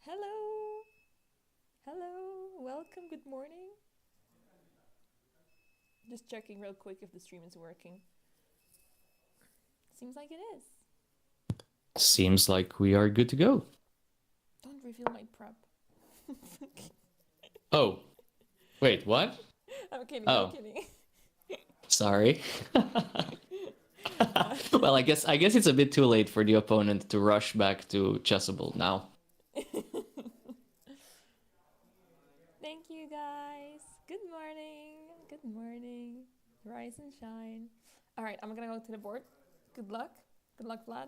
Hello. Hello. Welcome. Good morning. Just checking real quick if the stream is working. Seems like it is. Seems like we are good to go. Don't reveal my prep. Oh, wait, what? I'm kidding. Oh, I'm kidding. sorry. Well, I guess it's a bit too late for the opponent to rush back to Chessable now. Thank you guys. Good morning. Good morning. Rise and shine. All right, I'm gonna go to the board. Good luck. Good luck, Vlad.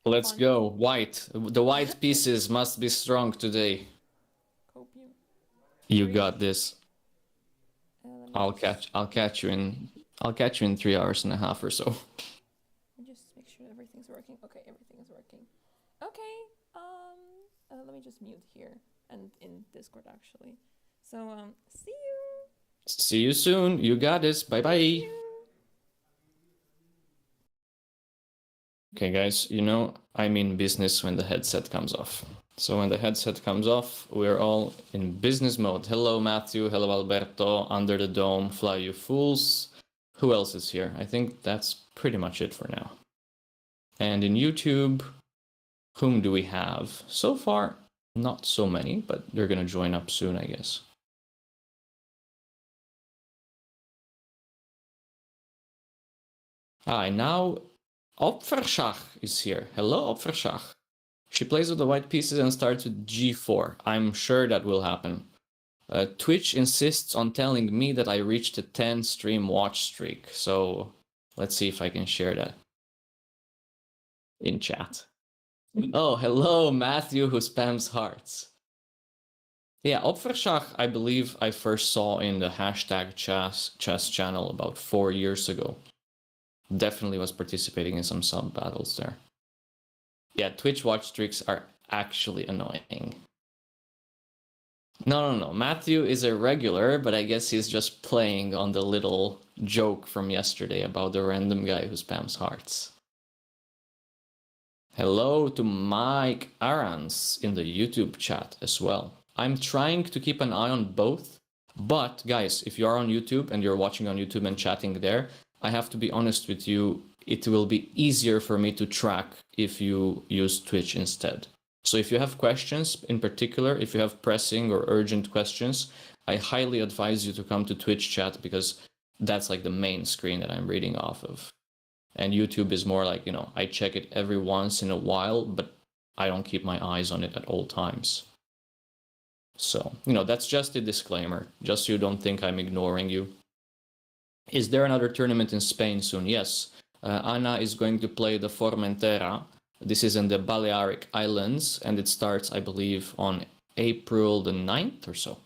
Let's Fun. go. White. The white pieces must be strong today. Copium. You Three. got this. Let me I'll just catch you in 3 hours and a half or so. let me just make sure everything's working. Okay, everything is working. Okay. Let me just mute here and in Discord actually. So see you. See you soon. You got this. Bye bye. See you. Okay, guys, I mean business when the headset comes off. So when the headset comes off, we're all in business mode. Hello, Matthew. Hello, Alberto. Under the dome, fly you fools. Who else is here? I think that's pretty much it for now. And in YouTube, whom do we have? So far, not so many, but they're going to join up soon, I guess. And now Opferschach is here. Hello, Opferschach. She plays with the white pieces and starts with g4. I'm sure that will happen. Twitch insists on telling me that I reached a 10 stream watch streak. So let's see if I can share that in chat. Oh, hello, Matthew, who spams hearts. Yeah, Opferschach, I believe I first saw in the hashtag chess channel about 4 years ago. Definitely was participating in some sub battles there. Yeah, Twitch watch streaks are actually annoying. No. Matthew is a regular, but I guess he's just playing on the little joke from yesterday about the random guy who spams hearts. Hello to Mike Arans in the YouTube chat as well. I'm trying to keep an eye on both, but guys, if you are on YouTube and you're watching on YouTube and chatting there, I have to be honest with you, it will be easier for me to track if you use Twitch instead. So if you have questions, in particular, if you have pressing or urgent questions, I highly advise you to come to Twitch chat because that's like the main screen that I'm reading off of. And YouTube is more like, I check it every once in a while, but I don't keep my eyes on it at all times. So, that's just a disclaimer, just so you don't think I'm ignoring you. Is there another tournament in Spain soon? Yes. Anna is going to play the Formentera. This is in the Balearic Islands, and it starts, I believe, on April the 9th or so.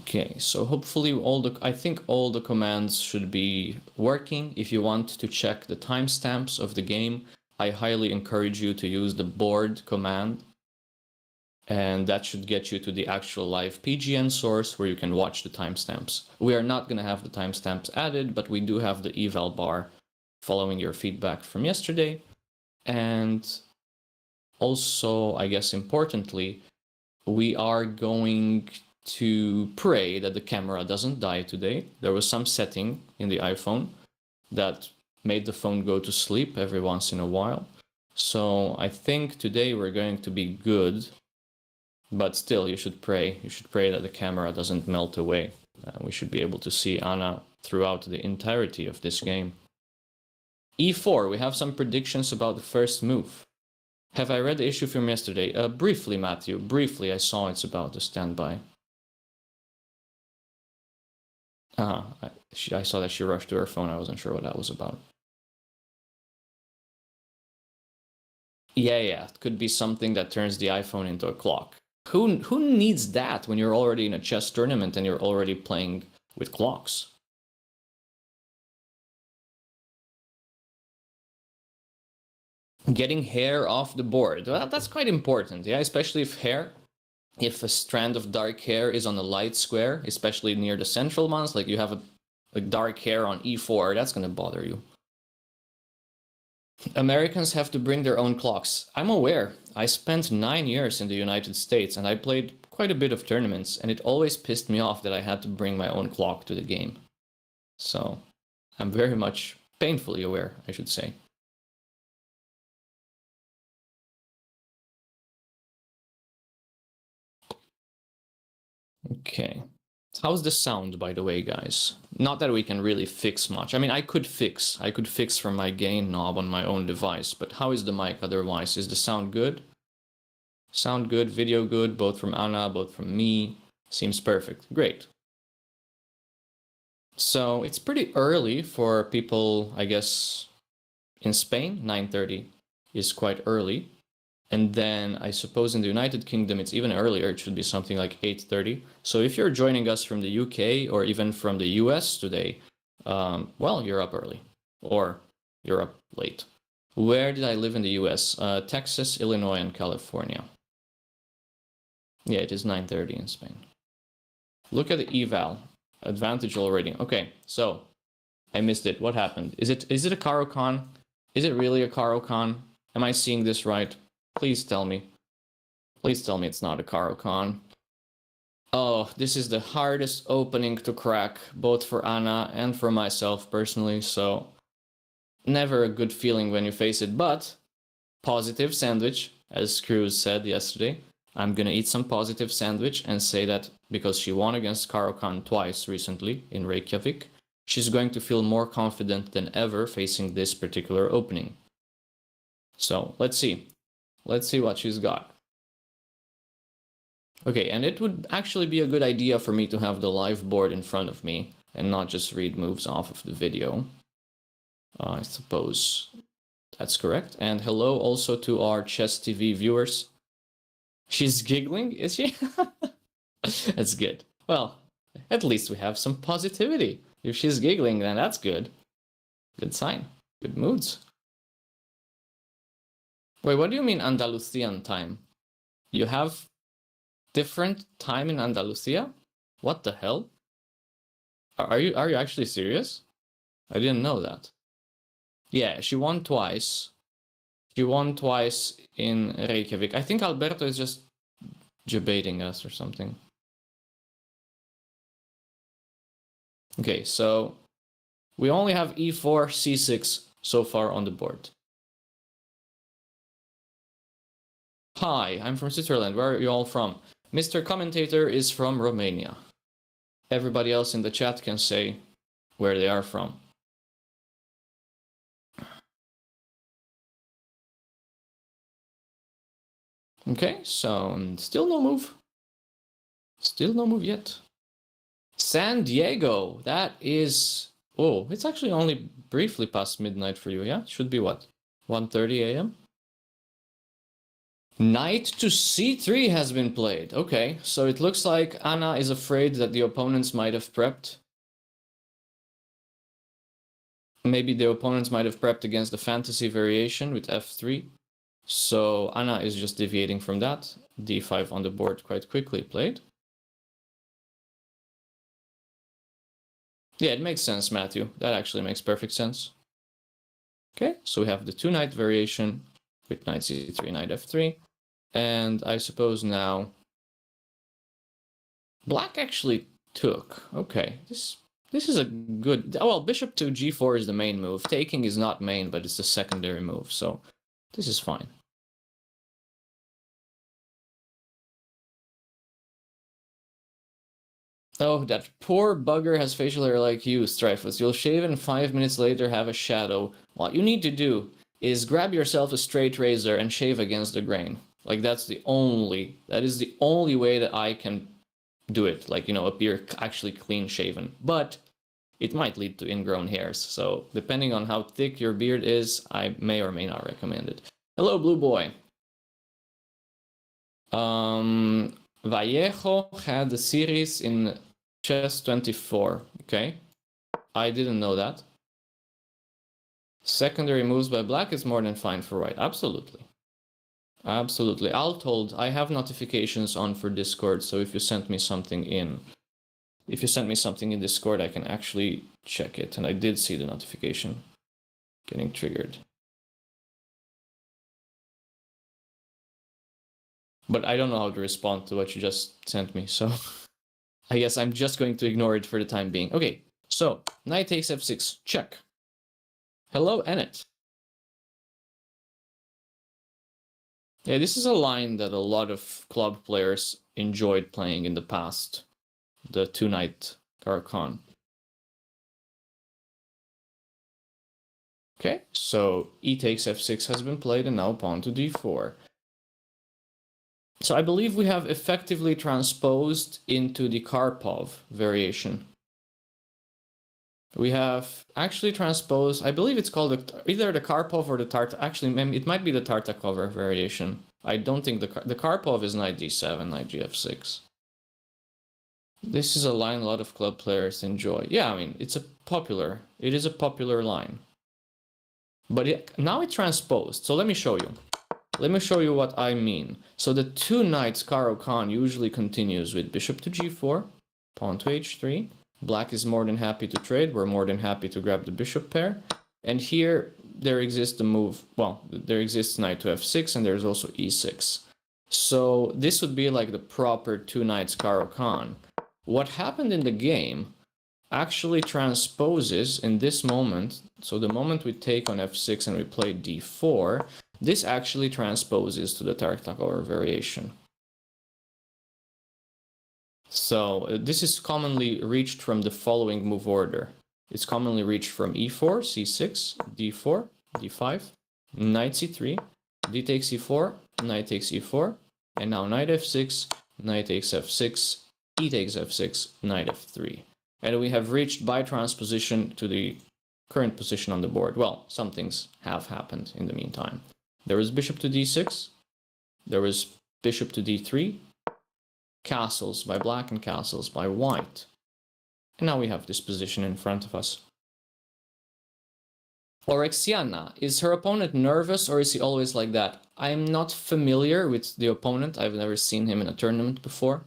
Okay, so hopefully I think all the commands should be working. If you want to check the timestamps of the game, I highly encourage you to use the board command. And that should get you to the actual live PGN source where you can watch the timestamps. We are not going to have the timestamps added, but we do have the eval bar following your feedback from yesterday. And also, I guess importantly, we are going to pray that the camera doesn't die today. There was some setting in the iPhone that made the phone go to sleep every once in a while. So I think today we're going to be good. But still, you should pray. You should pray that the camera doesn't melt away. We should be able to see Anna throughout the entirety of this game. E4, we have some predictions about the first move. Have I read the issue from yesterday? Briefly, Matthew. Briefly, I saw it's about the standby. I saw that she rushed to her phone. I wasn't sure what that was about. Yeah, it could be something that turns the iPhone into a clock. Who needs that when you're already in a chess tournament and you're already playing with clocks? Getting hair off the board. Well, that's quite important, yeah, especially if a strand of dark hair is on a light square, especially near the central ones, like you have like dark hair on e4, that's gonna bother you. Americans have to bring their own clocks. I'm aware. I spent 9 years in the United States and I played quite a bit of tournaments, and it always pissed me off that I had to bring my own clock to the game. So I'm very much painfully aware, I should say. Okay. How's the sound, by the way, guys? Not that we can really fix much. I mean, I could fix from my gain knob on my own device, but how is the mic otherwise? Is the sound good? Sound good, video good, both from Anna, both from me. Seems perfect. Great. So it's pretty early for people, I guess, in Spain. 9:30 is quite early. And then I suppose in the United Kingdom, it's even earlier. It should be something like 8:30. So if you're joining us from the UK or even from the US today, well, you're up early or you're up late. Where did I live in the US? Texas, Illinois, and California. Yeah, it is 9:30 in Spain. Look at the eval. Advantage already. Okay, so I missed it. What happened? Is it a Caro-kann? Is it really a Caro-kann? Am I seeing this right? Please tell me. Please tell me it's not a Caro-kann. Oh, this is the hardest opening to crack, both for Anna and for myself personally, so never a good feeling when you face it, but positive sandwich, as Cruz said yesterday. I'm gonna eat some positive sandwich and say that because she won against Caro-kann twice recently in Reykjavik, she's going to feel more confident than ever facing this particular opening. So let's see. Let's see what she's got. Okay, and it would actually be a good idea for me to have the live board in front of me and not just read moves off of the video. I suppose that's correct. And hello also to our Chess TV viewers. She's giggling, is she? That's good. Well, at least we have some positivity. If she's giggling, then that's good. Good sign. Good moods. Wait, what do you mean Andalusian time? You have different time in Andalusia? What the hell? Are you actually serious? I didn't know that. Yeah, she won twice. She won twice in Reykjavik. I think Alberto is just debating us or something. Okay, so we only have e4, c6 so far on the board. Hi, I'm from Switzerland. Where are you all from? Mr. Commentator is from Romania. Everybody else in the chat can say where they are from. Okay, so still no move. Still no move yet. San Diego, that is... Oh, it's actually only briefly past midnight for you, yeah? Should be what? 1:30 a.m.? Knight to c3 has been played. Okay, so it looks like Anna is afraid that the opponents might have prepped. Maybe the opponents might have prepped against the fantasy variation with f3. So Anna is just deviating from that. d5 on the board quite quickly played. Yeah, it makes sense, Matthew. That actually makes perfect sense. Okay, so we have the two knight variation with knight c3, knight f3. And I suppose now black actually took. Okay, this is a good... Oh, well, bishop to g4 is the main move. Taking is not main, but it's the secondary move. So this is fine. Oh, that poor bugger has facial hair like you, Strifus. You'll shave and 5 minutes later have a shadow. What you need to do is grab yourself a straight razor and shave against the grain. Like, that is the only way that I can do it. Like, you know, appear actually clean shaven. But it might lead to ingrown hairs. So depending on how thick your beard is, I may or may not recommend it. Hello, Blue Boy. Vallejo had the series in Chess 24. Okay, I didn't know that. Secondary moves by black is more than fine for white. Absolutely. Absolutely. All told, I have notifications on for Discord, so if you sent me something in If you send me something in Discord, I can actually check it. And I did see the notification getting triggered. But I don't know how to respond to what you just sent me, so I guess I'm just going to ignore it for the time being. Okay, so knight takes f6, check. Hello, Ennet. Yeah, this is a line that a lot of club players enjoyed playing in the past. The two-knight Caro-kann. Okay, so e takes f6 has been played, and now pawn to d4. So I believe we have effectively transposed into the Karpov variation. We have actually transposed, I believe it's called either the Karpov or the Tartakov. Actually, it might be the Tartakov variation. I don't think the Karpov is knight d7, knight gf6. This is a line a lot of club players enjoy. Yeah, I mean, it is a popular line. But now it's transposed, so let me show you. Let me show you what I mean. So the two knights Caro-kann usually continues with bishop to g4, pawn to h3. Black is more than happy to trade. We're more than happy to grab the bishop pair. And here there exists the move, well, there exists knight to f6 and there's also e6. So this would be like the proper two knights Caro-kann. What happened in the game actually transposes in this moment. So the moment we take on f6 and we play d4, this actually transposes to the Tartakov variation. So this is commonly reached from the following move order. It's commonly reached from e4, c6, d4, d5, knight c3, d takes e4, knight takes e4, and now knight f6, knight takes f6, e takes f6, knight f3. And we have reached by transposition to the current position on the board. Well, some things have happened in the meantime. There was bishop to d6, there was bishop to d3, castles by black and castles by white. And now we have this position in front of us. Orexiana, is her opponent nervous or is he always like that? I am not familiar with the opponent. I've never seen him in a tournament before.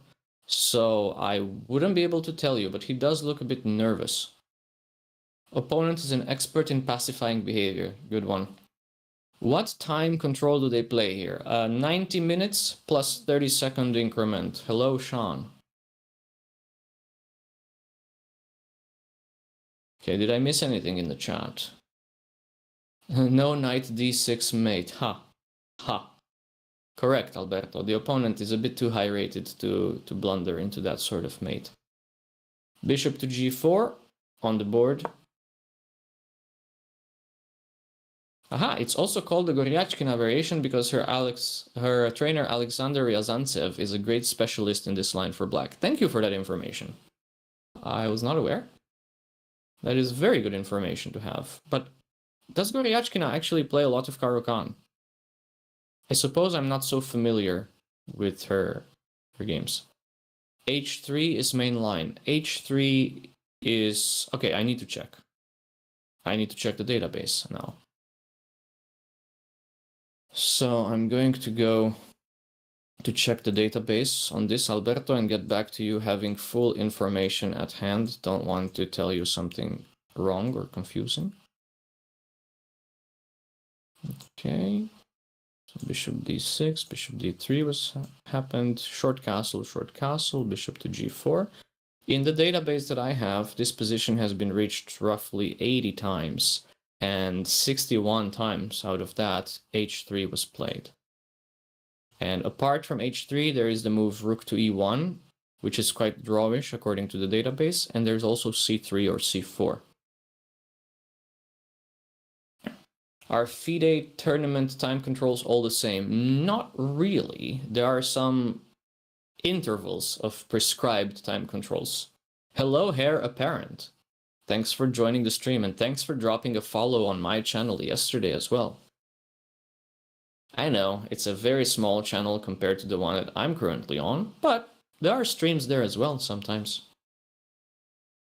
So I wouldn't be able to tell you, but he does look a bit nervous. Opponent is an expert in pacifying behavior. Good one. What time control do they play here? 90 minutes plus 30-second increment. Hello, Sean. Okay, did I miss anything in the chat? No knight d6 mate. Ha. Ha. Correct, Alberto. The opponent is a bit too high rated to blunder into that sort of mate. Bishop to g4 on the board. Aha, it's also called the Goryachkina variation because her trainer Alexander Ryazantsev is a great specialist in this line for black. Thank you for that information. I was not aware. That is very good information to have. But does Goryachkina actually play a lot of Caro-kann? I suppose I'm not so familiar with her games. h3 is main line. h3 is... Okay, I need to check. I need to check the database now. So I'm going to go to check the database on this, Alberto, and get back to you having full information at hand. Don't want to tell you something wrong or confusing. Okay. So bishop d6, bishop d3 happened. Short castle, bishop to g4. In the database that I have, this position has been reached roughly 80 times. And 61 times out of that, h3 was played. And apart from h3, there is the move rook to e1, which is quite drawish according to the database, and there's also c3 or c4. Are FIDE tournament time controls all the same? Not really. There are some intervals of prescribed time controls. Hello, Hair Apparent. Thanks for joining the stream, and thanks for dropping a follow on my channel yesterday as well. I know, it's a very small channel compared to the one that I'm currently on, but there are streams there as well sometimes.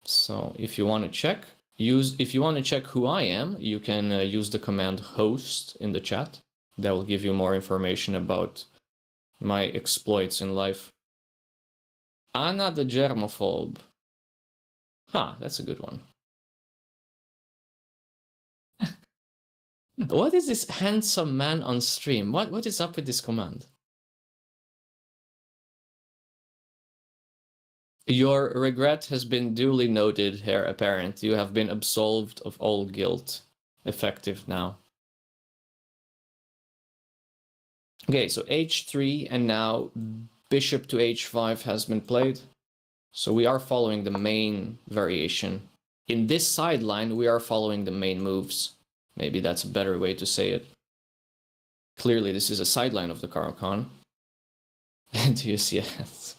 So if you want to check, who I am, you can use the command host in the chat. That will give you more information about my exploits in life. Anna the Germaphobe. Huh, that's a good one. What is this handsome man on stream? What is up with this command? Your regret has been duly noted, Heir Apparent. You have been absolved of all guilt. Effective now. Okay, so h3 and now bishop to h5 has been played. So we are following the main variation. In this sideline, we are following the main moves. Maybe that's a better way to say it. Clearly, this is a sideline of the Caro-kann. Do you see it?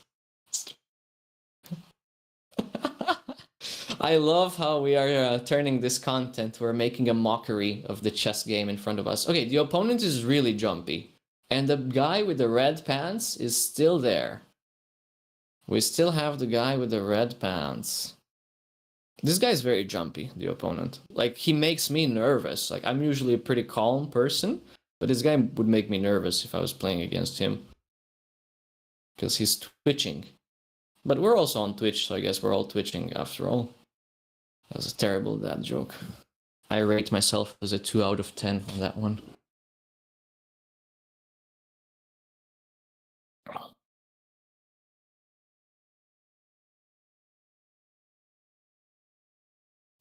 I love how we are turning this content. We're making a mockery of the chess game in front of us. Okay, the opponent is really jumpy. And the guy with the red pants is still there. We still have the guy with the red pants. This guy's very jumpy, the opponent. Like, he makes me nervous. Like, I'm usually a pretty calm person, but this guy would make me nervous if I was playing against him. Because he's twitching. But we're also on Twitch, so I guess we're all twitching after all. That was a terrible dad joke. I rate myself as a 2 out of 10 on that one.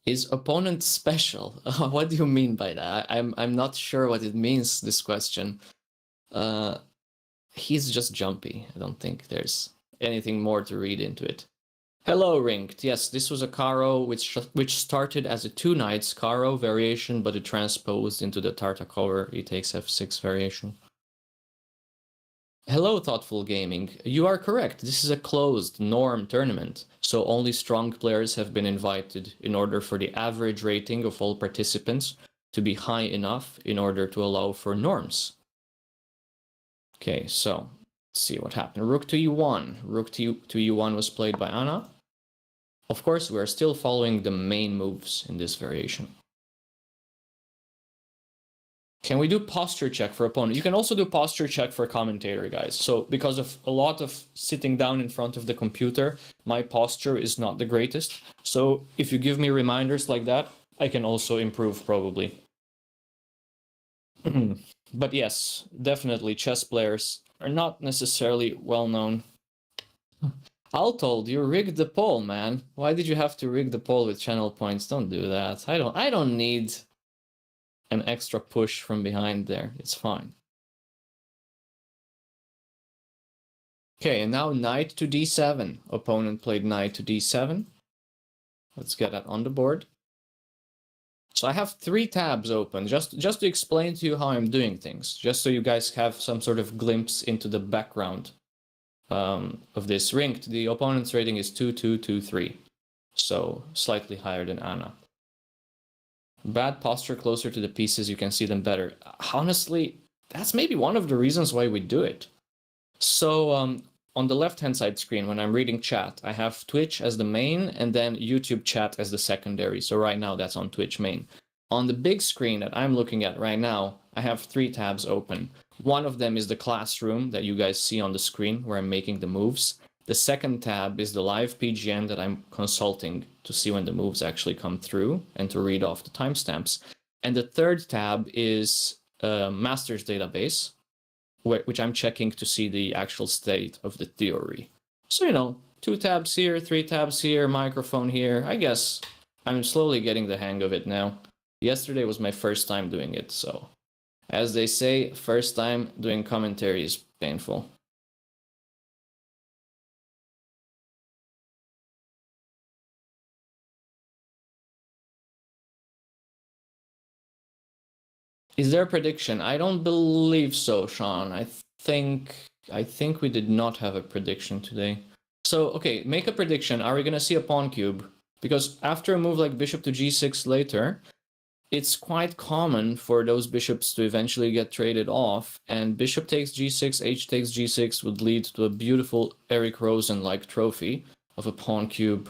Is opponent special? What do you mean by that? I'm not sure what it means, this question. He's just jumpy. I don't think there's anything more to read into it. Hello, Rinked. Yes, this was a Caro which started as a 2 knights Caro variation, but it transposed into the Tartakower e takes f6 variation. Hello, Thoughtful Gaming. You are correct. This is a closed norm tournament, so only strong players have been invited in order for the average rating of all participants to be high enough in order to allow for norms. Okay, so let's see what happened. Rook to e1. Rook to e1 was played by Anna. Of course, we are still following the main moves in this variation. Can we do posture check for opponent? You can also do posture check for commentator, guys. So because of a lot of sitting down in front of the computer, my posture is not the greatest. So if you give me reminders like that, I can also improve probably. But yes, definitely chess players are not necessarily well known. Altold, you rigged the poll, man. Why did you have to rig the poll with channel points? Don't do that. I don't need an extra push from behind there. It's fine. Okay, and now knight to d7. Opponent played knight to d7. Let's get that on the board. So I have 3 tabs open, just to explain to you how I'm doing things, just so you guys have some sort of glimpse into the background of this. Rinked, the opponent's rating is 2223, so slightly higher than Anna. Bad posture closer to the pieces, you can see them better. Honestly, that's maybe one of the reasons why we do it. So on the left-hand side screen, when I'm reading chat, I have Twitch as the main and then YouTube chat as the secondary. So right now that's on Twitch main. On the big screen that I'm looking at right now, I have 3 tabs open. One of them is the classroom that you guys see on the screen where I'm making the moves. The second tab is the live PGN that I'm consulting to see when the moves actually come through and to read off the timestamps. And the third tab is master's database, which I'm checking to see the actual state of the theory. So, you know, 2 tabs here, 3 tabs here, microphone here. I guess I'm slowly getting the hang of it now. Yesterday was my first time doing it, so as they say, first time doing commentary is painful. Is there a prediction? I don't believe so, Sean. I think we did not have a prediction today. So, okay, make a prediction. Are we going to see a pawn cube? Because after a move like bishop to g6 later, it's quite common for those bishops to eventually get traded off, and bishop takes g6, h takes g6 would lead to a beautiful Eric Rosen-like trophy of a pawn cube.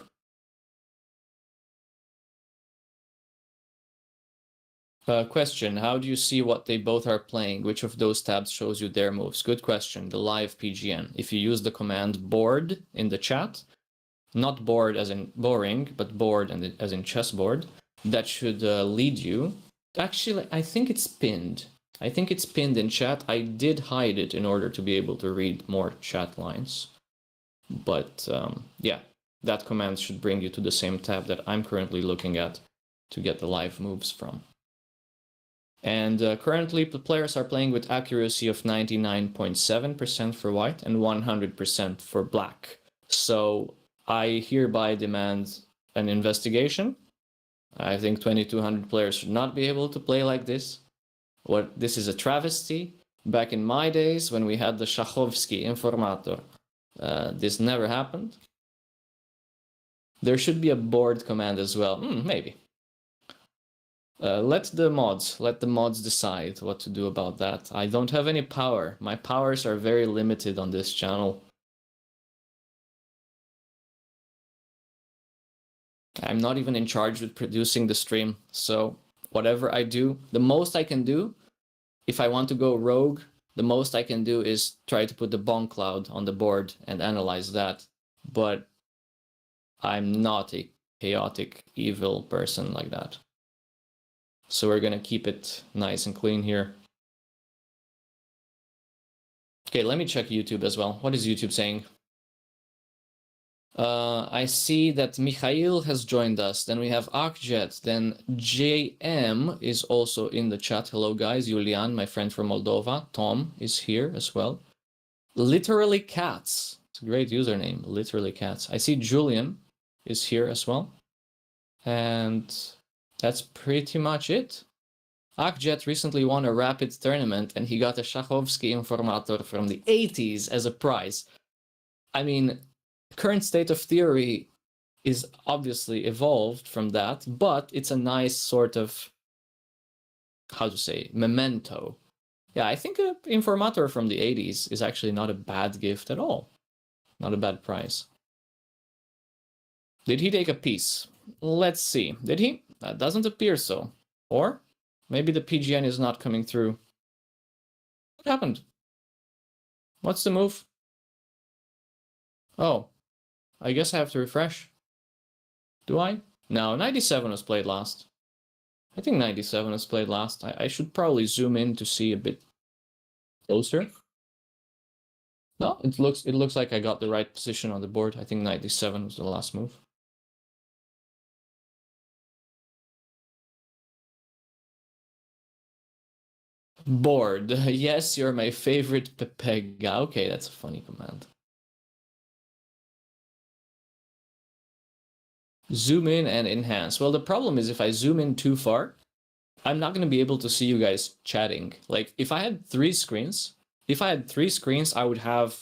Question, how do you see what they both are playing? Which of those tabs shows you their moves? Good question, the live PGN. If you use the command board in the chat, not board as in boring, but board as in chessboard, that should lead you. Actually, I think it's pinned. I think it's pinned in chat. I did hide it in order to be able to read more chat lines. But yeah, that command should bring you to the same tab that I'm currently looking at to get the live moves from. And currently, the players are playing with accuracy of 99.7% for white and 100% for black. So I hereby demand an investigation. I think 2200 players should not be able to play like this. This is a travesty. Back in my days, when we had the Shachovsky informator, this never happened. There should be a board command as well. Maybe. Let the mods decide what to do about that. I don't have any power. My powers are very limited on this channel. I'm not even in charge with producing the stream, so whatever I do, the most I can do, if I want to go rogue, the most I can do is try to put the bonk cloud on the board and analyze that. But I'm not a chaotic, evil person like that. So we're gonna keep it nice and clean here. Okay, let me check YouTube as well. What is YouTube saying? I see that Mikhail has joined us. Then we have Akjet. Then JM is also in the chat. Hello, guys. Julian, my friend from Moldova. Tom is here as well. Literally Cats. It's a great username. Literally Cats. I see Julian is here as well. And that's pretty much it. Akjet recently won a rapid tournament and he got a Shachovsky informator from the 80s as a prize. I mean, current state of theory is obviously evolved from that, but it's a nice sort of, how to say, memento. Yeah, I think an informator from the 80s is actually not a bad gift at all. Not a bad prize. Did he take a piece? Let's see. Did he? That doesn't appear so. Or maybe the PGN is not coming through. What happened? What's the move? Oh, I guess I have to refresh. Do I? No, 97 was played last. I think 97 was played last. I should probably zoom in to see a bit closer. No, it looks like I got the right position on the board. I think 97 was the last move. Board. Yes, you're my favorite Pepega. Okay, that's a funny command. Zoom in and enhance. Well, the problem is if I zoom in too far, I'm not going to be able to see you guys chatting. Like, if I had three screens, I would have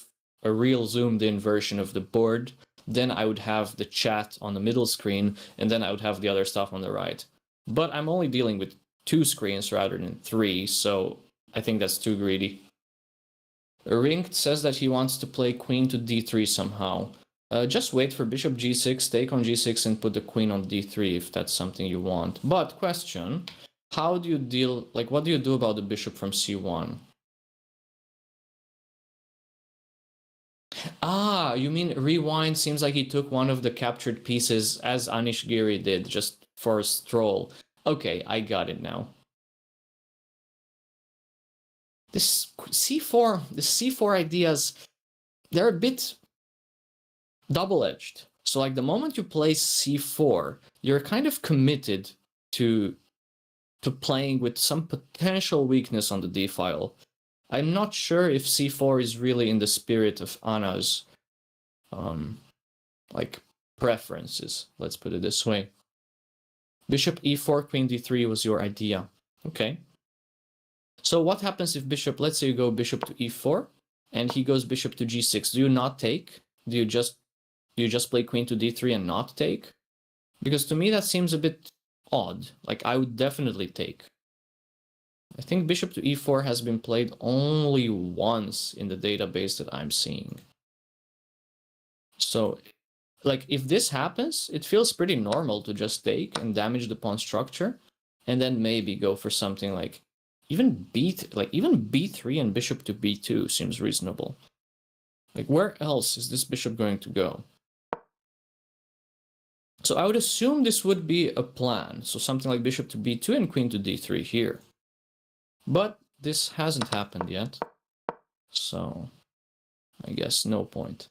a real zoomed in version of the board. Then I would have the chat on the middle screen, and then I would have the other stuff on the right. But I'm only dealing with 2 screens rather than 3, so I think that's too greedy. Ringed says that he wants to play queen to d3 somehow. Just wait for bishop g6, take on g6, and put the queen on d3 if that's something you want. But question, how do you deal, like, what do you do about the bishop from c1? Ah, you mean rewind? Seems like he took one of the captured pieces as Anish Giri did, just for a stroll. Okay, I got it now. The C4 ideas, they're a bit double-edged. So like the moment you play c4, you're kind of committed to playing with some potential weakness on the d file. I'm not sure if c4 is really in the spirit of Anna's like preferences. Let's put it this way. Bishop e4, queen d3 was your idea. Okay. So what happens if bishop, let's say you go bishop to e4 and he goes bishop to g6. Do you not take? Do you just play queen to d3 and not take? Because to me that seems a bit odd. Like I would definitely take. I think bishop to e4 has been played only once in the database that I'm seeing. So like if this happens, it feels pretty normal to just take and damage the pawn structure and then maybe go for something like even b3 and bishop to b2 seems reasonable. Like where else is this bishop going to go? So I would assume this would be a plan. So something like bishop to b2 and queen to d3 here. But this hasn't happened yet. So I guess no point.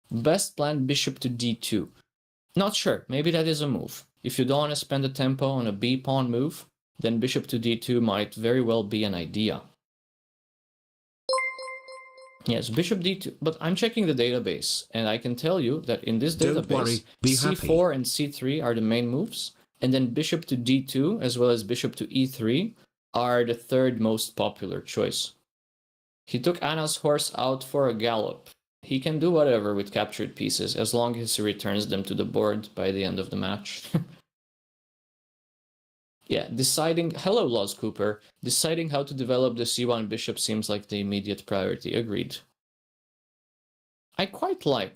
Best plan, bishop to d2. Not sure. Maybe that is a move. If you don't want to spend the tempo on a b-pawn move, then bishop to d2 might very well be an idea. Yes, bishop d2, but I'm checking the database, and I can tell you that in this database, c4 and c3 are the main moves, and then bishop to d2, as well as bishop to e3, are the third most popular choice. He took Anna's horse out for a gallop. He can do whatever with captured pieces, as long as he returns them to the board by the end of the match. Yeah, hello Laws Cooper, deciding how to develop the c1 bishop seems like the immediate priority, agreed.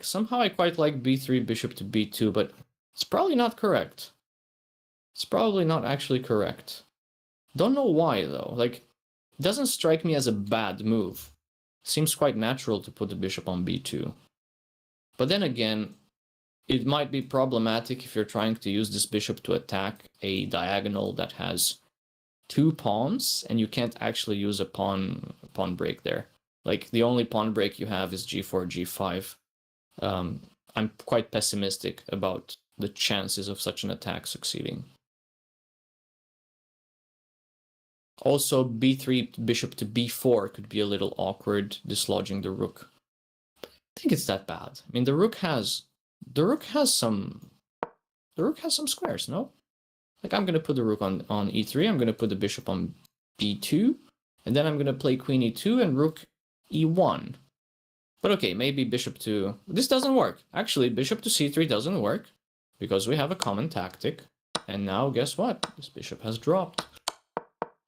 Somehow I quite like b3 bishop to b2, but it's probably not correct. It's probably not actually correct. Don't know why though, like, it doesn't strike me as a bad move. Seems quite natural to put the bishop on b2. But then again, it might be problematic if you're trying to use this bishop to attack a diagonal that has two pawns, and you can't actually use a pawn break there. Like, the only pawn break you have is g4, g5. I'm quite pessimistic about the chances of such an attack succeeding. Also, b3 bishop to b4 could be a little awkward, dislodging the rook. I think it's that bad. I mean, the rook has some squares, no? Like, I'm gonna put the rook on e3, I'm gonna put the bishop on b2, and then I'm gonna play queen e2 and rook e1. But okay, maybe bishop to... This doesn't work. Actually, bishop to c3 doesn't work, because we have a common tactic. And now, guess what? This bishop has dropped.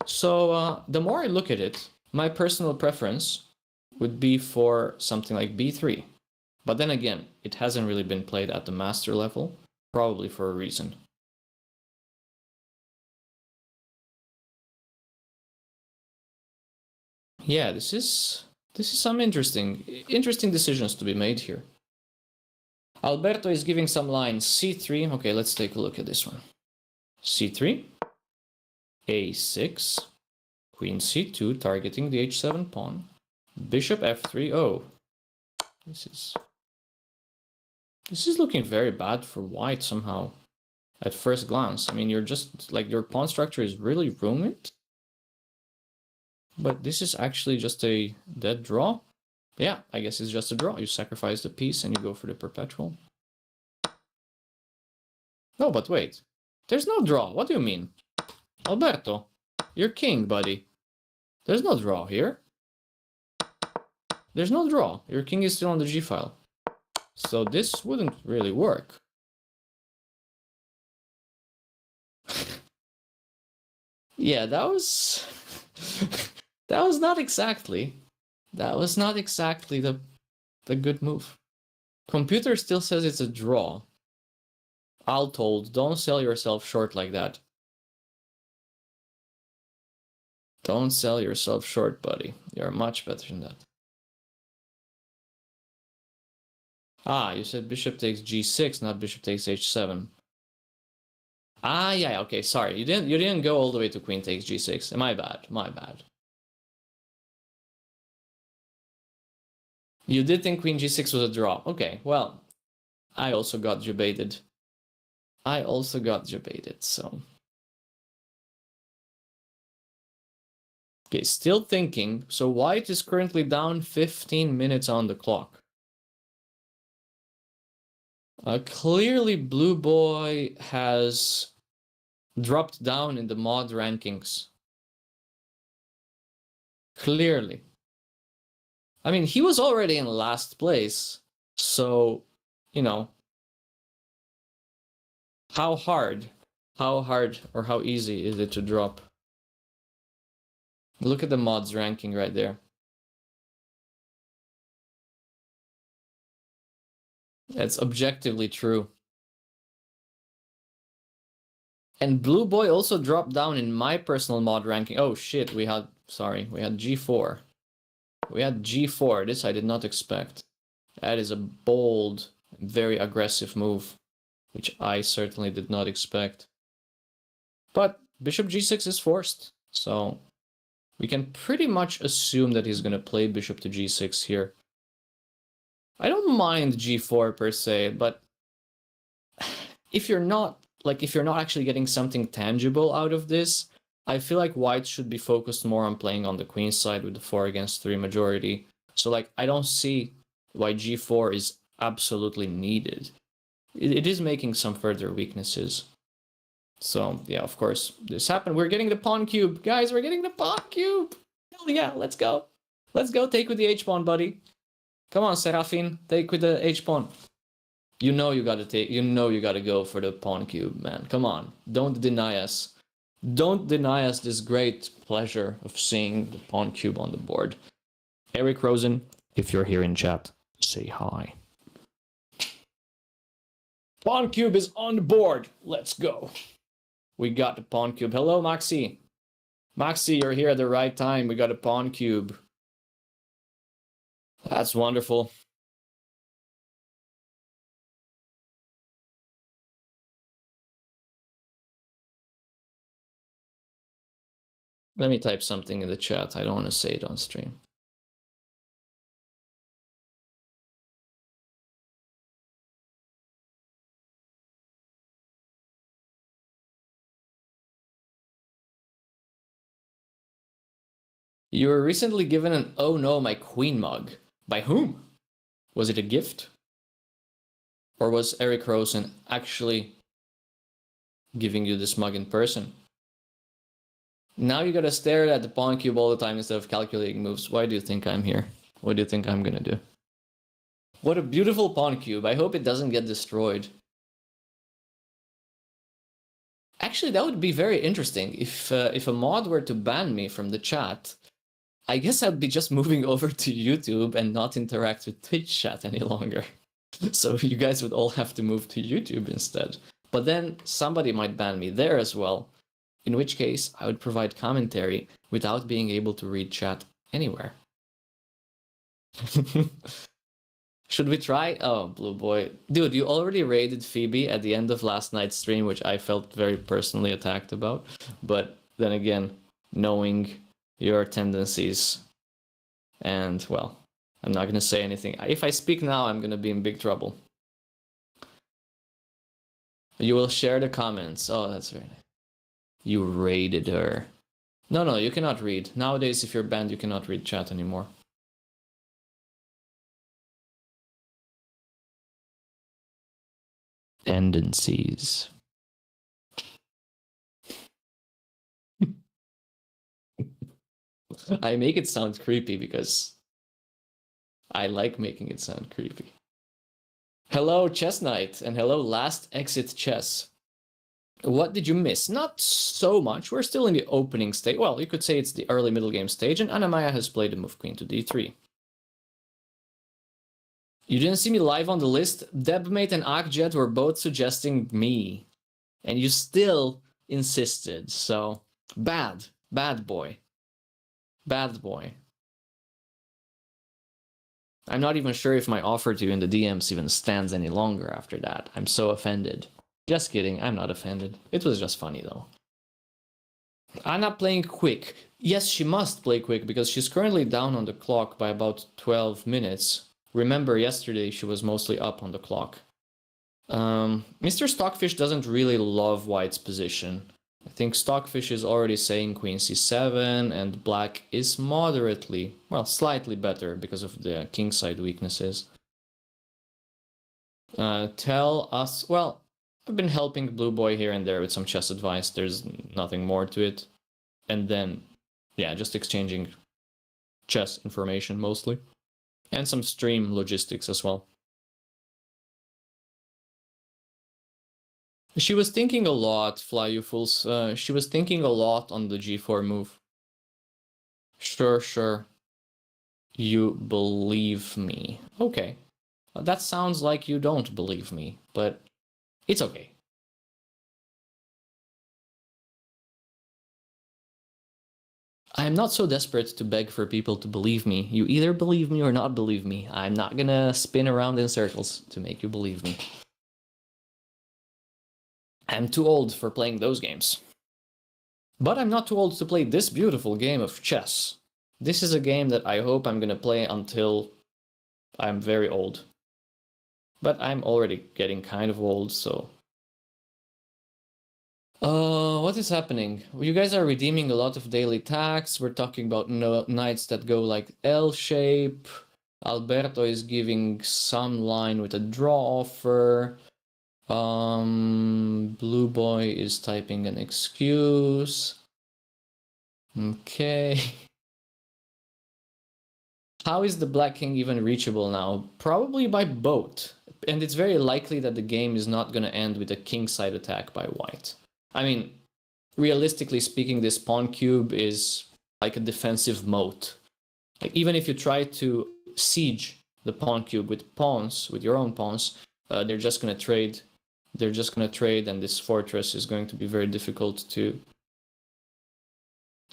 So, the more I look at it, my personal preference would be for something like b3. But then again, it hasn't really been played at the master level, probably for a reason. Yeah, this is some interesting decisions to be made here. Alberto is giving some lines. c3, okay, let's take a look at this one. c3, a6, queen c2, targeting the h7 pawn, bishop f3, oh, this is looking very bad for white somehow, at first glance. I mean, you're just, like, your pawn structure is really ruined. But this is actually just a dead draw. Yeah, I guess it's just a draw. You sacrifice the piece and you go for the perpetual. No, but wait. There's no draw. What do you mean? Alberto, you're king, buddy. There's no draw here. There's no draw. Your king is still on the g file. So this wouldn't really work. Yeah, that was... that was not exactly the good move. Computer still says it's a draw. I'll told, don't sell yourself short like that. Don't sell yourself short, buddy. You're much better than that. Ah, you said bishop takes g6, not bishop takes h7. Ah, yeah, okay, sorry. You didn't go all the way to queen takes g6. My bad, my bad. You did think queen g6 was a draw. Okay, well, I also got debated. So... Okay, still thinking. So white is currently down 15 minutes on the clock. Clearly, Blue Boy has dropped down in the mod rankings. Clearly. I mean, he was already in last place, so, you know, how hard or how easy is it to drop? Look at the mods ranking right there. That's objectively true. And Blue Boy also dropped down in my personal mod ranking. Oh shit, we had G4. We had G4. This I did not expect. That is a bold, very aggressive move. which I certainly did not expect. But bishop g6 is forced, so we can pretty much assume that he's going to play bishop to g6 here. I don't mind g4 per se, but if you're not actually getting something tangible out of this, I feel like white should be focused more on playing on the queen side with the 4-against-3 majority. So like I don't see why g4 is absolutely needed. It is making some further weaknesses. So yeah, of course, this happened. We're getting the pawn cube. Guys, we're getting the pawn cube. Hell yeah, let's go. Let's go, take with the h-pawn, buddy. Come on, Serafin, take with the h-pawn. You know you gotta go for the pawn cube, man. Come on, don't deny us. Don't deny us this great pleasure of seeing the pawn cube on the board. Eric Rosen, if you're here in chat, say hi. Pawn cube is on the board. Let's go. We got the pawn cube. Hello, Maxi. Maxi, you're here at the right time. We got a pawn cube. That's wonderful. Let me type something in the chat. I don't want to say it on stream. You were recently given an "Oh no, my queen" mug. By whom? Was it a gift? Or was Eric Rosen actually giving you this mug in person? Now you gotta stare at the pawn cube all the time instead of calculating moves. Why do you think I'm here? What do you think I'm gonna do? What a beautiful pawn cube. I hope it doesn't get destroyed. Actually, that would be very interesting. If a mod were to ban me from the chat, I guess I'd be just moving over to YouTube and not interact with Twitch chat any longer. So you guys would all have to move to YouTube instead. But then somebody might ban me there as well, in which case I would provide commentary without being able to read chat anywhere. Should we try? Oh, Blue Boy. Dude, you already raided Phoebe at the end of last night's stream, which I felt very personally attacked about. But then again, knowing your tendencies, and well, I'm not going to say anything. If I speak now, I'm going to be in big trouble. You will share the comments. Oh, that's very nice. You raided her. No, you cannot read. Nowadays, if you're banned, you cannot read chat anymore. Tendencies. I make it sound creepy because I like making it sound creepy. Hello, Chess Knight, and hello, Last Exit Chess. What did you miss? Not so much. We're still in the opening stage. Well, you could say it's the early middle game stage, and Anna-Maja has played the move queen to d3. You didn't see me live on the list? Debmate and Akjet were both suggesting me, and you still insisted, so bad boy. Bad boy. I'm not even sure if my offer to you in the DMs even stands any longer after that. I'm so offended. Just kidding, I'm not offended. It was just funny though. Anna playing quick. Yes, she must play quick because she's currently down on the clock by about 12 minutes. Remember, yesterday she was mostly up on the clock. Mr. Stockfish doesn't really love White's position. I think Stockfish is already saying queen c7, and Black is moderately, well, slightly better because of the kingside weaknesses. Tell us, well, I've been helping Blue Boy here and there with some chess advice. There's nothing more to it. And then, yeah, just exchanging chess information mostly. And some stream logistics as well. She was thinking a lot, Fly You Fools. She was thinking a lot on the g4 move. Sure. You believe me. Okay. That sounds like you don't believe me, but it's okay. I'm not so desperate to beg for people to believe me. You either believe me or not believe me. I'm not gonna spin around in circles to make you believe me. I'm too old for playing those games. But I'm not too old to play this beautiful game of chess. This is a game that I hope I'm gonna play until I'm very old. But I'm already getting kind of old, so... what is happening? You guys are redeeming a lot of daily tax. We're talking about knights that go like L shape. Alberto is giving some line with a draw offer. Blue boy is typing an excuse. Okay. How is the Black King even reachable now? Probably by boat. And it's very likely that the game is not going to end with a kingside attack by white. I mean, realistically speaking, this pawn cube is like a defensive moat. Like, even if you try to siege the pawn cube with pawns, with your own pawns, they're just going to trade. They're just going to trade, and this fortress is going to be very difficult to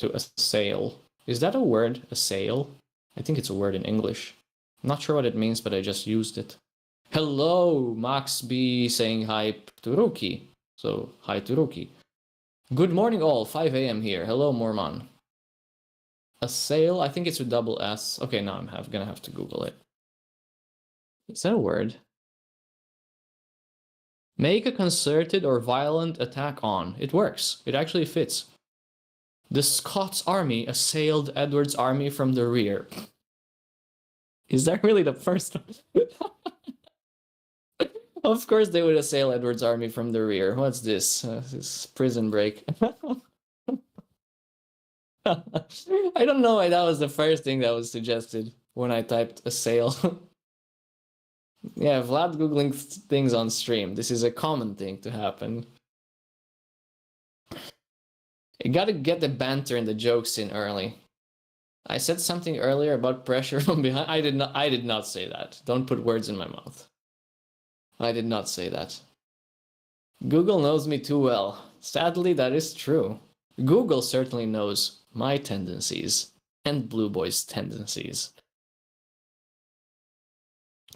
assail. Is that a word, assail? I think it's a word in English. I'm not sure what it means, but I just used it. Hello, Max B saying hi to Ruki. So, hi to Ruki. Good morning all, 5 a.m. here. Hello, Mormon. Assail, I think it's with double S. Okay, now I'm gonna have to Google it. Is that a word? Make a concerted or violent attack on. It works. It actually fits. The Scots army assailed Edward's army from the rear. Is that really the first one? Of course they would assail Edward's army from the rear. What's this? This Prison Break. I don't know why that was the first thing that was suggested when I typed assail. Yeah, Vlad Googling things on stream. This is a common thing to happen. You gotta get the banter and the jokes in early. I said something earlier about pressure from behind. I did not say that. Don't put words in my mouth. I did not say that. Google knows me too well. Sadly, that is true. Google certainly knows my tendencies and Blue Boy's tendencies.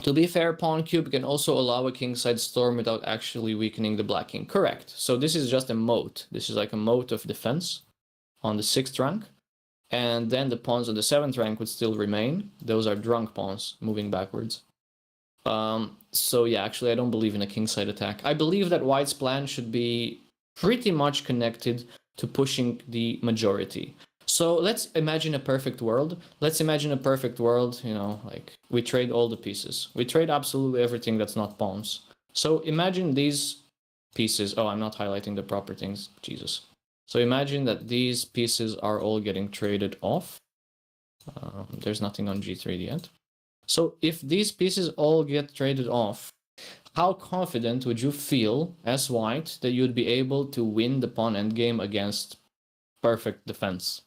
To be fair, pawn cube can also allow a kingside storm without actually weakening the black king. Correct. So this is just a moat. This is like a moat of defense on the 6th rank. And then the pawns on the 7th rank would still remain. Those are drunk pawns moving backwards. So yeah, actually I don't believe in a kingside attack. I believe that white's plan should be pretty much connected to pushing the majority. So let's imagine a perfect world. Let's imagine a perfect world, you know, like we trade all the pieces. We trade absolutely everything that's not pawns. So imagine these pieces. Oh, I'm not highlighting the proper things. Jesus. So imagine that these pieces are all getting traded off. There's nothing on G3 yet. So if these pieces all get traded off, how confident would you feel as white that you'd be able to win the pawn endgame against perfect defense?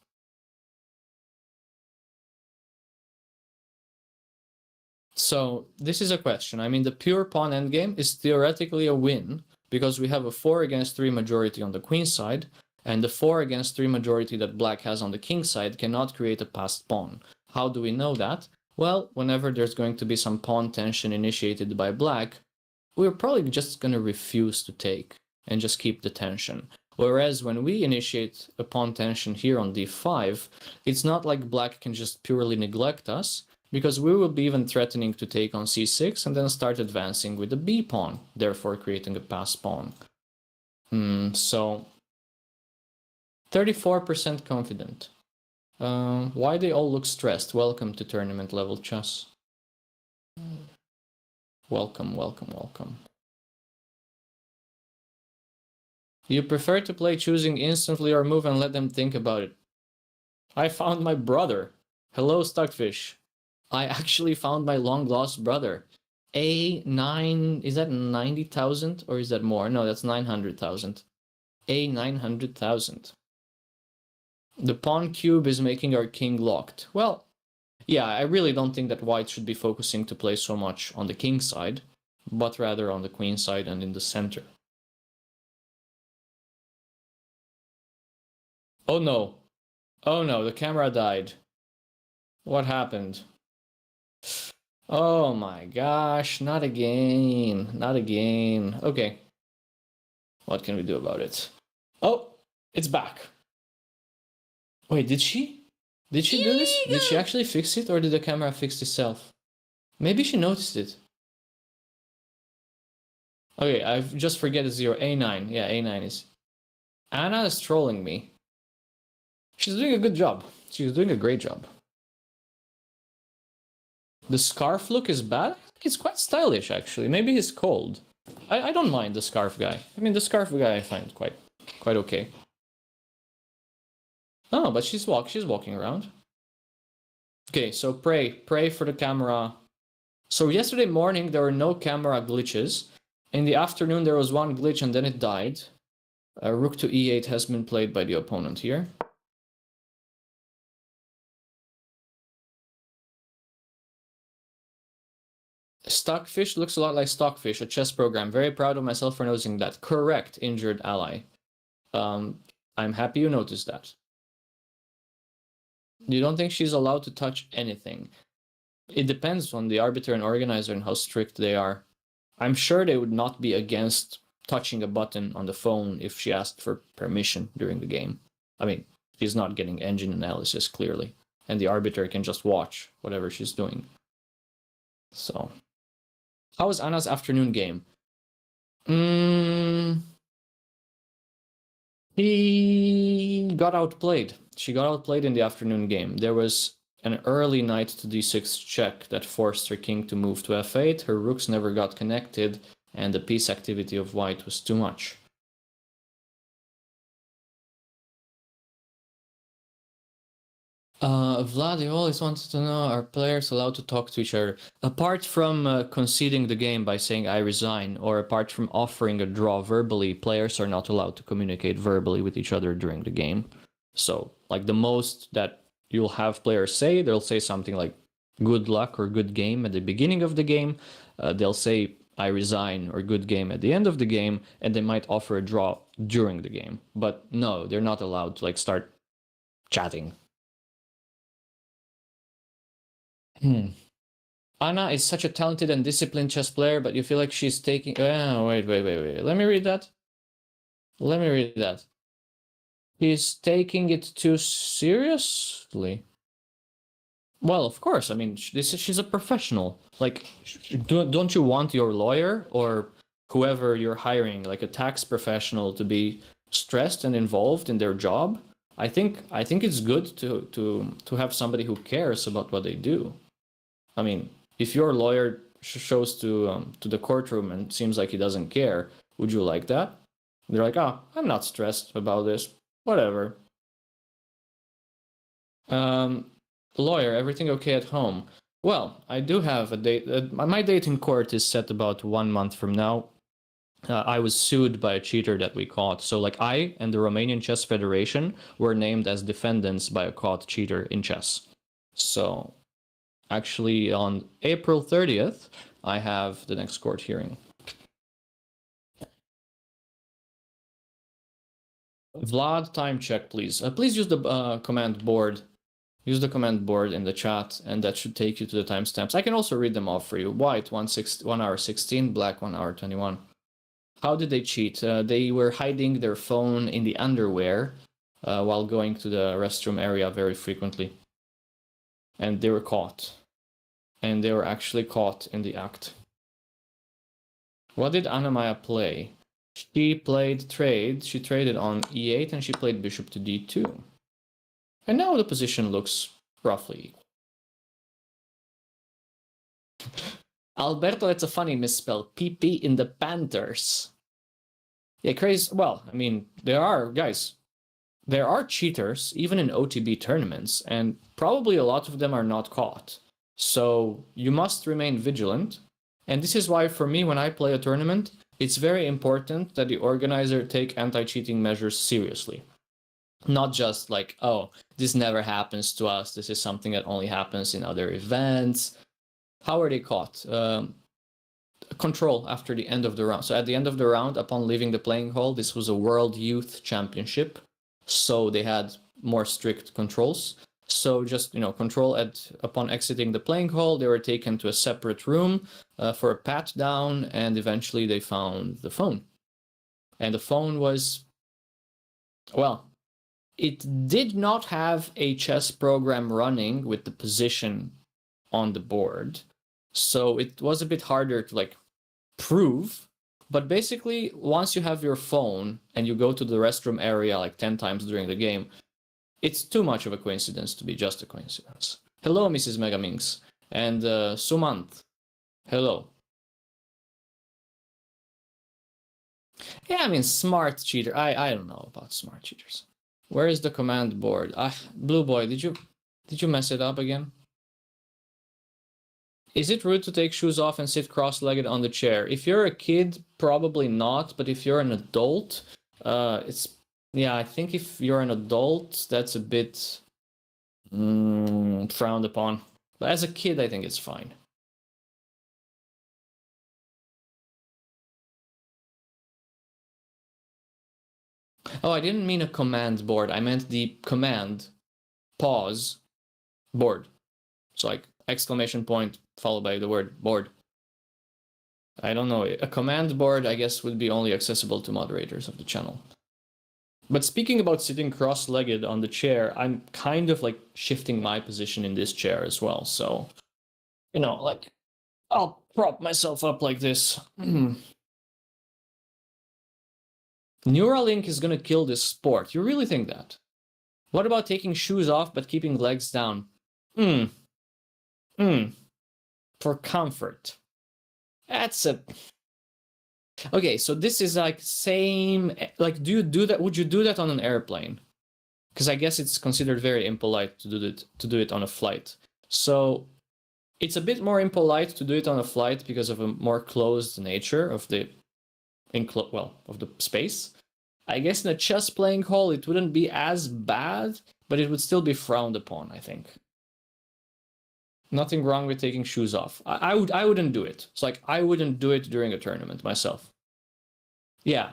So this is a question. I mean, the pure pawn endgame is theoretically a win because we have a 4 against 3 majority on the queen side, and the 4 against 3 majority that black has on the king side cannot create a passed pawn. How do we know that? Well, whenever there's going to be some pawn tension initiated by black, we're probably just going to refuse to take and just keep the tension. Whereas when we initiate a pawn tension here on d5, it's not like black can just purely neglect us, because we will be even threatening to take on c6 and then start advancing with the b pawn, therefore creating a passed pawn. So 34% confident. Why they all look stressed? Welcome to tournament level chess. Welcome, welcome, welcome. You prefer to play choosing instantly or move and let them think about it? I found my brother. Hello, Stuckfish. I actually found my long lost brother. A9, is that 90,000 or is that more? No, that's 900,000. A900,000. The pawn cube is making our king locked. Well, yeah, I really don't think that white should be focusing to play so much on the king side, but rather on the queen side and in the center. Oh no. Oh no, the camera died. What happened? Oh my gosh, not again. Not again. Okay. What can we do about it? Oh, it's back. Wait, did she do this? Did she actually fix it, or did the camera fix itself? Maybe she noticed it. Okay, I just forget it's 0. A9. Yeah, A9 is. Anna is trolling me. She's doing a good job. She's doing a great job. The scarf look is bad. It's quite stylish, actually. Maybe he's cold. I don't mind the scarf guy. I mean, the scarf guy I find quite okay. Oh, but she's walking around. Okay, so pray for the camera. So yesterday morning there were no camera glitches. In the afternoon there was one glitch and then it died. Rook to e8 has been played by the opponent here. Stockfish looks a lot like Stockfish, a chess program. Very proud of myself for noticing that. Correct, injured ally. I'm happy you noticed that. You don't think she's allowed to touch anything? It depends on the arbiter and organizer and how strict they are. I'm sure they would not be against touching a button on the phone if she asked for permission during the game. I mean, she's not getting engine analysis clearly, and the arbiter can just watch whatever she's doing. So, how was Anna's afternoon game? He got outplayed. She got outplayed in the afternoon game. There was an early knight to d6 check that forced her king to move to f8. Her rooks never got connected, and the piece activity of white was too much. Vlad, he always wanted to know, are players allowed to talk to each other? Apart from conceding the game by saying I resign, or apart from offering a draw verbally, players are not allowed to communicate verbally with each other during the game. So, like, the most that you'll have players say, they'll say something like good luck or good game at the beginning of the game. They'll say I resign or good game at the end of the game, and they might offer a draw during the game. But no, they're not allowed to, like, start chatting. Anna is such a talented and disciplined chess player, but you feel like she's taking... Oh, wait. Let me read that. He's taking it too seriously. Well, of course. I mean, she's a professional. Like, don't you want your lawyer or whoever you're hiring, like a tax professional, to be stressed and involved in their job? I think it's good to have somebody who cares about what they do. I mean, if your lawyer shows to the courtroom and seems like he doesn't care, would you like that? They're like, oh, I'm not stressed about this. Whatever. Lawyer, everything okay at home? Well, I do have a date. My date in court is set about 1 month from now. I was sued by a cheater that we caught. So, like, I and the Romanian Chess Federation were named as defendants by a caught cheater in chess. So, actually, on April 30th, I have the next court hearing. Vlad, time check, please. Please use the command board. Use the command board in the chat, and that should take you to the timestamps. I can also read them off for you. White, 1 hour 16, black, 1 hour 21. How did they cheat? They were hiding their phone in the underwear while going to the restroom area very frequently. And they were caught. And they were actually caught in the act. What did Anna-Maja play? She played trade. She traded on e8 and she played bishop to d2. And now the position looks roughly equal. Alberto, that's a funny misspell. PP in the Panthers. Yeah, crazy. Well, I mean, there are cheaters, even in OTB tournaments, and probably a lot of them are not caught. So you must remain vigilant. And this is why, for me, when I play a tournament, it's very important that the organizer take anti-cheating measures seriously. Not just like, oh, this never happens to us. This is something that only happens in other events. How are they caught? Control after the end of the round. So at the end of the round, upon leaving the playing hall, this was a World Youth Championship. So they had more strict controls. So just, control upon exiting the playing hall, they were taken to a separate room for a pat down, and eventually they found the phone. And the phone was, well, it did not have a chess program running with the position on the board. So it was a bit harder to like prove. But basically, once you have your phone and you go to the restroom area like 10 times during the game, it's too much of a coincidence to be just a coincidence. Hello, Mrs. Megaminx. And Sumant. Hello. Yeah, I mean, smart cheater. I don't know about smart cheaters. Where is the command board? Blue Boy, did you mess it up again? Is it rude to take shoes off and sit cross-legged on the chair? If you're a kid, probably not. But if you're an adult, yeah, I think if you're an adult, that's a bit frowned upon. But as a kid, I think it's fine. Oh, I didn't mean a command board. I meant the command pause board. So like exclamation point followed by the word board. I don't know. A command board, I guess, would be only accessible to moderators of the channel. But speaking about sitting cross-legged on the chair, I'm kind of like shifting my position in this chair as well. So, you know, like I'll prop myself up like this. Neuralink is gonna kill this sport. You really think that? What about taking shoes off but keeping legs down? For comfort. That's a... Okay, so this is like same... Like, do you do that? Would you do that on an airplane? Because I guess it's considered very impolite to do it on a flight. So it's a bit more impolite to do it on a flight because of a more closed nature of the of the space. I guess in a chess playing hall it wouldn't be as bad, but it would still be frowned upon, I think. Nothing wrong with taking shoes off. I wouldn't do it. It's like I wouldn't do it during a tournament myself. Yeah.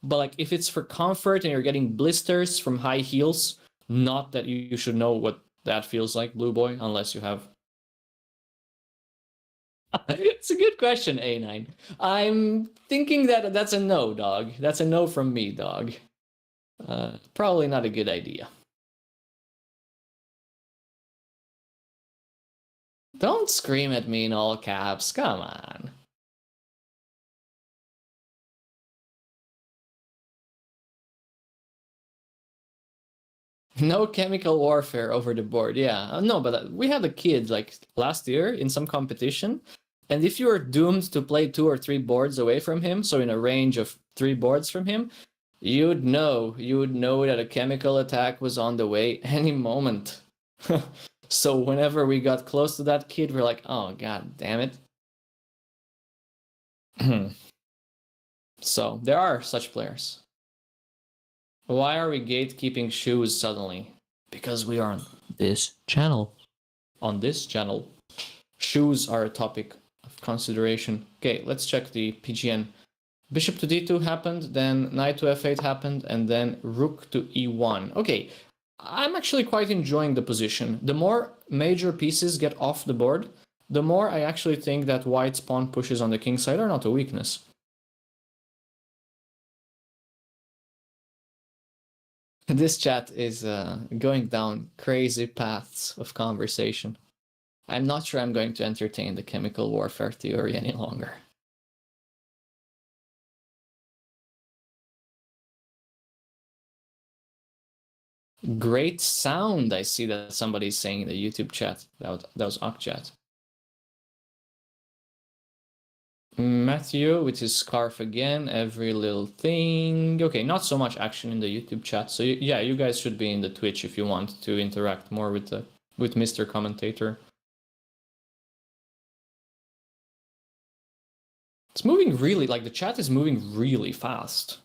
But like if it's for comfort and you're getting blisters from high heels, not that you should know what that feels like, Blue Boy, unless you have. It's a good question, A9. I'm thinking that that's a no, dog. That's a no from me, dog. Probably not a good idea. Don't scream at me in all caps. Come on. No chemical warfare over the board. Yeah, no, but we had a kid like last year in some competition, and if you were doomed to play 2 or 3 boards away from him, so in a range of 3 boards from him, you would know that a chemical attack was on the way any moment. So whenever we got close to that kid, we're like, oh god damn it. So there are such players. Why are we gatekeeping shoes suddenly? Because we are on this channel. On this channel, shoes are a topic of consideration. Okay, let's check the PGN. Bishop to d2 happened, then knight to f8 happened, and then rook to e1. Okay, I'm actually quite enjoying the position. The more major pieces get off the board, the more I actually think that white's pawn pushes on the king side are not a weakness. This chat is going down crazy paths of conversation. I'm not sure I'm going to entertain the chemical warfare theory any longer. Great sound, I see that somebody's saying in the YouTube chat. That was Okchat. Matthew with his scarf again, every little thing. Okay, not so much action in the YouTube chat. So yeah, you guys should be in the Twitch if you want to interact more with Mr. Commentator. It's moving really, like the chat is moving really fast.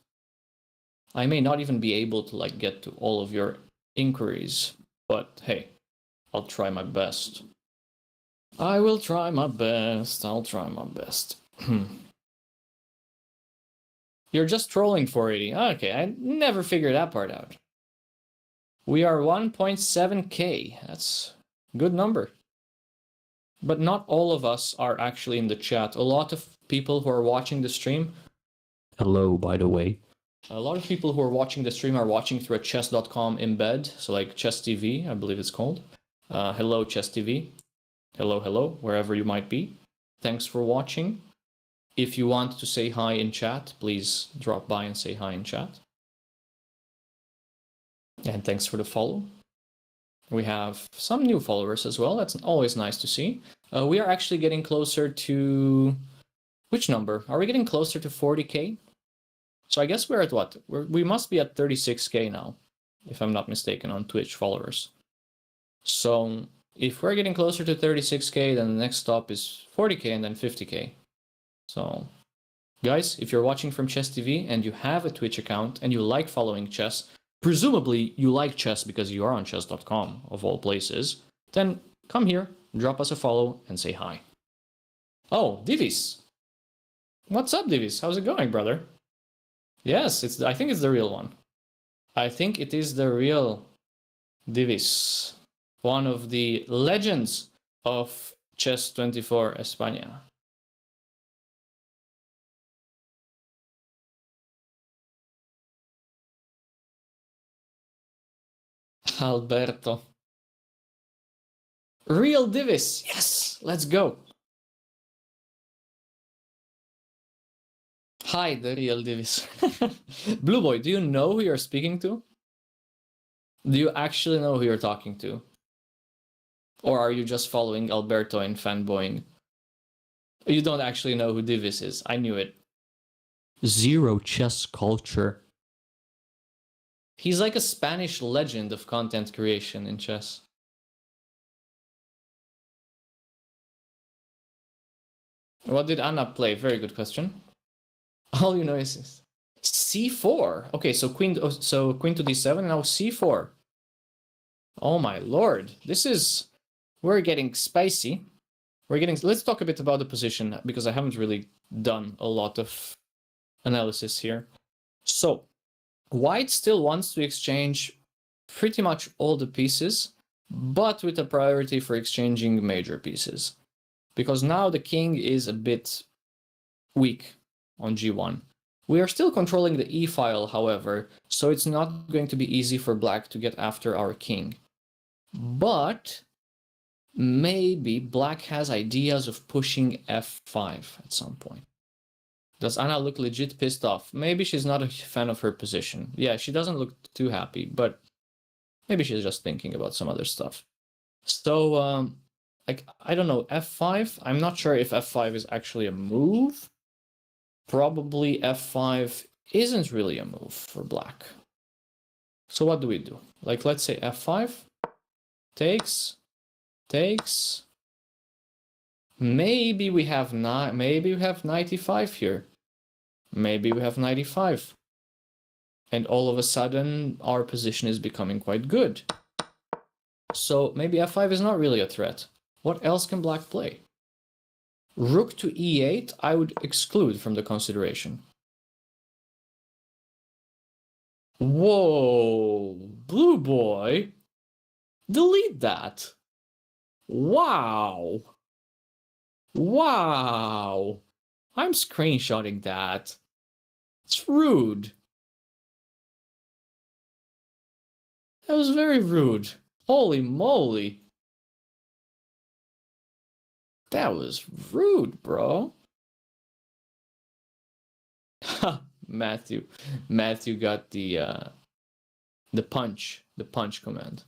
I may not even be able to like get to all of your inquiries, but hey, I'll try my best. I will try my best. I'll try my best. You're just trolling 480. Okay, I never figured that part out. We are 1.7k. That's a good number. But not all of us are actually in the chat. A lot of people who are watching the stream Hello, by the way. A lot of people who are watching the stream are watching through a chess.com embed, so like Chess TV, I believe it's called. Hello, Chess TV. Hello, hello, wherever you might be. Thanks for watching. If you want to say hi in chat, please drop by and say hi in chat. And thanks for the follow. We have some new followers as well. That's always nice to see. We are actually getting closer to... Which number? Are we getting closer to 40k? So I guess we're at what? We must be at 36k now, if I'm not mistaken, on Twitch followers. So if we're getting closer to 36k, then the next stop is 40k and then 50k. So guys, if you're watching from Chess TV and you have a Twitch account and you like following chess, presumably you like chess because you are on chess.com, of all places, then come here, drop us a follow, and say hi. Oh, Divis. What's up, Divis? How's it going, brother? Yes, I think it's the real one. I think it is the real Divis, one of the legends of Chess24 España. Alberto. Real Divis. Yes, let's go. Hi, the real Divis. Blue Boy, do you know who you're speaking to? Do you actually know who you're talking to? Or are you just following Alberto and fanboying? You don't actually know who Divis is. I knew it. Zero chess culture. He's like a Spanish legend of content creation in chess. What did Anna play? Very good question. All you know is c4. Okay, so queen to d7, and now c4. Oh my lord, we're getting spicy. Let's talk a bit about the position, because I haven't really done a lot of analysis here. So White still wants to exchange pretty much all the pieces, but with a priority for exchanging major pieces, because now the king is a bit weak on g1. We are still controlling the e file, however, so it's not going to be easy for black to get after our king. But maybe black has ideas of pushing f5 at some point. Does Anna look legit pissed off? Maybe she's not a fan of her position. Yeah, she doesn't look too happy, but maybe she's just thinking about some other stuff. So, like, I don't know, f5? I'm not sure if f5 is actually a move. Probably f5 isn't really a move for black. So what do we do? Like, let's say f5 takes. Maybe we have 95 here. Maybe we have 95. And all of a sudden, our position is becoming quite good. So maybe f5 is not really a threat. What else can black play? Rook to e8, I would exclude from the consideration. Whoa, blue boy. Delete that. Wow. Wow. I'm screenshotting that. It's rude. That was very rude. Holy moly. That was rude, bro. Ha, Matthew got the punch command.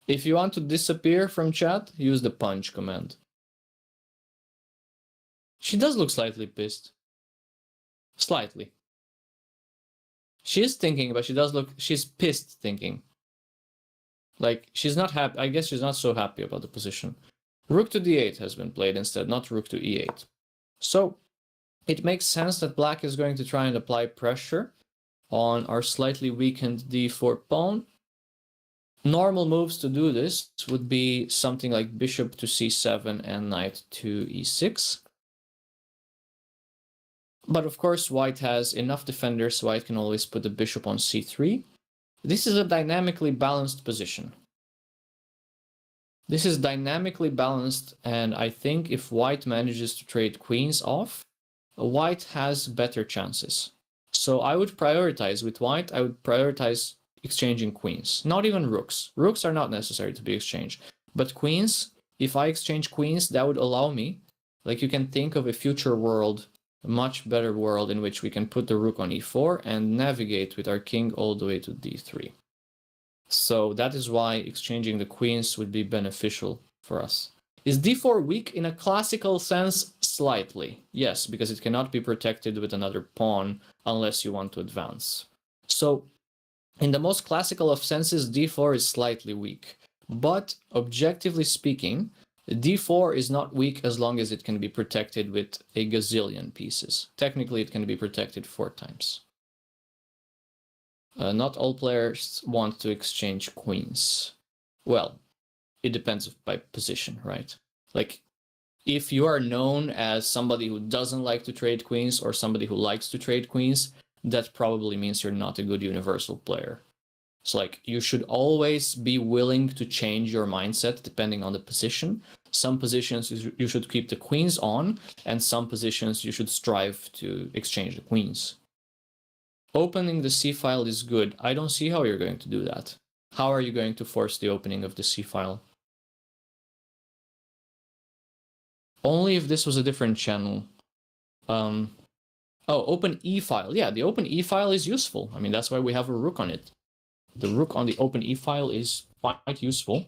If you want to disappear from chat, use the punch command. She does look slightly pissed. Slightly. She is thinking, but she's pissed thinking. Like, she's not happy. I guess she's not so happy about the position. Rook to d8 has been played instead, not rook to e8. So, it makes sense that black is going to try and apply pressure on our slightly weakened d4 pawn. Normal moves to do this would be something like bishop to c7 and knight to e6. But of course, white has enough defenders, so white can always put the bishop on c3. This is a dynamically balanced position. This is dynamically balanced, and I think if white manages to trade queens off, white has better chances. So I would prioritize with white, I would prioritize exchanging queens, not even rooks. Rooks are not necessary to be exchanged, but queens, if I exchange queens, that would allow me, like you can think of a future world, a much better world in which we can put the rook on e4 and navigate with our king all the way to d3. So that is why exchanging the queens would be beneficial for us. Is d4 weak in a classical sense? Slightly, yes, because it cannot be protected with another pawn unless you want to advance. So in the most classical of senses, d4 is slightly weak. But objectively speaking, d4 is not weak as long as it can be protected with a gazillion pieces. Technically, it can be protected 4 times. Not all players want to exchange queens. Well, it depends by position, right? Like, if you are known as somebody who doesn't like to trade queens or somebody who likes to trade queens, that probably means you're not a good universal player. So like you should always be willing to change your mindset depending on the position. Some positions you should keep the queens on, and some positions you should strive to exchange the queens. Opening the C file is good. I don't see how you're going to do that. How are you going to force the opening of the C file? Only if this was a different channel. Oh, open E file. Yeah, the open E file is useful. I mean, that's why we have a rook on it. The rook on the open E file is quite useful.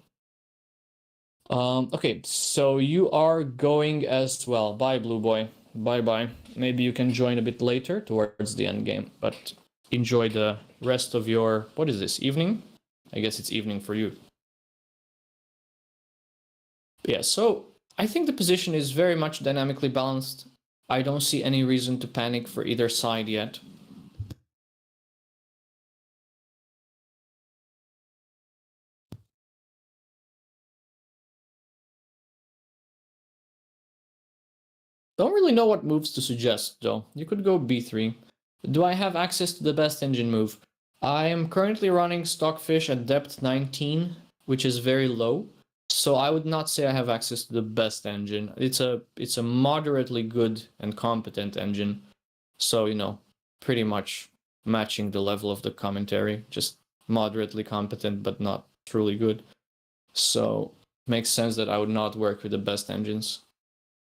Okay, so you are going as well. Bye, Blue Boy. Bye-bye. Maybe you can join a bit later towards the end game, but enjoy the rest of your... What is this, evening? I guess it's evening for you. Yeah, so I think the position is very much dynamically balanced. I don't see any reason to panic for either side yet. Don't really know what moves to suggest, though. You could go b3. Do I have access to the best engine move? I am currently running Stockfish at depth 19, which is very low. So I would not say I have access to the best engine. It's a moderately good and competent engine. So, you know, pretty much matching the level of the commentary. Just moderately competent, but not truly good. So makes sense that I would not work with the best engines.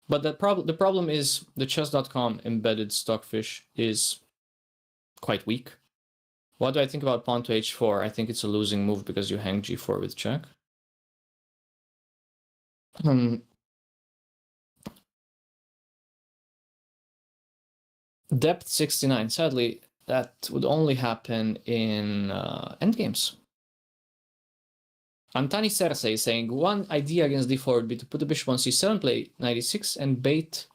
But the problem is the chess.com embedded Stockfish is quite weak. What do I think about pawn to h4? I think it's a losing move because you hang g4 with check. Depth 69. Sadly, that would only happen in endgames. Antani Cersei is saying, one idea against d4 would be to put the bishop on c7, play knight e6, and bait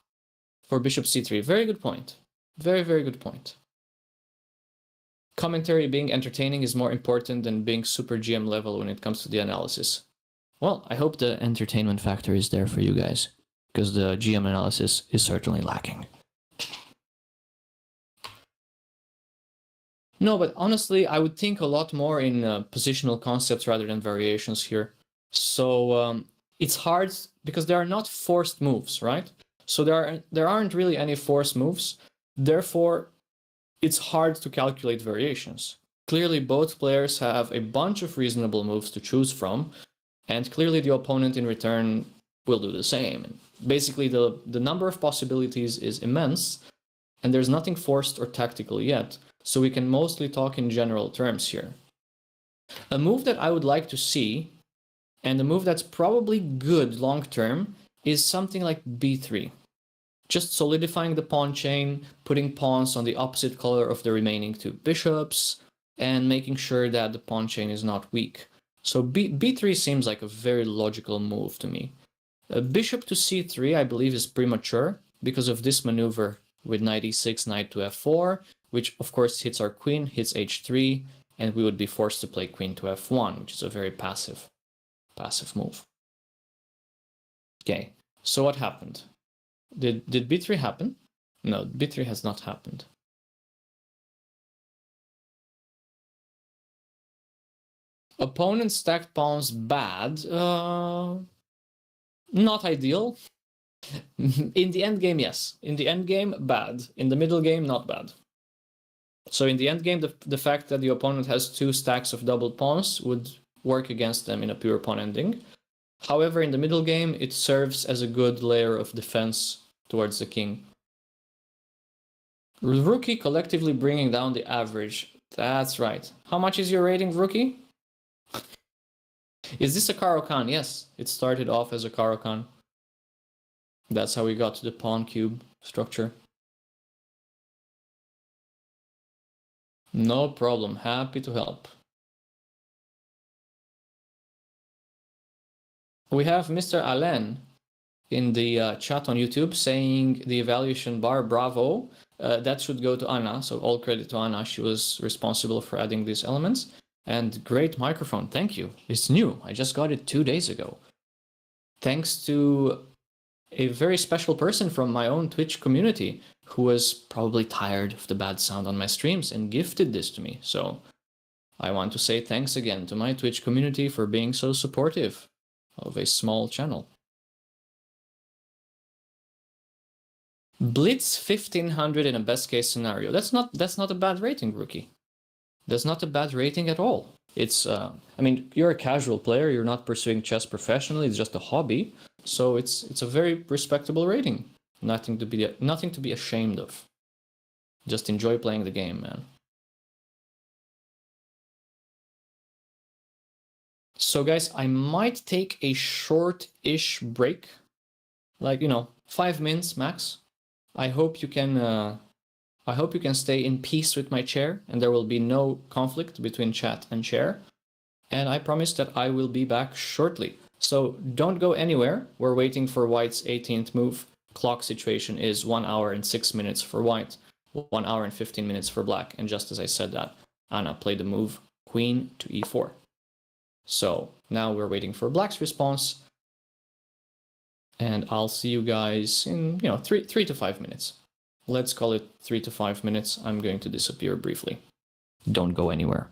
for bishop c3. Very good point. Very, very good point. Commentary being entertaining is more important than being super GM level when it comes to the analysis. Well, I hope the entertainment factor is there for you guys, because the GM analysis is certainly lacking. No, but honestly, I would think a lot more in positional concepts rather than variations here. So it's hard because there are not forced moves, right? So there aren't really any forced moves. Therefore, it's hard to calculate variations. Clearly, both players have a bunch of reasonable moves to choose from, and clearly the opponent in return will do the same. Basically, the number of possibilities is immense, and there's nothing forced or tactical yet, so we can mostly talk in general terms here. A move that I would like to see, and a move that's probably good long-term, is something like b3. Just solidifying the pawn chain, putting pawns on the opposite color of the remaining 2 bishops, and making sure that the pawn chain is not weak. So b3 seems like a very logical move to me. Bishop to c3, I believe, is premature because of this maneuver with knight e6, knight to f4, which of course hits our queen, hits h3, and we would be forced to play queen to f1, which is a very passive move. Okay, so what happened? Did b3 happen? No, b3 has not happened. Opponent stacked pawns bad. Not ideal. In the end game, yes. In the end game, bad. In the middle game, not bad. So in the end game, the fact that the opponent has 2 stacks of doubled pawns would work against them in a pure pawn ending. However, in the middle game, it serves as a good layer of defense towards the king. Rookie collectively bringing down the average. That's right. How much is your rating, Rookie? Is this a Caro-kann? Yes, it started off as a Caro-kann. That's how we got to the pawn cube structure. No problem. Happy to help. We have Mr. Alain in the chat on YouTube saying the evaluation bar, bravo. That should go to Anna, so all credit to Anna. She was responsible for adding these elements. And great microphone, thank you. It's new, I just got it 2 days ago. Thanks to a very special person from my own Twitch community who was probably tired of the bad sound on my streams and gifted this to me. So I want to say thanks again to my Twitch community for being so supportive of a small channel. Blitz 1500 in a best case scenario. That's not a bad rating, Rookie. That's not a bad rating at all. It's I mean, you're a casual player, you're not pursuing chess professionally, it's just a hobby. So it's a very respectable rating. Nothing to be ashamed of. Just enjoy playing the game, man. So guys, I might take a short-ish break. Like, 5 minutes max. I hope you can stay in peace with my chair and there will be no conflict between chat and chair. And I promise that I will be back shortly. So don't go anywhere. We're waiting for White's 18th move. Clock situation is 1 hour and 6 minutes for White, 1 hour and 15 minutes for Black. And just as I said that, Anna played the move Queen to e4. So now we're waiting for Black's response. And I'll see you guys in 3 to 5 minutes. Let's call it 3 to 5 minutes. I'm going to disappear briefly. Don't go anywhere.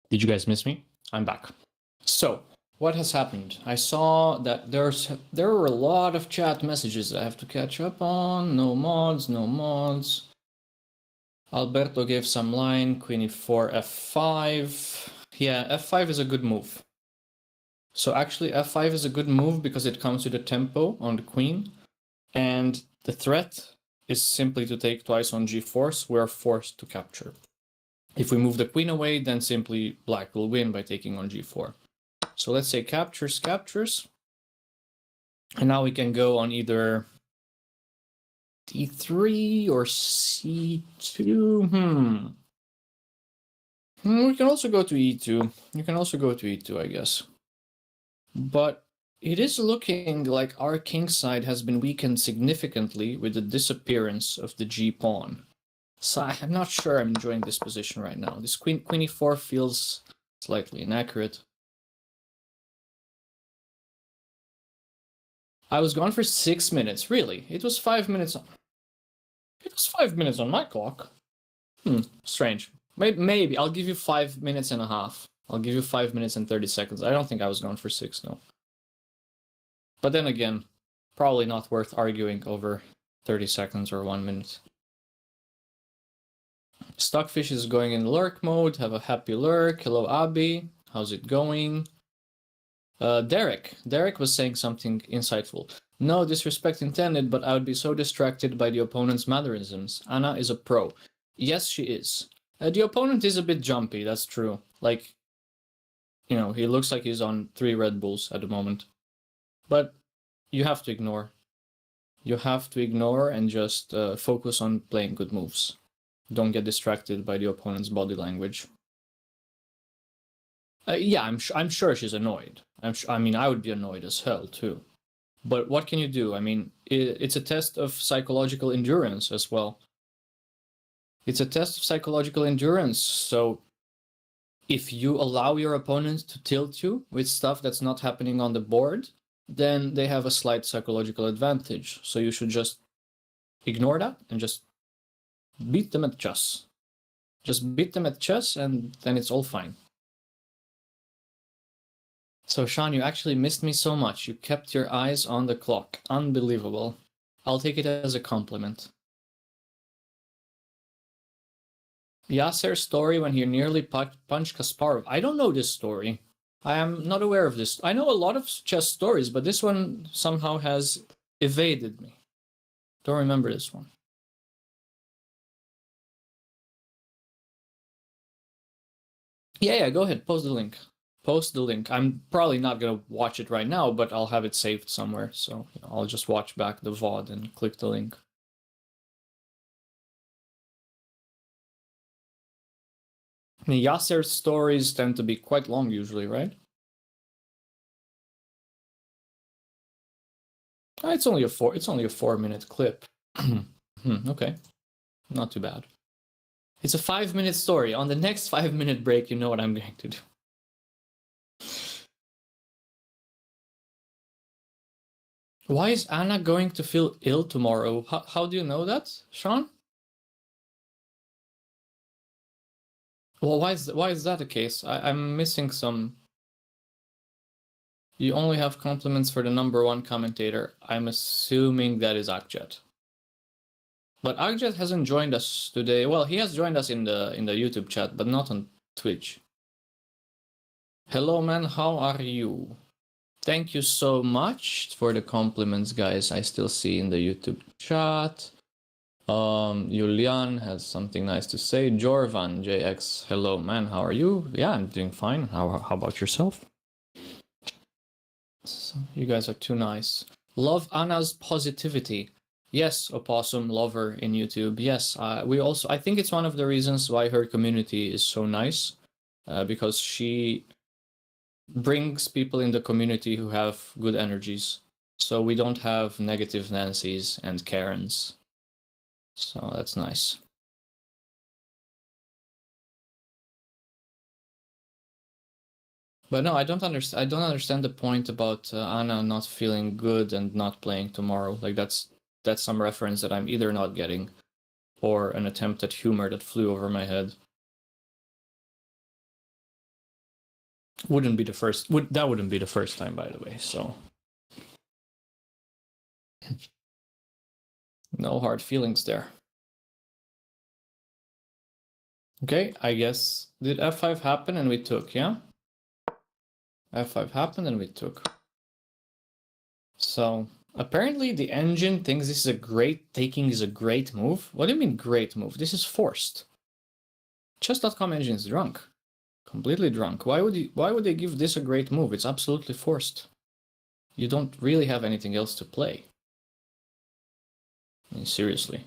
Did you guys miss me? I'm back. So, what has happened? I saw that there were a lot of chat messages I have to catch up on. No mods, no mods. Alberto gave some line, queen e4, f5. Yeah, f5 is a good move. So actually f5 is a good move because it comes with a tempo on the queen. And the threat is simply to take twice on g4, so we're forced to capture. If we move the queen away, then simply black will win by taking on g4. So let's say captures, captures. And now we can go on either d3 or c2. We can also go to e2. You can also go to e2, I guess. But it is looking like our king side has been weakened significantly with the disappearance of the g-pawn. So I'm not sure I'm enjoying this position right now. This queen e4 feels slightly inaccurate. I was gone for 6 minutes. Really? It was 5 minutes. It was 5 minutes on my clock. Strange. Maybe. I'll give you 5 minutes and a half. I'll give you 5 minutes and 30 seconds. I don't think I was gone for 6, no. But then again, probably not worth arguing over 30 seconds or 1 minute. Stockfish is going in lurk mode. Have a happy lurk. Hello, Abby. How's it going? Derek. Derek was saying something insightful. No disrespect intended, but I would be so distracted by the opponent's mannerisms. Anna is a pro. Yes, she is. The opponent is a bit jumpy, that's true. Like, you know, he looks like he's on 3 Red Bulls at the moment. But you have to ignore. You have to ignore and just focus on playing good moves. Don't get distracted by the opponent's body language. Yeah, I'm sure she's annoyed. I mean, I would be annoyed as hell too. But what can you do? I mean, it's a test of psychological endurance as well. It's a test of psychological endurance. So if you allow your opponent to tilt you with stuff that's not happening on the board, then they have a slight psychological advantage. So you should just ignore that and just beat them at chess. Just beat them at chess and then it's all fine. So Sean, you actually missed me so much. You kept your eyes on the clock. Unbelievable. I'll take it as a compliment. Yasser's story when he nearly punched Kasparov. I don't know this story. I am not aware of this. I know a lot of chess stories, but this one somehow has evaded me. Don't remember this one. Yeah, go ahead. Post the link. Post the link. I'm probably not going to watch it right now, but I'll have it saved somewhere. So I'll just watch back the VOD and click the link. I mean, Yasser's stories tend to be quite long usually, right? It's only a 4-minute clip. Okay, not too bad. It's a 5-minute story. On the next 5-minute break, you know what I'm going to do. Why is Anna going to feel ill tomorrow? How do you know that, Sean? Well, why is that the case? I'm missing some. You only have compliments for the #1 commentator. I'm assuming that is Akjet. But Akjet hasn't joined us today. Well, he has joined us in the YouTube chat, but not on Twitch. Hello, man. How are you? Thank you so much for the compliments, guys. I still see in the YouTube chat. Julian has something nice to say. Jorvan JX, hello, man. How are you? Yeah, I'm doing fine. How about yourself? So, you guys are too nice. Love Anna's positivity. Yes, Opossum lover in YouTube. Yes, I think it's one of the reasons why her community is so nice, because she brings people in the community who have good energies. So we don't have negative Nancys and Karens. So that's nice. But no, I don't understand the point about Anna not feeling good and not playing tomorrow. Like that's some reference that I'm either not getting, or an attempt at humor that flew over my head. Wouldn't be the first. That wouldn't be the first time, by the way. So no hard feelings there. Okay, I guess did f5 happen and we took, yeah? f5 happened and we took. So apparently the engine thinks this is a great taking is a great move. What do you mean great move? This is forced. Chess.com engine is drunk. Completely drunk. Why would they give this a great move? It's absolutely forced. You don't really have anything else to play. I mean, seriously.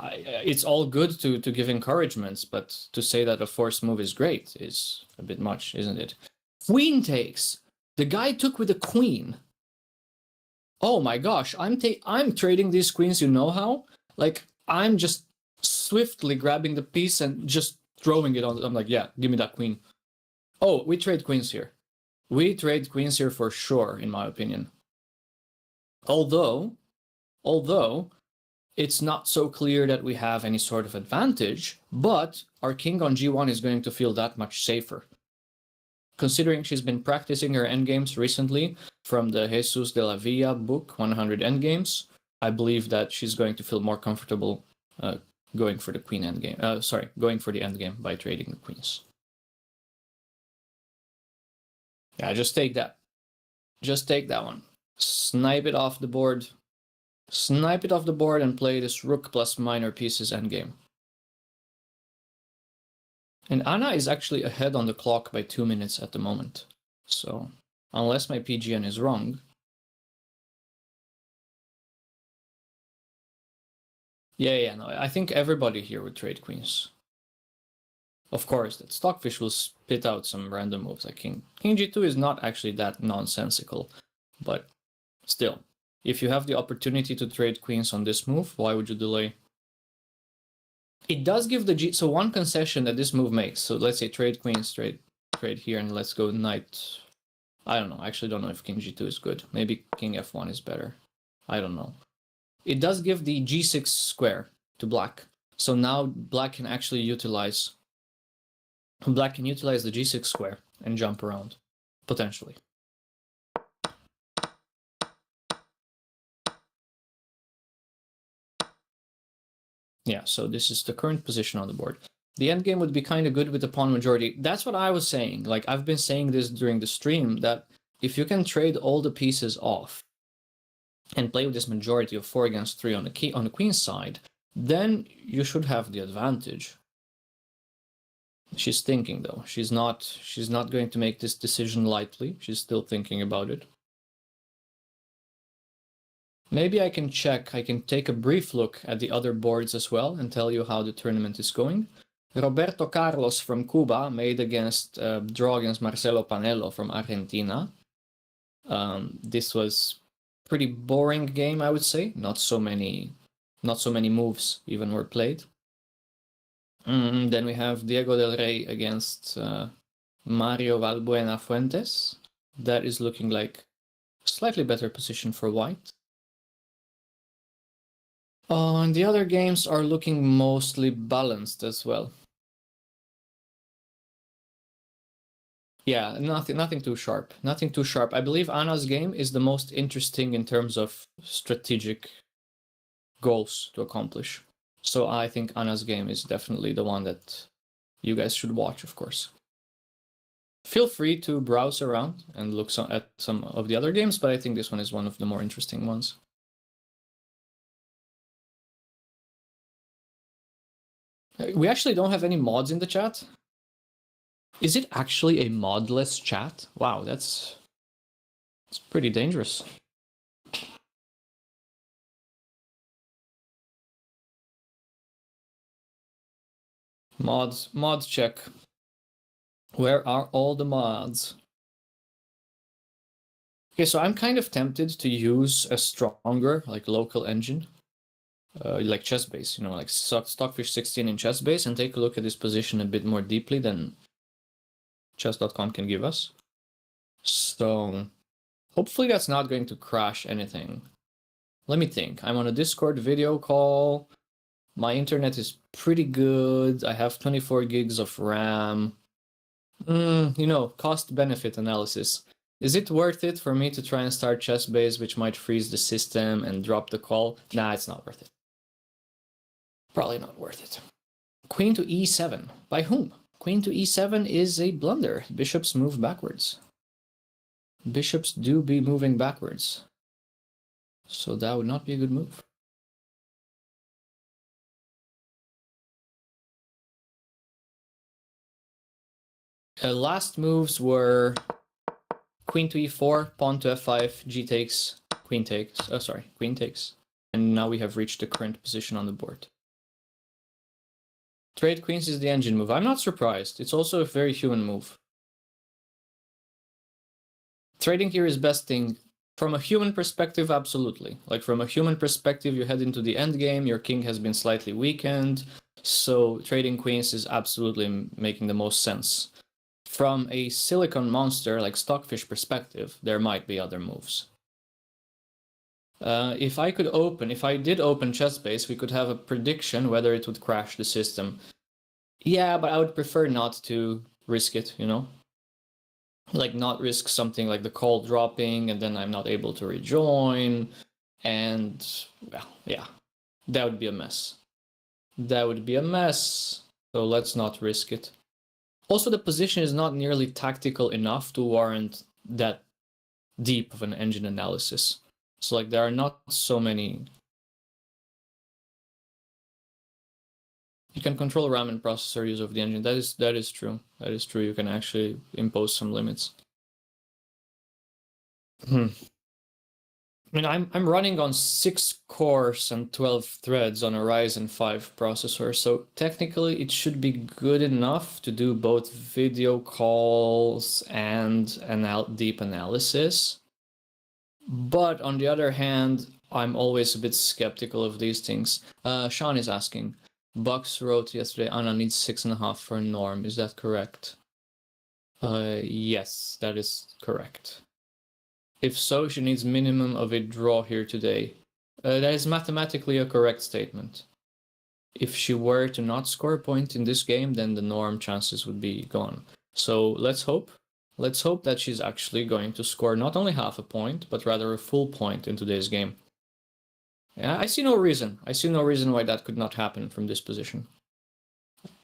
It's all good to give encouragements, but to say that a forced move is great is a bit much, isn't it? Queen takes. The guy took with a queen. Oh my gosh, I'm trading these queens, you know how? Like, I'm just swiftly grabbing the piece and just throwing it on. I'm like, yeah, give me that queen. Oh, we trade queens here. We trade queens here for sure, in my opinion. Although it's not so clear that we have any sort of advantage, but our king on g1 is going to feel that much safer. Considering she's been practicing her endgames recently from the Jesus de la Villa book, 100 Endgames, I believe that she's going to feel more comfortable going for the queen endgame. Going for the endgame by trading the queens. Yeah, just take that. Just take that one. Snipe it off the board. Snipe it off the board and play this rook plus minor pieces endgame. And Anna is actually ahead on the clock by 2 minutes at the moment. So, unless my PGN is wrong. Yeah, no, I think everybody here would trade queens. Of course, that Stockfish will spit out some random moves like King. King G2 is not actually that nonsensical, but still, if you have the opportunity to trade queens on this move, why would you delay? It does give the G... So one concession that this move makes, so let's say trade queens, trade here, and let's go knight... I don't know, I actually don't know if King G2 is good. Maybe King F1 is better. I don't know. It does give the G6 square to black. So now black can actually utilize... Black can utilize the G6 square and jump around, potentially. Yeah, so this is the current position on the board. The endgame would be kind of good with the pawn majority. That's what I was saying. Like, I've been saying this during the stream, that if you can trade all the pieces off and play with this majority of 4 against 3 on the queen's side, then you should have the advantage. She's thinking, though. She's not going to make this decision lightly. She's still thinking about it. Maybe I can check. I can take a brief look at the other boards as well and tell you how the tournament is going. Roberto Carlos from Cuba made draw against Marcelo Panello from Argentina. This was pretty boring game, I would say. Not so many moves even were played. Then we have Diego del Rey against Mario Valbuena Fuentes. That is looking like a slightly better position for white. And the other games are looking mostly balanced as well. Yeah, nothing too sharp. Nothing too sharp. I believe Anna's game is the most interesting in terms of strategic goals to accomplish. So I think Anna's game is definitely the one that you guys should watch, of course. Feel free to browse around and look at some of the other games, but I think this one is one of the more interesting ones. We actually don't have any mods in the chat. Is it actually a modless chat? Wow, it's pretty dangerous. Mods check. Where are all the mods? Okay, so I'm kind of tempted to use a stronger, like, local engine. Like Chessbase, you know, like Stockfish 16 in Chessbase, and take a look at this position a bit more deeply than chess.com can give us. So hopefully that's not going to crash anything. Let me think. I'm on a Discord video call. My internet is pretty good. I have 24 gigs of RAM. Cost-benefit analysis. Is it worth it for me to try and start chess base, which might freeze the system and drop the call? Nah, it's not worth it. Probably not worth it. Queen to e7. By whom? Queen to e7 is a blunder. Bishops move backwards. Bishops do be moving backwards. So that would not be a good move. Last moves were queen to e4, pawn to f5, g takes, queen takes. Oh, sorry, queen takes. And now we have reached the current position on the board. Trade queens is the engine move. I'm not surprised. It's also a very human move. Trading here is best thing. From a human perspective, absolutely. Like from a human perspective, you head into the endgame, your king has been slightly weakened, so trading queens is absolutely making the most sense. From a silicon monster, like Stockfish perspective, there might be other moves. If I did open chessbase, we could have a prediction whether it would crash the system. Yeah, but I would prefer not to risk it, Like not risk something like the call dropping and then I'm not able to rejoin. And, well, yeah, that would be a mess. That would be a mess. So let's not risk it. Also, the position is not nearly tactical enough to warrant that deep of an engine analysis. So like there are not so many. You can control RAM and processor use of the engine. That is true. That is true. You can actually impose some limits. I mean, I'm running on 6 cores and 12 threads on a Ryzen 5 processor, so technically it should be good enough to do both video calls and deep analysis. But on the other hand, I'm always a bit skeptical of these things. Sean is asking, Bucks wrote yesterday, Anna needs 6.5 for a norm. Is that correct? Yes, that is correct. If so, she needs minimum of a draw here today. That is mathematically a correct statement. If she were to not score a point in this game, then the norm chances would be gone. So let's hope. Let's hope that she's actually going to score not only half a point, but rather a full point in today's game. Yeah, I see no reason. I see no reason why that could not happen from this position.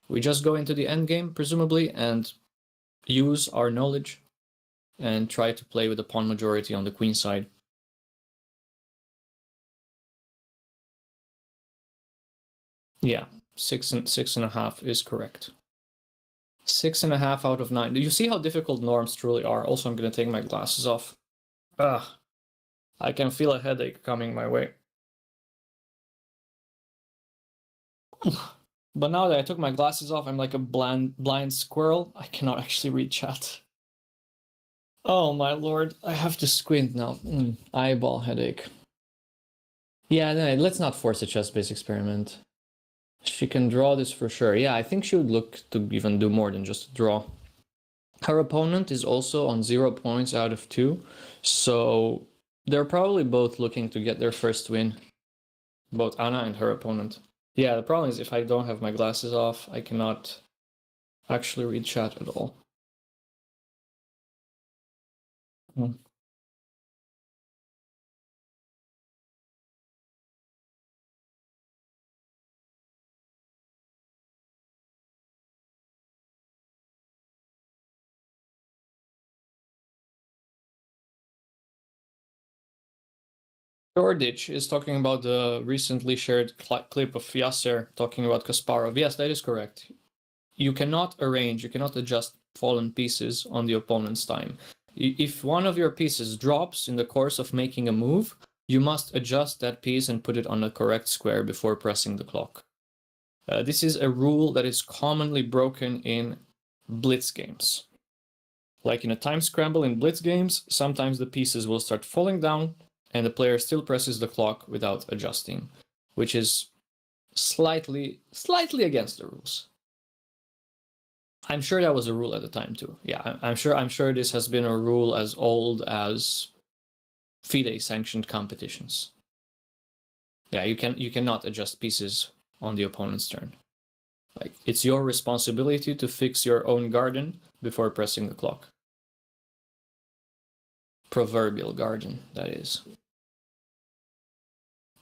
We just go into the endgame, presumably, and use our knowledge and try to play with the pawn majority on the queen side. Yeah, 6.5 is correct. 6.5 out of 9. Do you see how difficult norms truly are? Also, I'm going to take my glasses off. Ugh. I can feel a headache coming my way. But now that I took my glasses off, I'm like a blind squirrel. I cannot actually read chat. Oh my lord, I have to squint now. Eyeball headache. Yeah, no, let's not force a chess-based experiment. She can draw this for sure. Yeah, I think she would look to even do more than just draw. Her opponent is also on 0 points out of 2, so they're probably both looking to get their first win. Both Anna and her opponent. Yeah, the problem is if I don't have my glasses off, I cannot actually read chat at all. Shoreditch is talking about the recently shared clip of Yasser talking about Kasparov. Yes, that is correct. You cannot arrange, you cannot adjust fallen pieces on the opponent's time. If one of your pieces drops in the course of making a move, you must adjust that piece and put it on the correct square before pressing the clock. This is a rule that is commonly broken in blitz games. Like in a time scramble in blitz games, sometimes the pieces will start falling down and the player still presses the clock without adjusting, which is slightly against the rules. I'm sure that was a rule at the time too. Yeah, I'm sure this has been a rule as old as FIDE sanctioned competitions. Yeah, you cannot adjust pieces on the opponent's turn. Like, it's your responsibility to fix your own garden before pressing the clock. Proverbial garden, that is.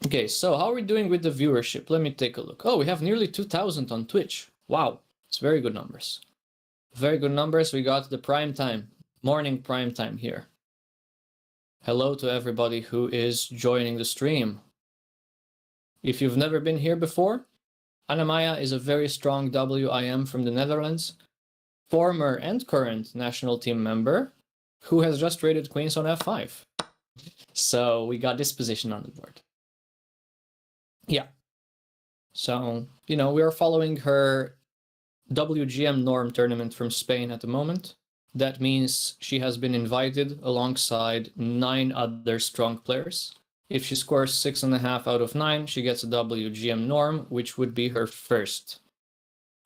Okay, so how are we doing with the viewership? Let me take a look. Oh, we have nearly 2,000 on Twitch. Wow, it's very good numbers. Very good numbers. We got the prime time, morning prime time here. Hello to everybody who is joining the stream. If you've never been here before, Anna-Maja is a very strong WIM from the Netherlands, former and current national team member, who has just rated queens on f5. So we got this position on the board. Yeah. So, you know, we are following her WGM norm tournament from Spain at the moment. That means she has been invited alongside 9 other strong players. If she scores 6.5 out of 9, she gets a WGM norm, which would be her first.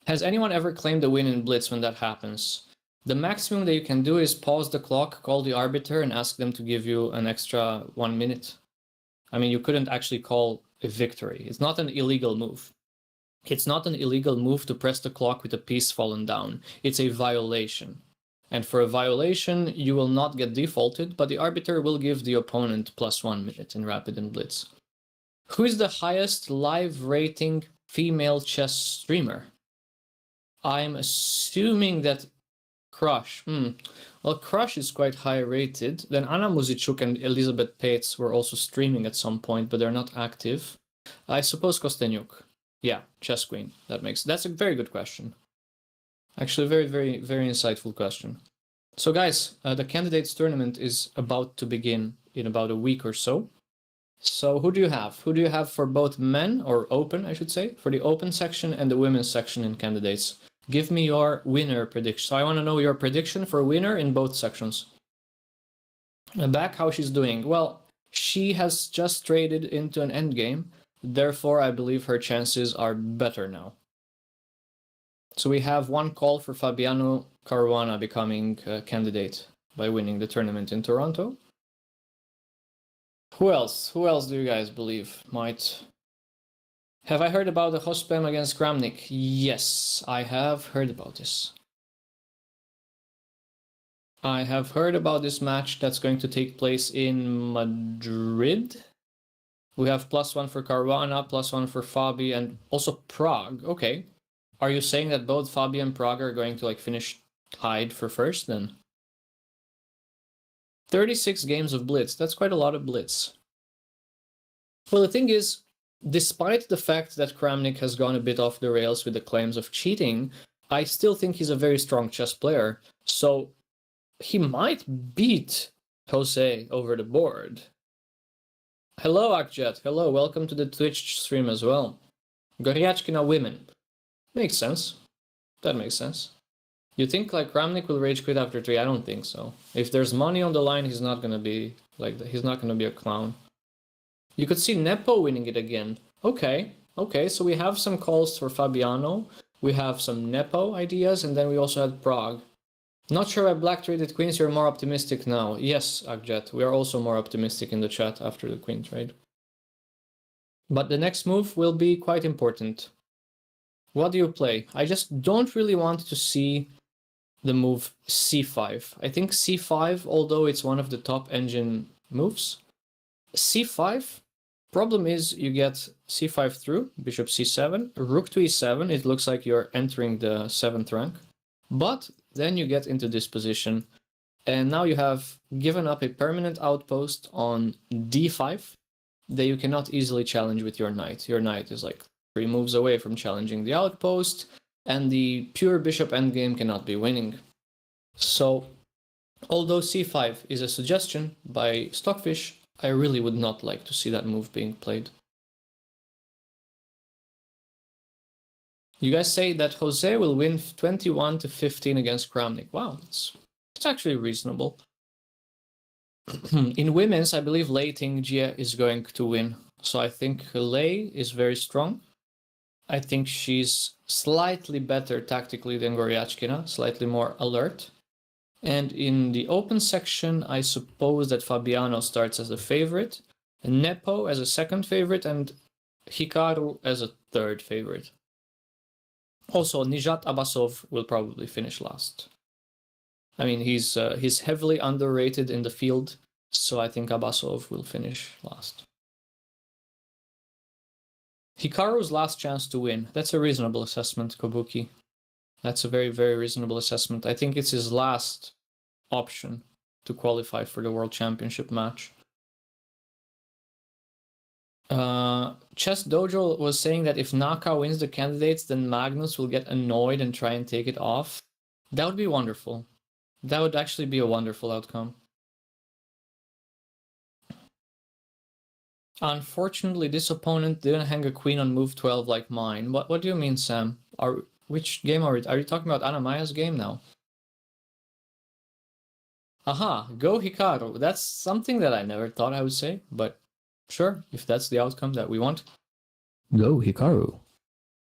Has anyone ever claimed a win in Blitz when that happens? The maximum that you can do is pause the clock, call the arbiter, and ask them to give you an extra 1 minute. I mean, you couldn't actually call a victory. It's not an illegal move. It's not an illegal move to press the clock with a piece fallen down. It's a violation. And for a violation, you will not get defaulted, but the arbiter will give the opponent +1 minute in Rapid and Blitz. Who is the highest live rating female chess streamer? I'm assuming that Crush. Well, Crush is quite high rated. Then Anna Muzichuk and Elizabeth Pates were also streaming at some point, but they're not active. I suppose Kostenyuk. Yeah, Chess Queen. That's a very good question. Actually, very, very, very insightful question. So guys, the candidates tournament is about to begin in about a week or so. So who do you have? Who do you have for both men, or open, I should say, for the open section and the women's section in candidates? Give me your winner prediction. So I want to know your prediction for winner in both sections. Back, how she's doing. Well, she has just traded into an endgame. Therefore, I believe her chances are better now. So we have one call for Fabiano Caruana becoming a candidate by winning the tournament in Toronto. Who else? Who else do you guys believe might? Have I heard about the host spam against Kramnik? Yes, I have heard about this. I have heard about this match that's going to take place in Madrid. We have +1 for Caruana, +1 for Fabi, and also Prague. Okay. Are you saying that both Fabi and Prague are going to like finish tied for first then? 36 games of Blitz. That's quite a lot of Blitz. Well, the thing is, despite the fact that Kramnik has gone a bit off the rails with the claims of cheating, I still think he's a very strong chess player. So he might beat Jose over the board. Hello, Akjet. Hello, welcome to the Twitch stream as well. Goryachkina women. Makes sense. That makes sense. You think like Kramnik will rage quit after 3? I don't think so. If there's money on the line, he's not gonna be like that. He's not gonna be a clown. You could see Nepo winning it again. Okay, so we have some calls for Fabiano. We have some Nepo ideas, and then we also had Prague. Not sure why Black traded queens, you're more optimistic now. Yes, Akjet, we are also more optimistic in the chat after the queen trade. But the next move will be quite important. What do you play? I just don't really want to see the move c5. I think c5, although it's one of the top engine moves, c5, problem is you get c5 through, bishop c7, rook to e7, it looks like you're entering the 7th rank. But then you get into this position, and now you have given up a permanent outpost on d5 that you cannot easily challenge with your knight. Your knight is like 3 moves away from challenging the outpost, and the pure bishop endgame cannot be winning. So, although c5 is a suggestion by Stockfish, I really would not like to see that move being played. You guys say that Jose will win 21-15 against Kramnik. Wow, it's actually reasonable. In women's, I believe Lei Tingjie is going to win. So I think Lei is very strong. I think she's slightly better tactically than Goryachkina, slightly more alert. And in the open section, I suppose that Fabiano starts as a favorite, Nepo as a second favorite, and Hikaru as a third favorite. Also, Nijat Abbasov will probably finish last. I mean, he's heavily underrated in the field, so I think Abbasov will finish last. Hikaru's last chance to win. That's a reasonable assessment, Kobuki. That's a very, very reasonable assessment. I think it's his last option to qualify for the World Championship match. Chess Dojo was saying that if Naka wins the candidates, then Magnus will get annoyed and try and take it off. That would be wonderful. That would actually be a wonderful outcome. Unfortunately, this opponent didn't hang a queen on move 12 like mine. What do you mean, Sam? Which game are you talking about? Anna-Maja's game now? Aha, go Hikaru. That's something that I never thought I would say, but sure, if that's the outcome that we want. Go Hikaru.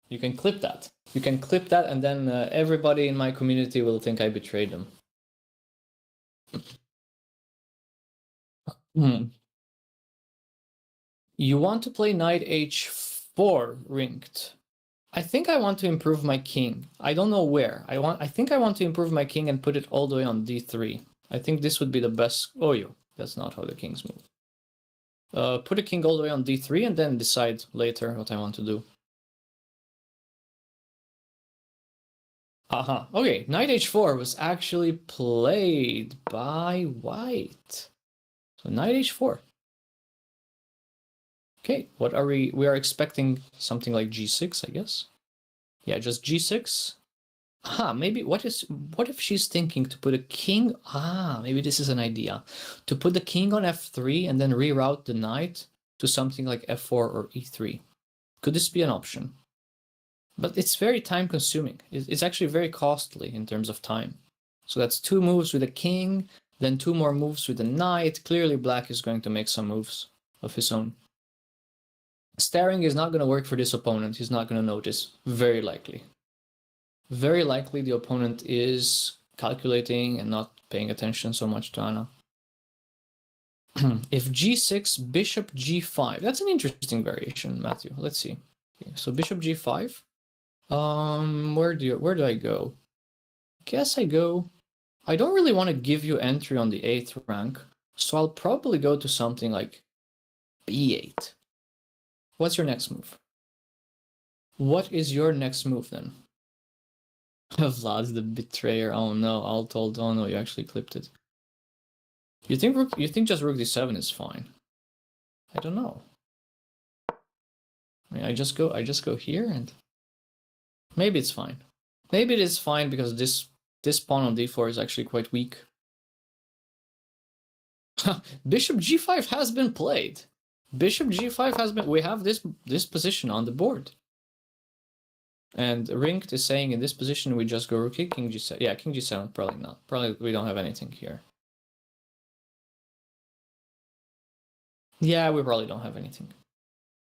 You can clip that. You can clip that, and then everybody in my community will think I betrayed them. You want to play knight h4 ranked. I think I want to improve my king. I don't know where. I think I want to improve my king and put it all the way on d3. I think this would be the best. Oh, that's not how the kings move. Put a king all the way on d3 and then decide later what I want to do. Aha. Okay, knight h4 was actually played by white. So knight h4. Okay, what are we? We are expecting something like g6, I guess. Yeah, just g6. Maybe what if she's thinking to put a king? Maybe this is an idea. To put the king on f3 and then reroute the knight to something like f4 or e3. Could this be an option? But it's very time consuming. It's actually very costly in terms of time. So that's 2 moves with a king, then 2 more moves with a knight. Clearly black is going to make some moves of his own. Staring is not going to work for this opponent. He's not going to notice, very likely. Very likely the opponent is calculating and not paying attention so much to Anna. If g6, bishop g5. That's an interesting variation, Matthew. Let's see. Okay, so bishop g5. Where do I go? Guess I go. I don't really want to give you entry on the 8th rank, so I'll probably go to something like b8. What's your next move? What is your next move then? Vlad's the betrayer. Oh no, all told. Oh no, you actually clipped it. You think just rook d7 is fine? I don't know. I mean, I just go here and maybe it's fine. Maybe it is fine because this pawn on d4 is actually quite weak. Bishop g5 has been played. Bishop g5 has been. We have this position on the board. And Rinkt is saying in this position we just go rook king g7. Yeah, king g7 probably not. Probably we don't have anything here. Yeah, we probably don't have anything.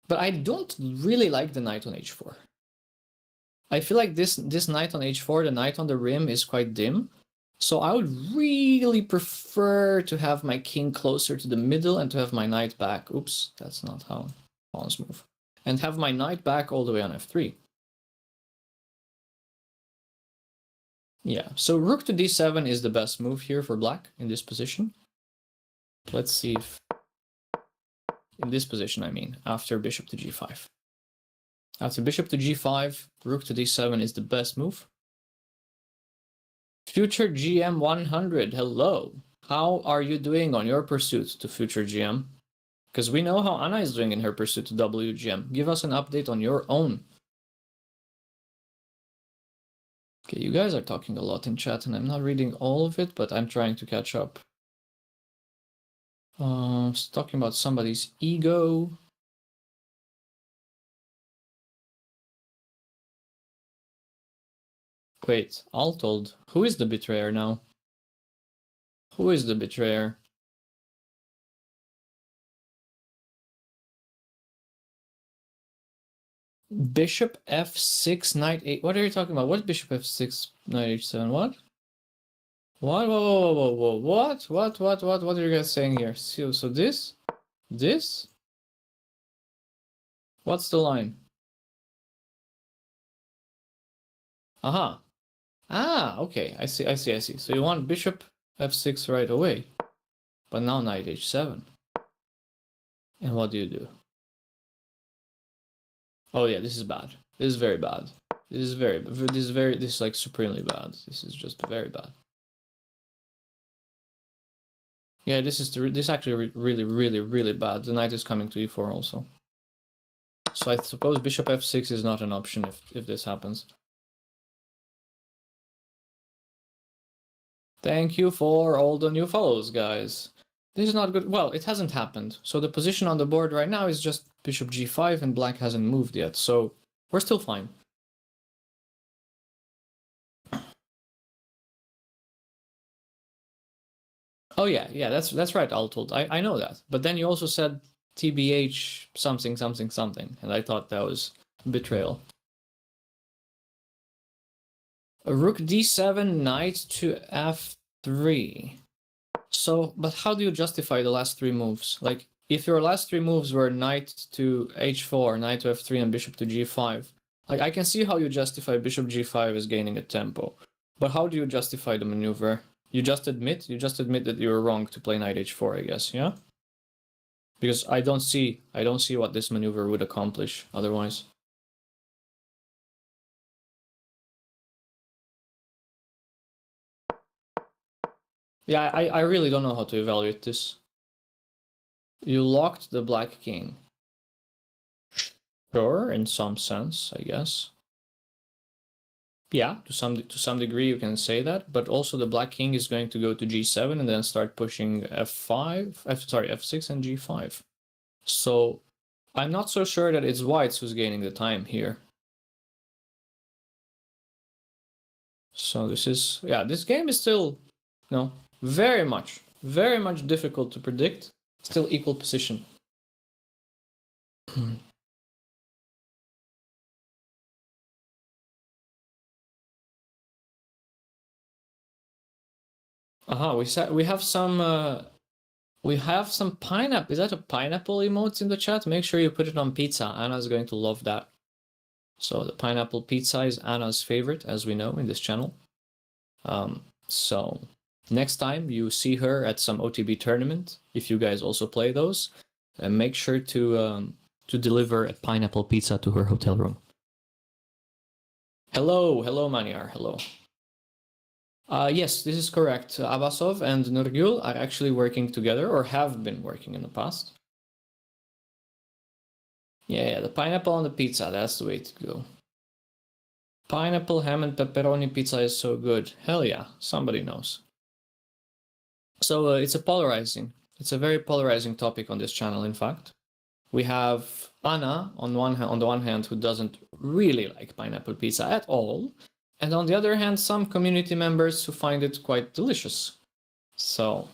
But I don't really like the knight on h4. I feel like this knight on h4, the knight on the rim, is quite dim. So I would really prefer to have my king closer to the middle and to have my knight back. Oops, that's not how pawns move. And have my knight back all the way on f3. Yeah, so rook to d7 is the best move here for black in this position. Let's see if... In this position, I mean, after bishop to g5. After bishop to g5, rook to d7 is the best move. Future GM 100, hello. How are you doing on your pursuit to future GM? Because we know how Anna is doing in her pursuit to WGM. Give us an update on your own. Okay, you guys are talking a lot in chat and I'm not reading all of it, but I'm trying to catch up. Talking about somebody's ego. Wait, all told. Who is the betrayer now? Who is the betrayer? Bishop f6, knight 8. What are you talking about? What bishop f6, knight h7? What? What? Whoa. What are you guys saying here? So this? This? What's the line? Aha. Ah, okay. I see, I see, I see. So you want bishop f6 right away. But now knight h7. And what do you do? Oh yeah, this is bad. This is very bad. This is like supremely bad. This is just very bad. Yeah, this is actually really, really, really bad. The knight is coming to e4 also. So I suppose bishop f6 is not an option if this happens. Thank you for all the new follows, guys. This is not good. Well, it hasn't happened. So the position on the board right now is just bishop g5 and black hasn't moved yet. So we're still fine. Oh yeah, that's right, Altold. I know that. But then you also said TBH something something something, and I thought that was betrayal. A rook d7, knight to f3. So, but how do you justify the last three moves? Like, if your last three moves were knight to h4, knight to f3, and bishop to g5, like I can see how you justify bishop g5 as gaining a tempo. But how do you justify the maneuver? You just admit that you were wrong to play knight h4, I guess, yeah? Because I don't see what this maneuver would accomplish otherwise. Yeah, I really don't know how to evaluate this. You locked the black king. Sure, in some sense, I guess. Yeah, to some degree you can say that, but also the black king is going to go to g7 and then start pushing f6 and g5. So I'm not so sure that it's whites who's gaining the time here. So this game is still, very much difficult to predict. Still equal position. Aha, we have some pineapple. Is that a pineapple emote in the chat? Make sure you put it on pizza. Anna's going to love that. So the pineapple pizza is Anna's favorite, as we know in this channel. So next time you see her at some OTB tournament, if you guys also play those, make sure to deliver a pineapple pizza to her hotel room. Hello, Maniar, hello. Yes, this is correct. Abbasov and Nurgül are actually working together, or have been working in the past. Yeah, the pineapple on the pizza, that's the way to go. Pineapple, ham, and pepperoni pizza is so good. Hell yeah, somebody knows. So it's a very polarizing topic on this channel, in fact. We have Anna on the one hand, who doesn't really like pineapple pizza at all, and on the other hand, some community members who find it quite delicious. So,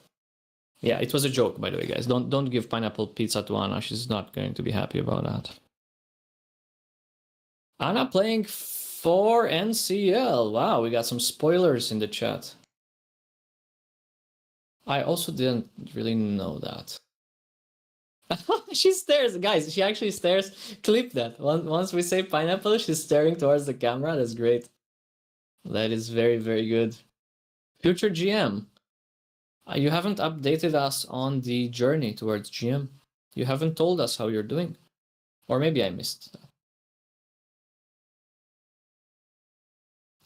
yeah, it was a joke, by the way, guys. Don't give pineapple pizza to Anna. She's not going to be happy about that. Anna playing for NCL. Wow, we got some spoilers in the chat. I also didn't really know that. She stares, guys. She actually stares. Clip that. Once we say pineapple, she's staring towards the camera. That's great. That is very, very good. Future GM. You haven't updated us on the journey towards GM. You haven't told us how you're doing. Or maybe I missed that.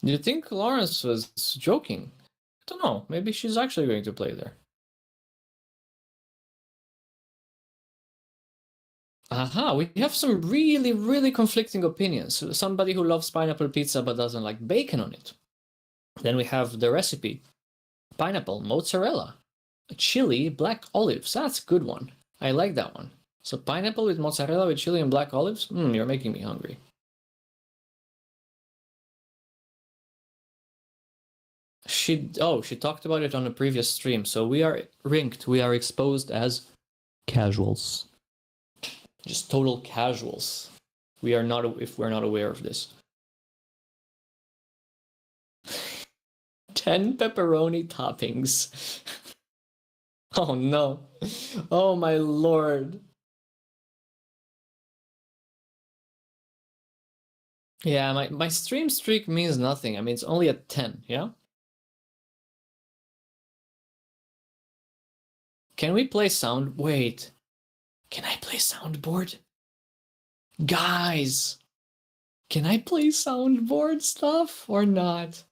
Do you think Lawrence was joking? I don't know. Maybe she's actually going to play there. Aha, we have some really, really conflicting opinions. Somebody who loves pineapple pizza but doesn't like bacon on it. Then we have the recipe. Pineapple, mozzarella, chili, black olives. That's a good one. I like that one. So pineapple with mozzarella with chili and black olives? You're making me hungry. She talked about it on a previous stream. So we are rinked. We are exposed as casuals. Just total casuals. We are not, if we're not aware of this. 10 pepperoni toppings. Oh no. Oh my lord. Yeah, my stream streak means nothing. I mean, it's only at 10, yeah? Can we play sound? Wait. Can I play soundboard? Guys! Can I play soundboard stuff or not?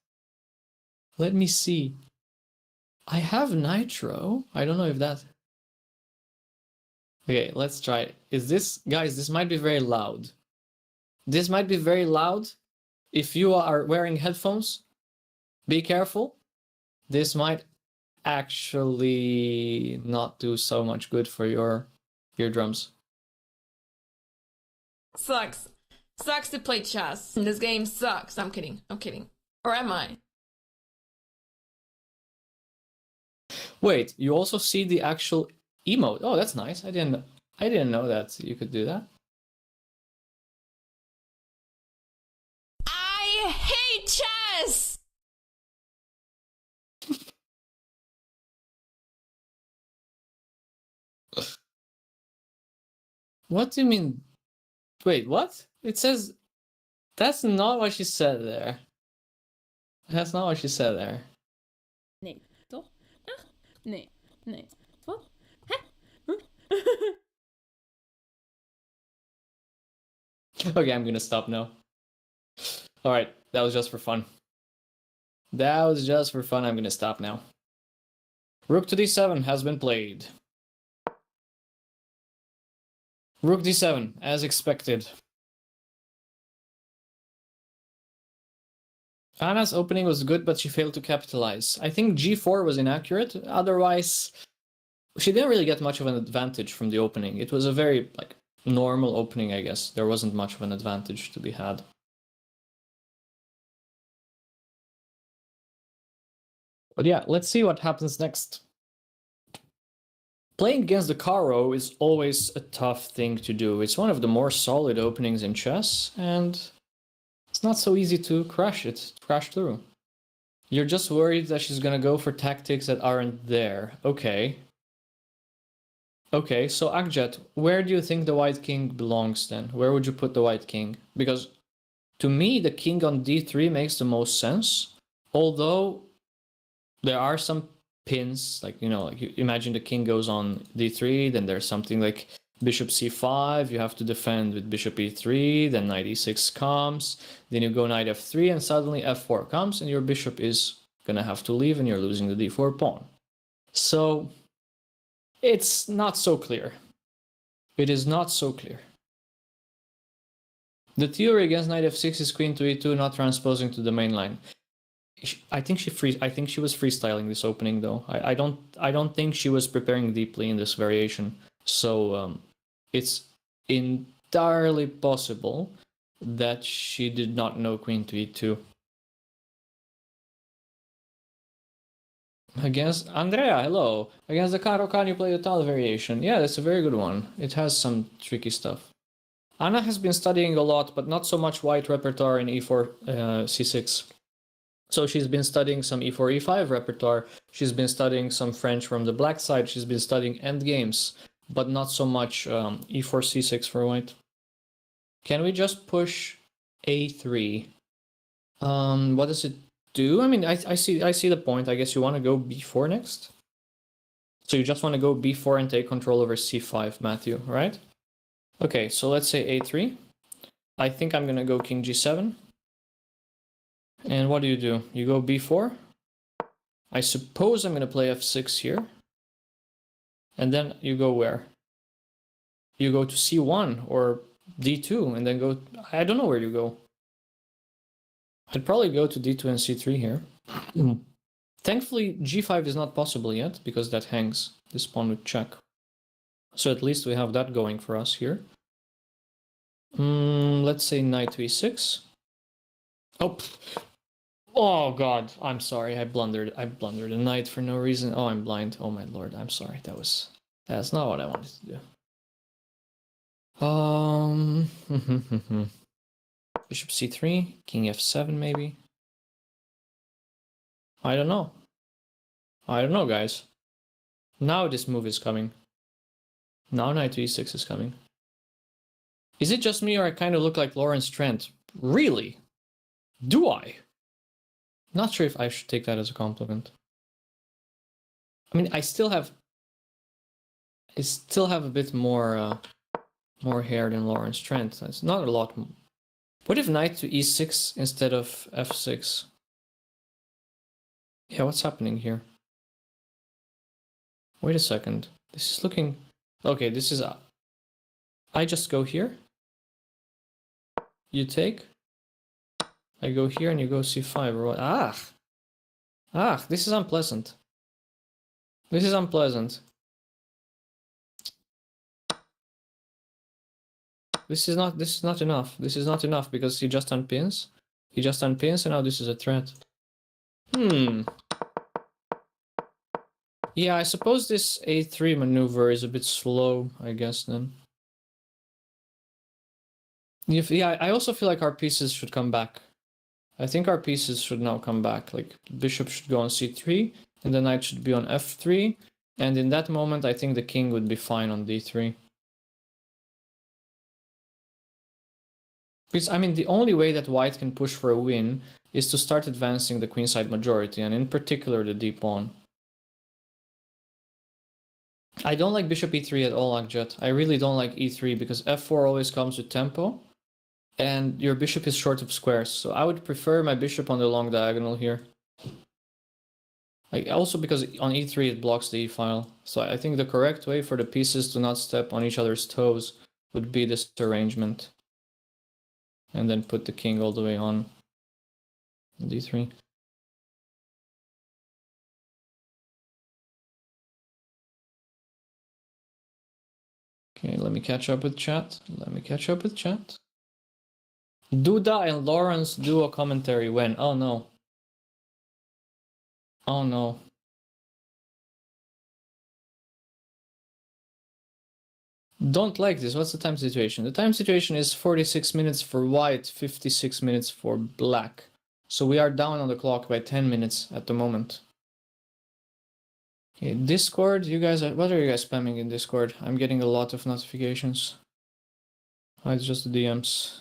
Let me see. I have Nitro. I don't know if that... Okay, let's try it. Is this... Guys, this might be very loud. This might be very loud. If you are wearing headphones, be careful. This might actually not do so much good for your eardrums. Sucks. Sucks to play chess. This game sucks. I'm kidding. I'm kidding. Or am I? Wait, you also see the actual emote. Oh, that's nice. I didn't know that you could do that. I hate chess! What do you mean? Wait, what? It says... That's not what she said there. That's not what she said there. Nee, toch? Ach, nee, nee, toch? Okay, I'm gonna stop now. Alright, that was just for fun. That was just for fun. I'm gonna stop now. Rook to d7 has been played. Rook d7, as expected. Anna's opening was good, but she failed to capitalize. I think g4 was inaccurate. Otherwise, she didn't really get much of an advantage from the opening. It was a very normal opening, I guess. There wasn't much of an advantage to be had. But yeah, let's see what happens next. Playing against the Caro is always a tough thing to do. It's one of the more solid openings in chess, and it's not so easy to crash through. You're just worried that she's gonna go for tactics that aren't there. Okay. Okay, so Akjet, where do you think the white king belongs then? Where would you put the white king? Because to me, the king on d3 makes the most sense. Although there are some pins, you imagine the king goes on d3, then there's something like bishop c5, you have to defend with bishop e3, then knight e6 comes, then you go knight f3, and suddenly f4 comes, and your bishop is gonna have to leave, and you're losing the d4 pawn. So it's not so clear. It is not so clear. The theory against knight f6 is queen to e2 not transposing to the main line. I think she was freestyling this opening though. I don't think she was preparing deeply in this variation. So it's entirely possible that she did not know queen to e2. Against Andrea, hello. Against the Caro-kann you play the Tal variation. Yeah, that's a very good one. It has some tricky stuff. Anna has been studying a lot, but not so much white repertoire in e4 c6. So she's been studying some e4 e5 repertoire, she's been studying some French from the black side, she's been studying endgames, but not so much e4 c6 for white. Can we just push a3? What does it do? I mean, I see the point. I guess you want to go b4 next? So you just want to go b4 and take control over c5, Matthew, right? Okay, so let's say a3. I think I'm gonna go king g7. And what do? You go b4. I suppose I'm going to play f6 here. And then you go where? You go to c1 or d2 and then go... I don't know where you go. I'd probably go to d2 and c3 here. Thankfully, g5 is not possible yet because that hangs. This pawn would check. So at least we have that going for us here. Let's say knight to e6. Oh god, I'm sorry, I blundered a knight for no reason. Oh, I'm blind. Oh my lord, I'm sorry. That's not what I wanted to do. Bishop c3, king f7 maybe. I don't know, guys. Now this move is coming. Now knight to e6 is coming. Is it just me or I kind of look like Lawrence Trent Really? Do I? Not sure if I should take that as a compliment. I mean, I still have a bit more hair than Lawrence Trent. It's not a lot. What if knight to e6 instead of f6? Yeah, what's happening here? Wait a second. This is looking... Okay, this is... I just go here. You take. I go here and you go c5 or what? This is unpleasant. This is unpleasant. This is not enough. This is not enough because he just unpins. He just unpins and now this is a threat. Yeah, I suppose this a3 maneuver is a bit slow, I guess then. Yeah, I also feel like our pieces should come back. I think our pieces should now come back. Like, bishop should go on c3, and the knight should be on f3. And in that moment, I think the king would be fine on d3. Because, I mean, the only way that white can push for a win is to start advancing the queenside majority, and in particular the d pawn. I don't like bishop e3 at all, Akjet. I really don't like e3 because f4 always comes with tempo. And your bishop is short of squares, so I would prefer my bishop on the long diagonal here. Also because on e3 it blocks the e-file. So I think the correct way for the pieces to not step on each other's toes would be this arrangement. And then put the king all the way on d3. Okay, let me catch up with chat. Duda and Lawrence do a commentary when? Oh no. Oh no. Don't like this. What's the time situation? The time situation is 46 minutes for white, 56 minutes for black. So we are down on the clock by 10 minutes at the moment. Okay, Discord, you guys are... What are you guys spamming in Discord? I'm getting a lot of notifications. Oh, it's just the DMs.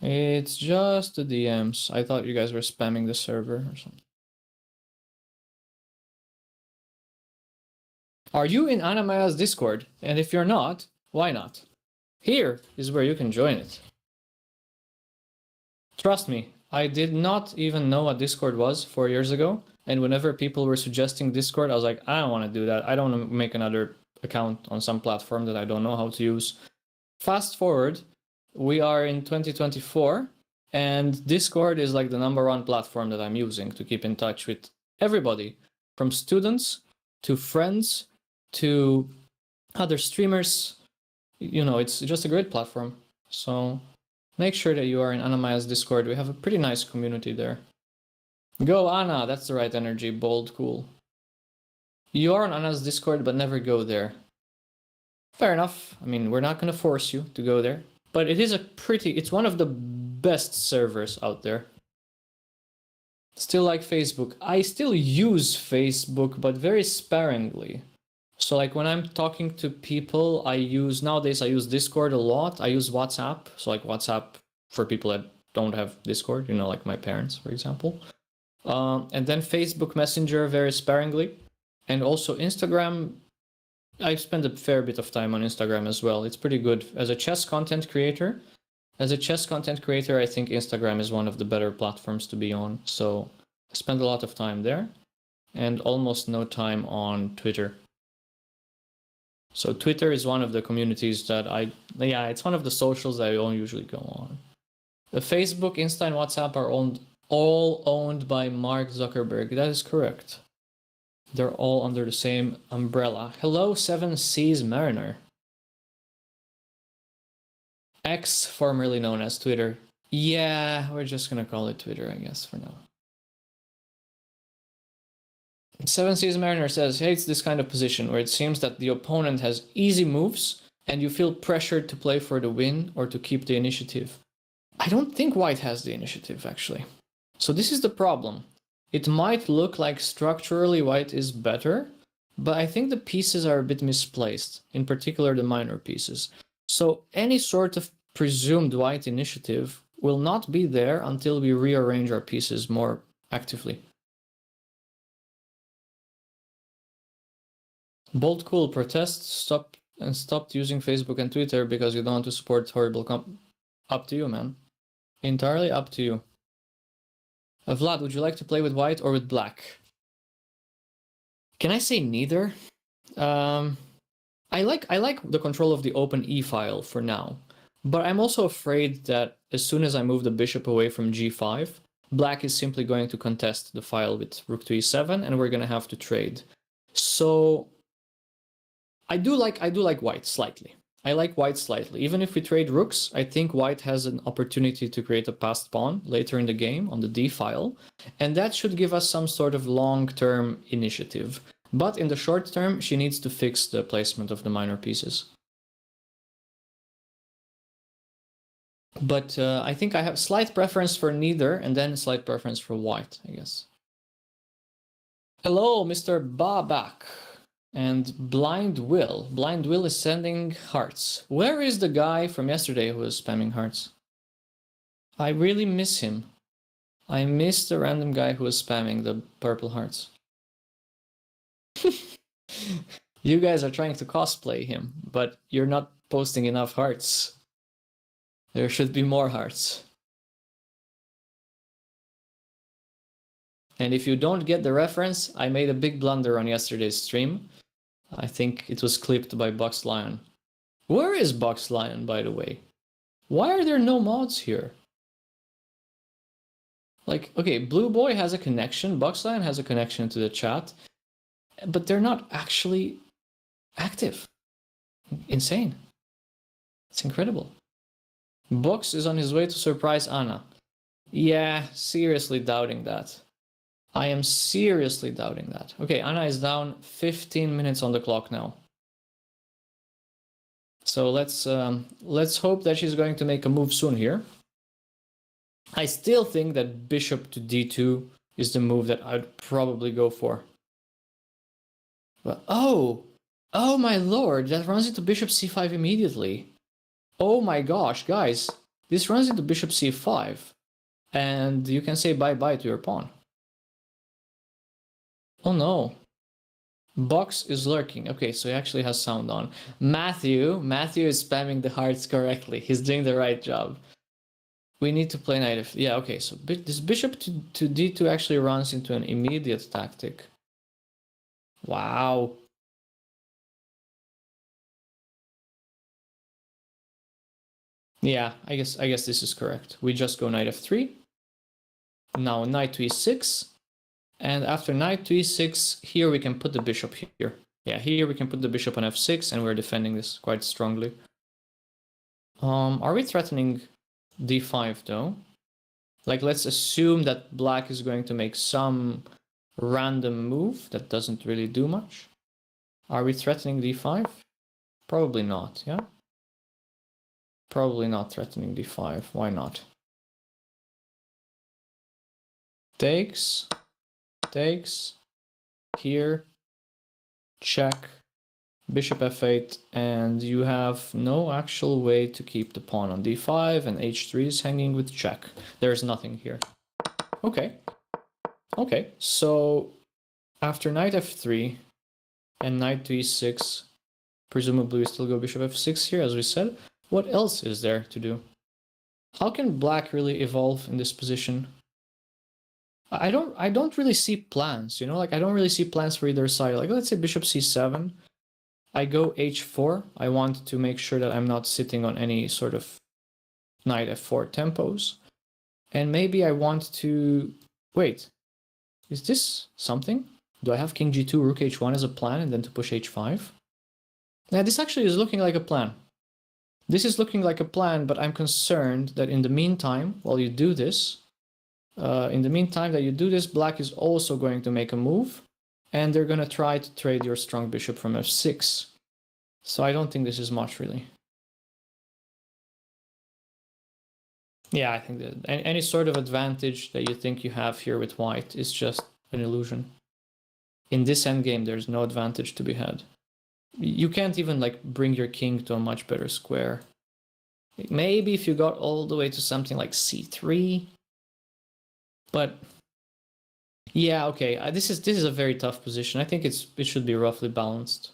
It's just the DMs. I thought you guys were spamming the server or something. Are you in Anna-Maja's Discord? And if you're not, why not? Here is where you can join it. Trust me, I did not even know what Discord was 4 years ago. And whenever people were suggesting Discord, I was like, I don't want to do that. I don't want to make another account on some platform that I don't know how to use. Fast forward, we are in 2024, and Discord is like the #1 platform that I'm using to keep in touch with everybody, from students to friends to other streamers. You know, it's just a great platform. So make sure that you are in Anna-Maja's Discord. We have a pretty nice community there. Go Anna, that's the right energy, bold, cool. You are on Anna's Discord, but never go there. Fair enough. I mean, we're not going to force you to go there. But it is it's one of the best servers out there. Still like Facebook. I still use Facebook, but very sparingly. So like when I'm talking to people, nowadays I use Discord a lot. I use WhatsApp. So like WhatsApp for people that don't have Discord, you know, like my parents, for example. And then Facebook Messenger very sparingly. And also Instagram. I spend a fair bit of time on Instagram as well. It's pretty good. As a chess content creator, I think Instagram is one of the better platforms to be on. So I spend a lot of time there and almost no time on Twitter. So Twitter is one of the communities that it's one of the socials that I don't usually go on. The Facebook, Insta, and WhatsApp are all owned by Mark Zuckerberg. That is correct. They're all under the same umbrella. Hello, 7 Seas Mariner. X, formerly known as Twitter. Yeah, we're just gonna call it Twitter, I guess, for now. 7 Seas Mariner says, hates this kind of position where it seems that the opponent has easy moves and you feel pressured to play for the win or to keep the initiative. I don't think white has the initiative, actually. So this is the problem. It might look like structurally white is better, but I think the pieces are a bit misplaced, in particular the minor pieces. So any sort of presumed white initiative will not be there until we rearrange our pieces more actively. Bold Cool protests stopped using Facebook and Twitter because you don't want to support horrible up to you, man. Entirely up to you. Vlad, would you like to play with white or with black? Can I say neither? I like the control of the open E file for now, but I'm also afraid that as soon as I move the bishop away from G5, black is simply going to contest the file with rook to E7, and we're going to have to trade. So I do like white slightly. I like white slightly. Even if we trade rooks, I think white has an opportunity to create a passed pawn later in the game on the D file, and that should give us some sort of long-term initiative. But in the short term, she needs to fix the placement of the minor pieces. But I think I have slight preference for neither, and then slight preference for white, I guess. Hello, Mr. Babak. And Blind Will. Blind Will is sending hearts. Where is the guy from yesterday who was spamming hearts? I really miss him. I miss the random guy who was spamming the purple hearts. You guys are trying to cosplay him, but you're not posting enough hearts. There should be more hearts. And if you don't get the reference, I made a big blunder on yesterday's stream. I think it was clipped by Box Lion. Where is Box Lion, by the way? Why are there no mods here? Like, okay, Blue Boy has a connection, Box Lion has a connection to the chat, but they're not actually active. Insane. It's incredible. Box is on his way to surprise Anna. Yeah, seriously doubting that. I am seriously doubting that. Okay, Anna is down 15 minutes on the clock now. So let's hope that she's going to make a move soon here. I still think that bishop to d2 is the move that I'd probably go for. But oh my lord, that runs into bishop c5 immediately. Oh my gosh, guys, this runs into bishop c5, and you can say bye-bye to your pawn. Oh no. Box is lurking. Okay, so he actually has sound on. Matthew is spamming the hearts correctly. He's doing the right job. We need to play knight f. Yeah, okay, so this bishop to d2 actually runs into an immediate tactic. Wow. Yeah, I guess this is correct. We just go knight f3. Now knight to e6. And after knight to e6, here we can put the bishop here. Yeah, here we can put the bishop on f6, and we're defending this quite strongly. Are we threatening d5 though? Like, let's assume that black is going to make some random move that doesn't really do much. Are we threatening d5? Probably not, yeah? Probably not threatening d5. Why not? Takes. Here, check, bishop f8, and you have no actual way to keep the pawn on d5, and h3 is hanging with check. There's nothing here. Okay, so after knight f3 and knight to e6, presumably we still go bishop f6 here, as we said. What else is there to do? How can black really evolve in this position? I don't really see plans, you know, like I don't really see plans for either side. Like, let's say bishop c7, I go h4. I want to make sure that I'm not sitting on any sort of knight f4 tempos. And maybe I want to... Wait, is this something? Do I have king g2, rook h1 as a plan and then to push h5? Yeah, this actually is looking like a plan. This is looking like a plan, but I'm concerned that in the meantime, while you do this, black is also going to make a move, and they're going to try to trade your strong bishop from f6. So I don't think this is much, really. Yeah, I think that any sort of advantage that you think you have here with white is just an illusion. In this endgame, there's no advantage to be had. You can't even, like, bring your king to a much better square. Maybe if you got all the way to something like c3. But yeah, okay. This is a very tough position. I think it should be roughly balanced.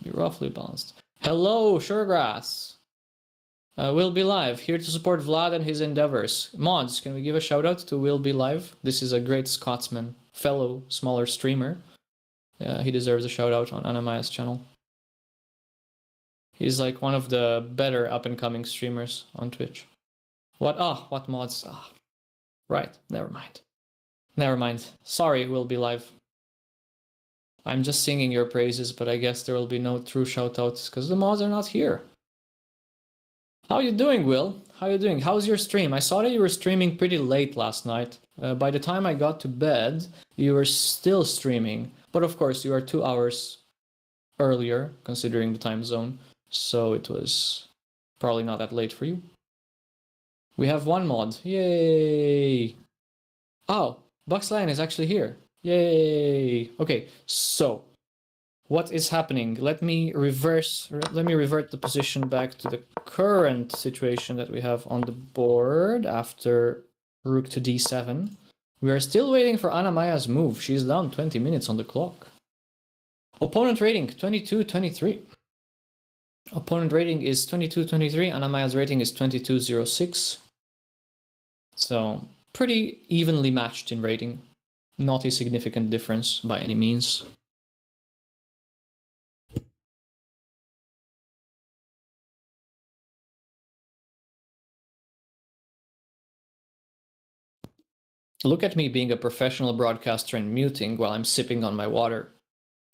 Hello, Suregrass. Will Be Live, here to support Vlad and his endeavors. Mods, can we give a shout out to Will Be Live? This is a great Scotsman, fellow smaller streamer. He deserves a shout out on Anna-Maja's channel. He's like one of the better up and coming streamers on Twitch. What mods? Right, never mind. Sorry, Will Be Live. I'm just singing your praises, but I guess there will be no true shoutouts because the mods are not here. How you doing, Will? How you doing? How's your stream? I saw that you were streaming pretty late last night. By the time I got to bed, you were still streaming. But of course, you are 2 hours earlier, considering the time zone. So it was probably not that late for you. We have one mod. Yay! Oh, Bucks Lion is actually here. Yay! Okay, so what is happening? Let me revert the position back to the current situation that we have on the board after rook to d7. We are still waiting for Anna-Maja's move. She's down 20 minutes on the clock. Opponent rating 22-23. Opponent rating is 22-23. Anna-Maja's rating is 22-06. So pretty evenly matched in rating. Not a significant difference by any means. Look at me being a professional broadcaster and muting while I'm sipping on my water.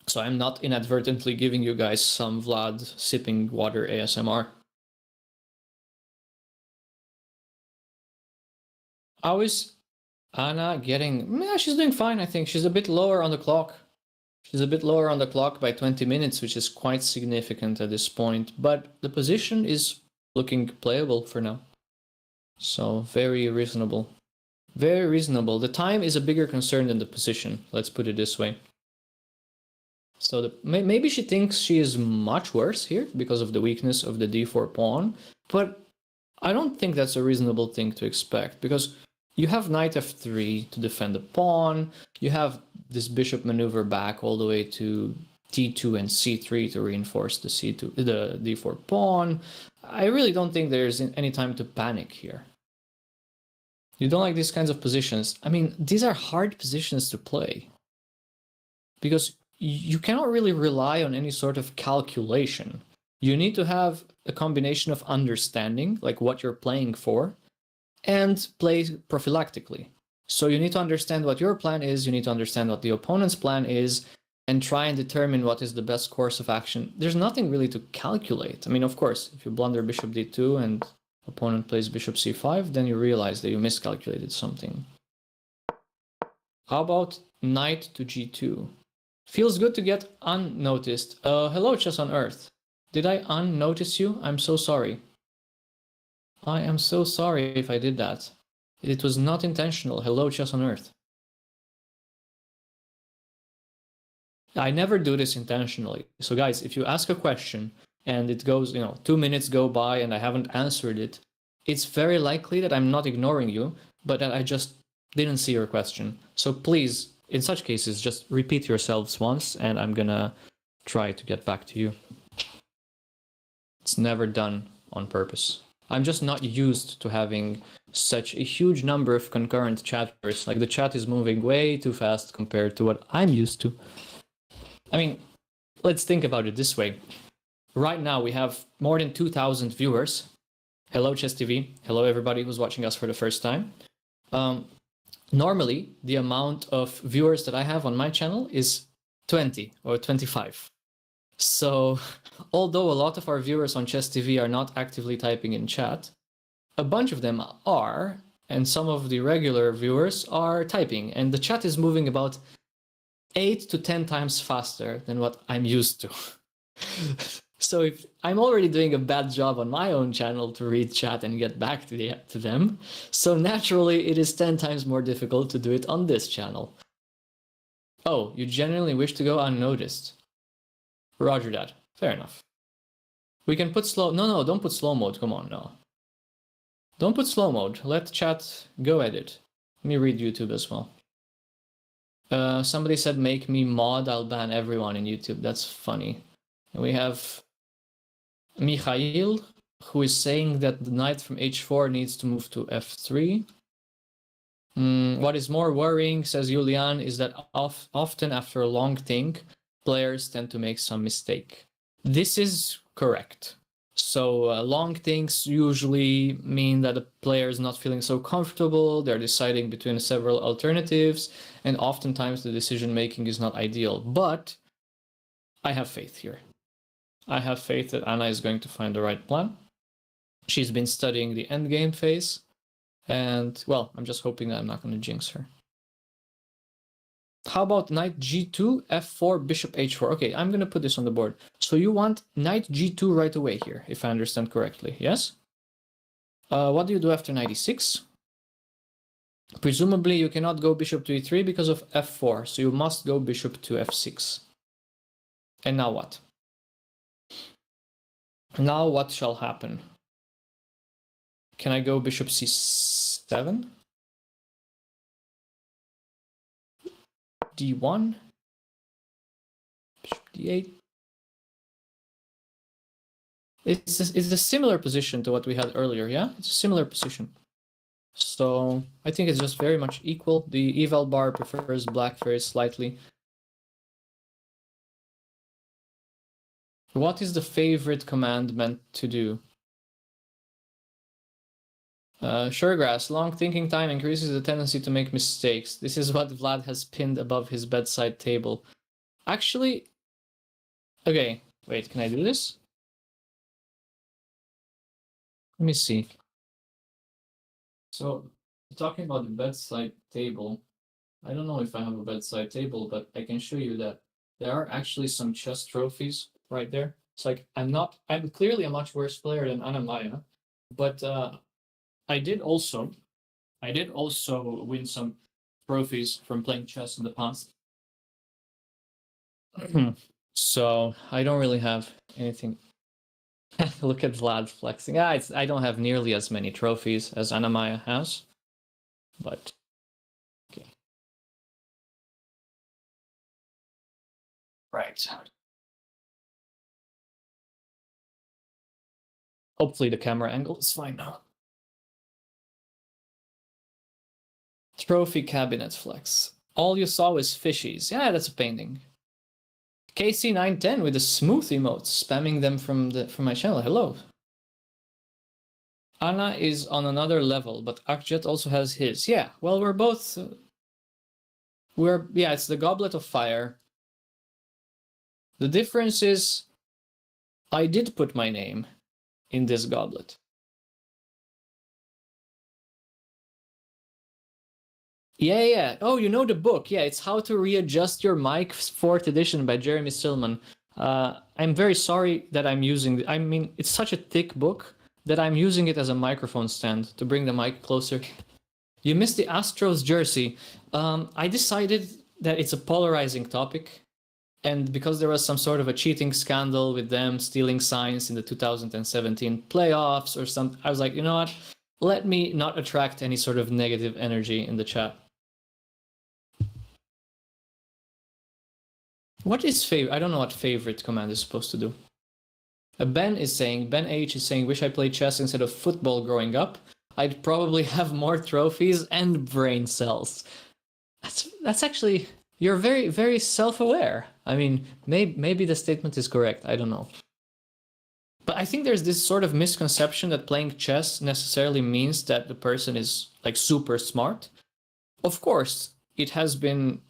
So I'm not inadvertently giving you guys some Vlad sipping water ASMR. How is Anna getting... Yeah, she's doing fine, I think. She's a bit lower on the clock. She's a bit lower on the clock by 20 minutes, which is quite significant at this point. But the position is looking playable for now. So very reasonable. Very reasonable. The time is a bigger concern than the position. Let's put it this way. So maybe she thinks she is much worse here because of the weakness of the d4 pawn. But I don't think that's a reasonable thing to expect, because you have knight f3 to defend the pawn. You have this bishop maneuver back all the way to d2 and c3 to reinforce the d4 pawn. I really don't think there's any time to panic here. You don't like these kinds of positions. I mean, these are hard positions to play because you cannot really rely on any sort of calculation. You need to have a combination of understanding, like what you're playing for, and play prophylactically. So you need to understand what your plan is, you need to understand what the opponent's plan is, and try and determine what is the best course of action. There's nothing really to calculate. I mean, of course, if you blunder bishop d2 and opponent plays bishop c5, then you realize that you miscalculated something. How about knight to g2? Feels good to get unnoticed. Hello, Chess on Earth. Did I unnotice you? I'm so sorry. I am so sorry if I did that. It was not intentional. Hello, Chess on Earth. I never do this intentionally. So guys, if you ask a question and it goes, 2 minutes go by and I haven't answered it, it's very likely that I'm not ignoring you, but that I just didn't see your question. So please, in such cases, just repeat yourselves once and I'm gonna try to get back to you. It's never done on purpose. I'm just not used to having such a huge number of concurrent chatters. Like, the chat is moving way too fast compared to what I'm used to. I mean, let's think about it this way. Right now we have more than 2,000 viewers. Hello, Chess TV. Hello, everybody who's watching us for the first time. Normally, the amount of viewers that I have on my channel is 20 or 25. So, although a lot of our viewers on Chess TV are not actively typing in chat, a bunch of them are, and some of the regular viewers are typing, and the chat is moving about 8 to 10 times faster than what I'm used to. So if I'm already doing a bad job on my own channel to read chat and get back to them, so naturally it is 10 times more difficult to do it on this channel. Oh, you genuinely wish to go unnoticed. Roger that. Fair enough. We can put slow... No, don't put slow mode. Come on, no. Don't put slow mode. Let chat go at it. Let me read YouTube as well. Somebody said, make me mod. I'll ban everyone in YouTube. That's funny. And we have Mikhail, who is saying that the knight from h4 needs to move to f3. What is more worrying, says Julian, is that often after a long think, players tend to make some mistake. This is correct. So long thinks usually mean that a player is not feeling so comfortable, they're deciding between several alternatives, and oftentimes the decision making is not ideal. But I have faith here. I have faith that Anna is going to find the right plan. She's been studying the endgame phase, and well, I'm just hoping that I'm not going to jinx her. How about knight g2, f4, bishop h4? Okay, I'm going to put this on the board. So you want knight g2 right away here, if I understand correctly, yes? What do you do after knight e6? Presumably you cannot go bishop to e3 because of f4, so you must go bishop to f6. And now what? Now what shall happen? Can I go bishop c7? d1, bishop d8. It's a similar position to what we had earlier, yeah? It's a similar position. So I think it's just very much equal. The eval bar prefers black very slightly. What is the favorite command meant to do? Suregrass, long thinking time increases the tendency to make mistakes. This is what Vlad has pinned above his bedside table. Actually, okay, wait, can I do this? Let me see. So, talking about the bedside table, I don't know if I have a bedside table, but I can show you that there are actually some chess trophies right there. It's like, I'm clearly a much worse player than Anna-Maja, but I did also win some trophies from playing chess in the past. So I don't really have anything. Look at Vlad flexing. I don't have nearly as many trophies as Anna-Maja has, but okay. Right. Hopefully the camera angle is fine now. Trophy cabinet flex. All you saw was fishies. Yeah, that's a painting. KC910 with the smooth emotes, spamming them from my channel. Hello. Anna is on another level, but Akjet also has his. Yeah, well, we're both... yeah, it's the Goblet of Fire. The difference is I did put my name in this goblet. Yeah. Oh, you know the book. Yeah, it's How to Readjust Your Mic, 4th edition by Jeremy Stillman. I'm very sorry that I'm using... I mean, it's such a thick book that I'm using it as a microphone stand to bring the mic closer. You missed the Astros jersey. I decided that it's a polarizing topic. And because there was some sort of a cheating scandal with them stealing signs in the 2017 playoffs or something, I was like, you know what? Let me not attract any sort of negative energy in the chat. What is favorite? I don't know what favorite command is supposed to do. Ben H is saying, wish I played chess instead of football growing up. I'd probably have more trophies and brain cells. That's actually, you're very, very self-aware. I mean, maybe the statement is correct. I don't know. But I think there's this sort of misconception that playing chess necessarily means that the person is like super smart. Of course, it has been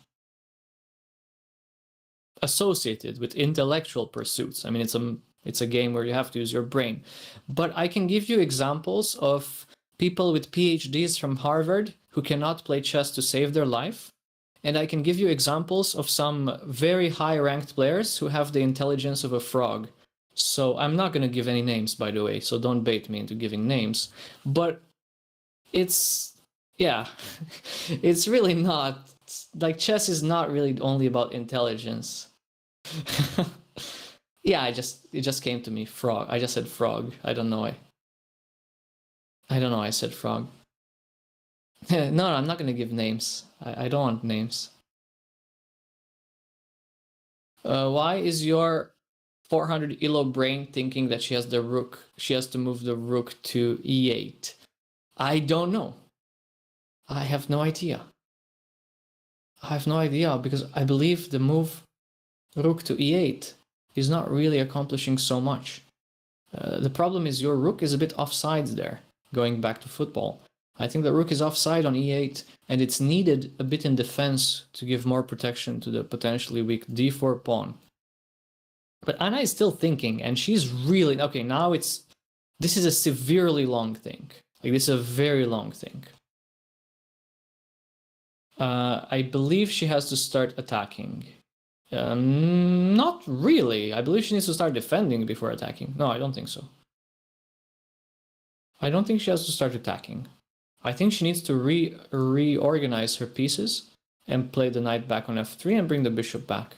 associated with intellectual pursuits. I mean, it's a game where you have to use your brain. But I can give you examples of people with PhDs from Harvard who cannot play chess to save their life. And I can give you examples of some very high-ranked players who have the intelligence of a frog. So I'm not going to give any names, by the way, so don't bait me into giving names. But it's, yeah, it's really not, like chess is not really only about intelligence. Yeah, it just came to me. Frog. I just said frog. I don't know why. I don't know. I said frog. No, I'm not gonna give names. I don't want names. Why is your 400 elo brain thinking that she has the rook? She has to move the rook to e8. I don't know. I have no idea. I have no idea because I believe the move rook to e8 is not really accomplishing so much. The problem is your rook is a bit offside there, going back to football. I think the rook is offside on e8, and it's needed a bit in defense to give more protection to the potentially weak d4 pawn. But Anna is still thinking, and she's really... Okay, now it's... This is a severely long thing. Like, this is a very long thing. I believe she has to start attacking. Not really. I believe she needs to start defending before attacking. No, I don't think so. I don't think she has to start attacking. I think she needs to reorganize her pieces and play the knight back on f3 and bring the bishop back.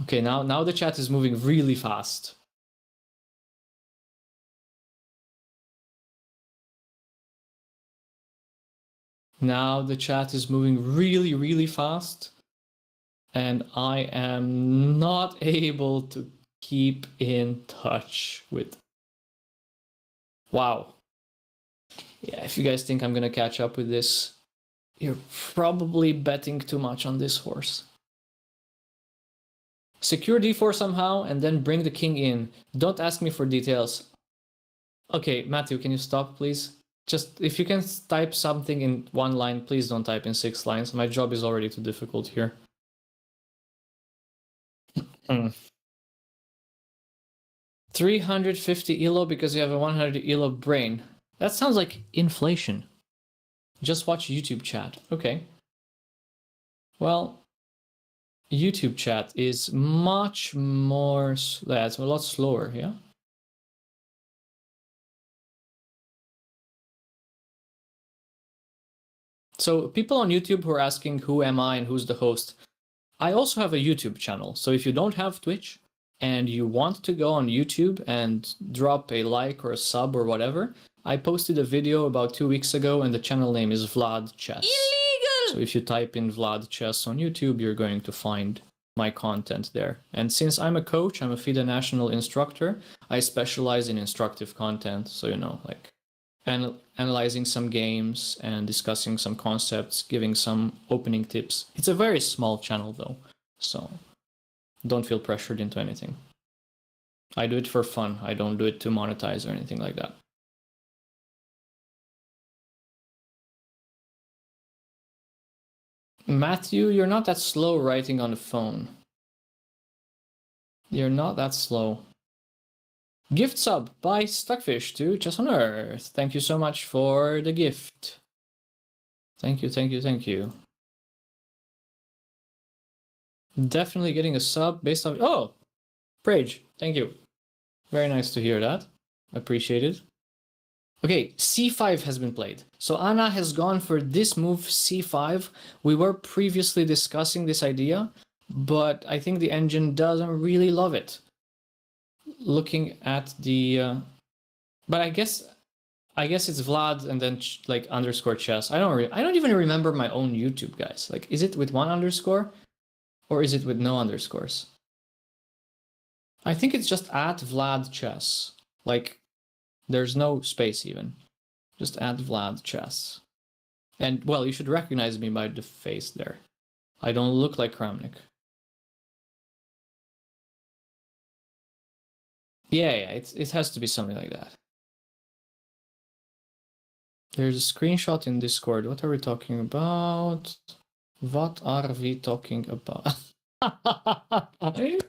Okay, now the chat is moving really fast. Now the chat is moving really, really fast. And I am not able to keep in touch with... Wow. Yeah, if you guys think I'm gonna catch up with this, you're probably betting too much on this horse. Secure d4 somehow and then bring the king in. Don't ask me for details. Okay, Matthew, can you stop, please? Just, if you can type something in one line, please don't type in 6 lines. My job is already too difficult here. 350 elo because you have a 100 elo brain. That sounds like inflation. Just watch YouTube chat. Okay. Well, YouTube chat is much more... That's a lot slower, yeah? So people on YouTube who are asking who am I and who's the host, I also have a YouTube channel. So if you don't have Twitch and you want to go on YouTube and drop a like or a sub or whatever, I posted a video about 2 weeks ago and the channel name is Vlad Chess. Illegal! So if you type in Vlad Chess on YouTube, you're going to find my content there. And since I'm a coach, I'm a FIDE national instructor, I specialize in instructive content. So, you know, like analyzing some games and discussing some concepts, giving some opening tips. It's a very small channel though, so don't feel pressured into anything. I do it for fun. I don't do it to monetize or anything like that. Matthew, you're not that slow writing on the phone. You're not that slow. Gift sub by Stuckfish to Chess on Earth. Thank you so much for the gift. Thank you, thank you, thank you. Definitely getting a sub based on... Oh! Prage, thank you. Very nice to hear that. Appreciate it. Okay, c5 has been played. So Anna has gone for this move, c5. We were previously discussing this idea, but I think the engine doesn't really love it. Looking at the... but I guess it's Vlad and then like underscore chess. I don't even remember my own YouTube, guys. Like, is it with one underscore or is it with no underscores? I think it's just at Vlad Chess. Like, there's no space even. Just at Vlad Chess. And, well, you should recognize me by the face there. I don't look like Kramnik. Yeah, it has to be something like that. There's a screenshot in Discord. What are we talking about? What are we talking about?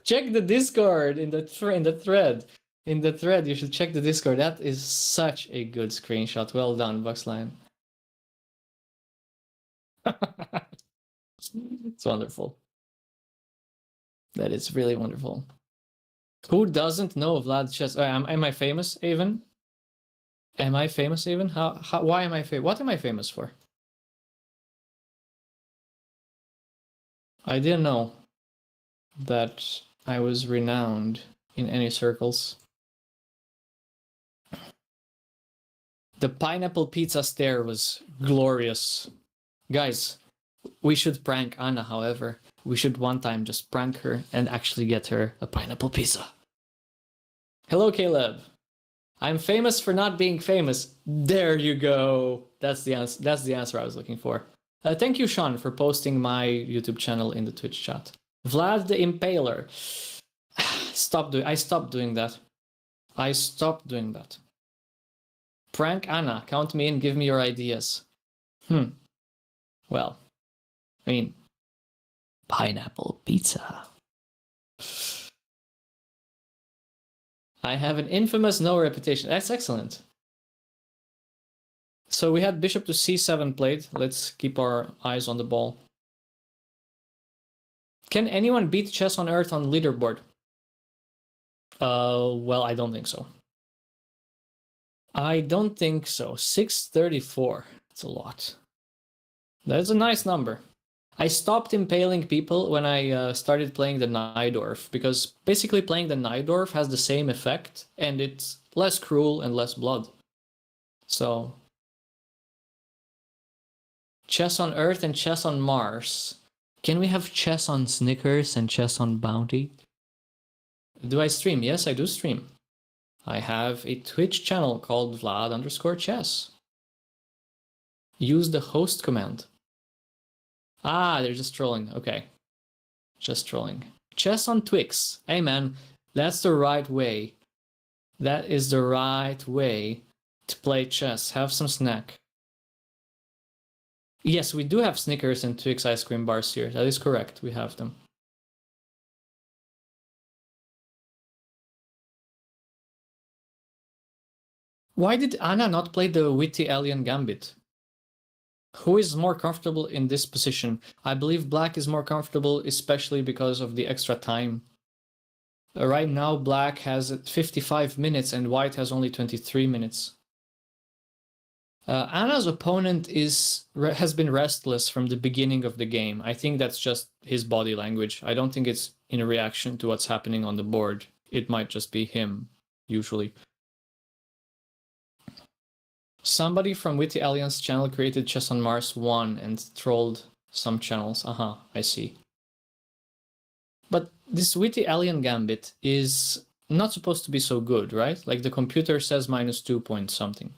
Check the Discord in the thread. In the thread, you should check the Discord. That is such a good screenshot. Well done, Bucksline. It's wonderful. That is really wonderful. Who doesn't know Vlad Chess? Am I famous, Avon? Am I famous, Avon? Why am I famous? What am I famous for? I didn't know that I was renowned in any circles. The pineapple pizza stare was glorious. Guys, we should prank Anna, however. We should one time just prank her and actually get her a pineapple pizza. Hello, Caleb. I'm famous for not being famous. There you go. That's the answer. That's the answer I was looking for. Thank you, Sean, for posting my YouTube channel in the Twitch chat. Vlad the Impaler. I stopped doing that. I stopped doing that. Prank Anna. Count me in. Give me your ideas. Well, I mean, pineapple pizza. I have an infamous no reputation. That's excellent. So we had bishop to c7 played. Let's keep our eyes on the ball. Can anyone beat Chess on Earth on leaderboard? Well, I don't think so. I don't think so. 634. That's a lot. That's a nice number. I stopped impaling people when I started playing the Najdorf, because basically playing the Najdorf has the same effect, and it's less cruel and less blood. So, chess on Earth and chess on Mars. Can we have chess on Snickers and chess on Bounty? Do I stream? Yes, I do stream. I have a Twitch channel called Vlad_chess. Use the host command. Ah, they're just trolling. Okay. Just trolling. Chess on Twix. Hey man, that's the right way. That is the right way to play chess. Have some snack. Yes, we do have Snickers and Twix ice cream bars here. That is correct. We have them. Why did Anna not play the witty alien gambit? Who is more comfortable in this position? I believe black is more comfortable, especially because of the extra time. Right now, black has 55 minutes and white has only 23 minutes. Anna's opponent has been restless from the beginning of the game. I think that's just his body language. I don't think it's in reaction to what's happening on the board. It might just be him, usually. Somebody from Witty Alliance channel created Chess on Mars 1 and trolled some channels. I see. But this Witty Alien Gambit is not supposed to be so good, right? Like the computer says -2 point something.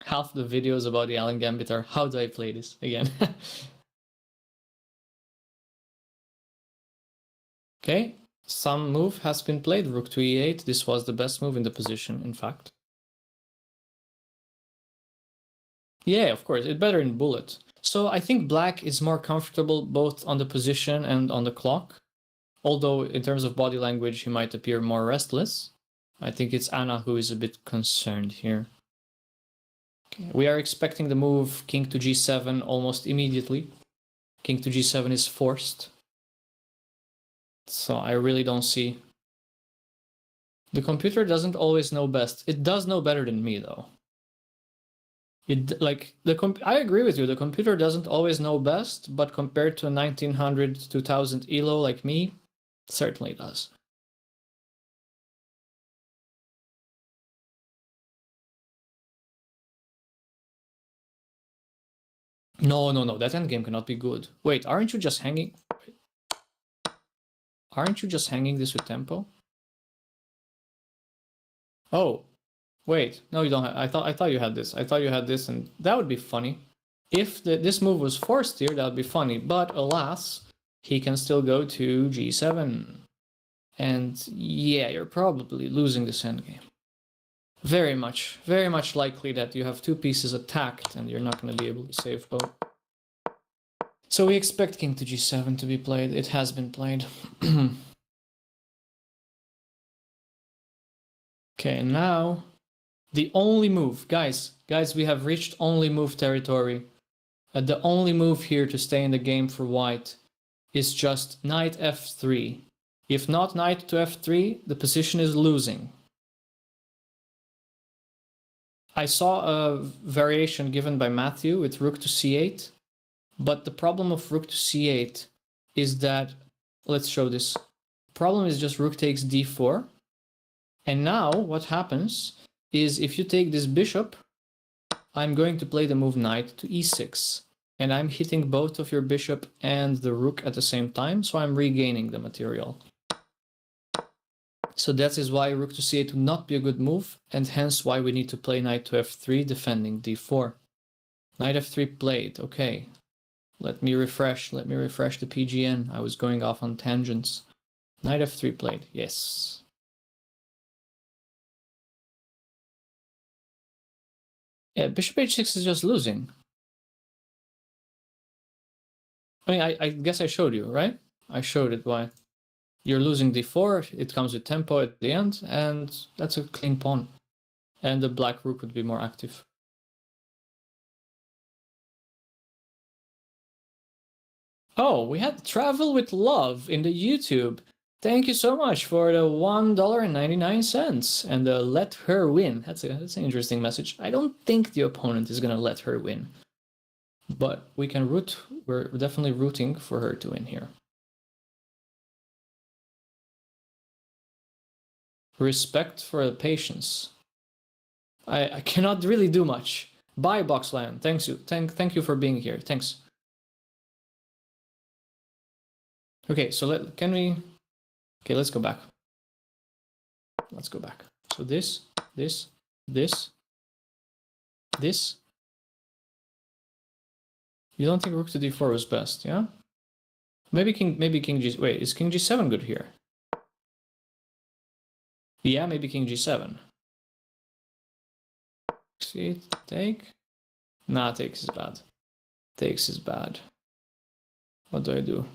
Half the videos about the Alien Gambit are, how do I play this again? Okay. Some move has been played, rook to e8. This was the best move in the position, in fact. Yeah, of course, it's better in bullet. So I think black is more comfortable both on the position and on the clock. Although in terms of body language, he might appear more restless. I think it's Anna who is a bit concerned here. Okay. We are expecting the move king to g7 almost immediately. King to g7 is forced. So I really don't see. The computer doesn't always know best. It does know better than me, though. I agree with you. The computer doesn't always know best, but compared to a 1900, 2000 ELO like me, certainly does. No, that endgame cannot be good. Wait, aren't you just hanging? Aren't you just hanging this with tempo? Oh, wait. No, you don't. I thought you had this. I thought you had this, and that would be funny. If this move was forced here, that would be funny. But alas, he can still go to g7. And yeah, you're probably losing this endgame. Very much likely that you have two pieces attacked and you're not going to be able to save both. So we expect king to g7 to be played. It has been played. Okay, now the only move. Guys, we have reached only move territory. The only move here to stay in the game for white is just knight f3. If not knight to f3, the position is losing. I saw a variation given by Matthew with rook to c8, but the problem of rook to c8 is that, let's show this. Problem is just rook takes d4, and now what happens is if you take this bishop, I'm going to play the move knight to e6, and I'm hitting both of your bishop and the rook at the same time, so I'm regaining the material. So that is why rook to c8 would not be a good move, and hence why we need to play knight to f3 defending d4. Knight f3 played, okay. Let me refresh the PGN. I was going off on tangents. Knight f3 played, yes. Yeah, bishop h6 is just losing. I mean, I guess I showed you, right? I showed it why. You're losing d4, it comes with tempo at the end, and that's a clean pawn. And the black rook would be more active. Oh, we had Travel with Love in the YouTube. Thank you so much for the $1.99 and the let her win. That's an interesting message. I don't think the opponent is gonna let her win. But we can root, we're definitely rooting for her to win here. Respect for the patience. I cannot really do much. Bye, Boxland. Thank you for being here. Thanks. Okay, so okay, let's go back. Let's go back. So this. You don't think rook to d4 was best, yeah? Maybe king g. Wait, is king g7 good here? Yeah, maybe king g7. See, take. Nah, takes is bad. Takes is bad. What do I do?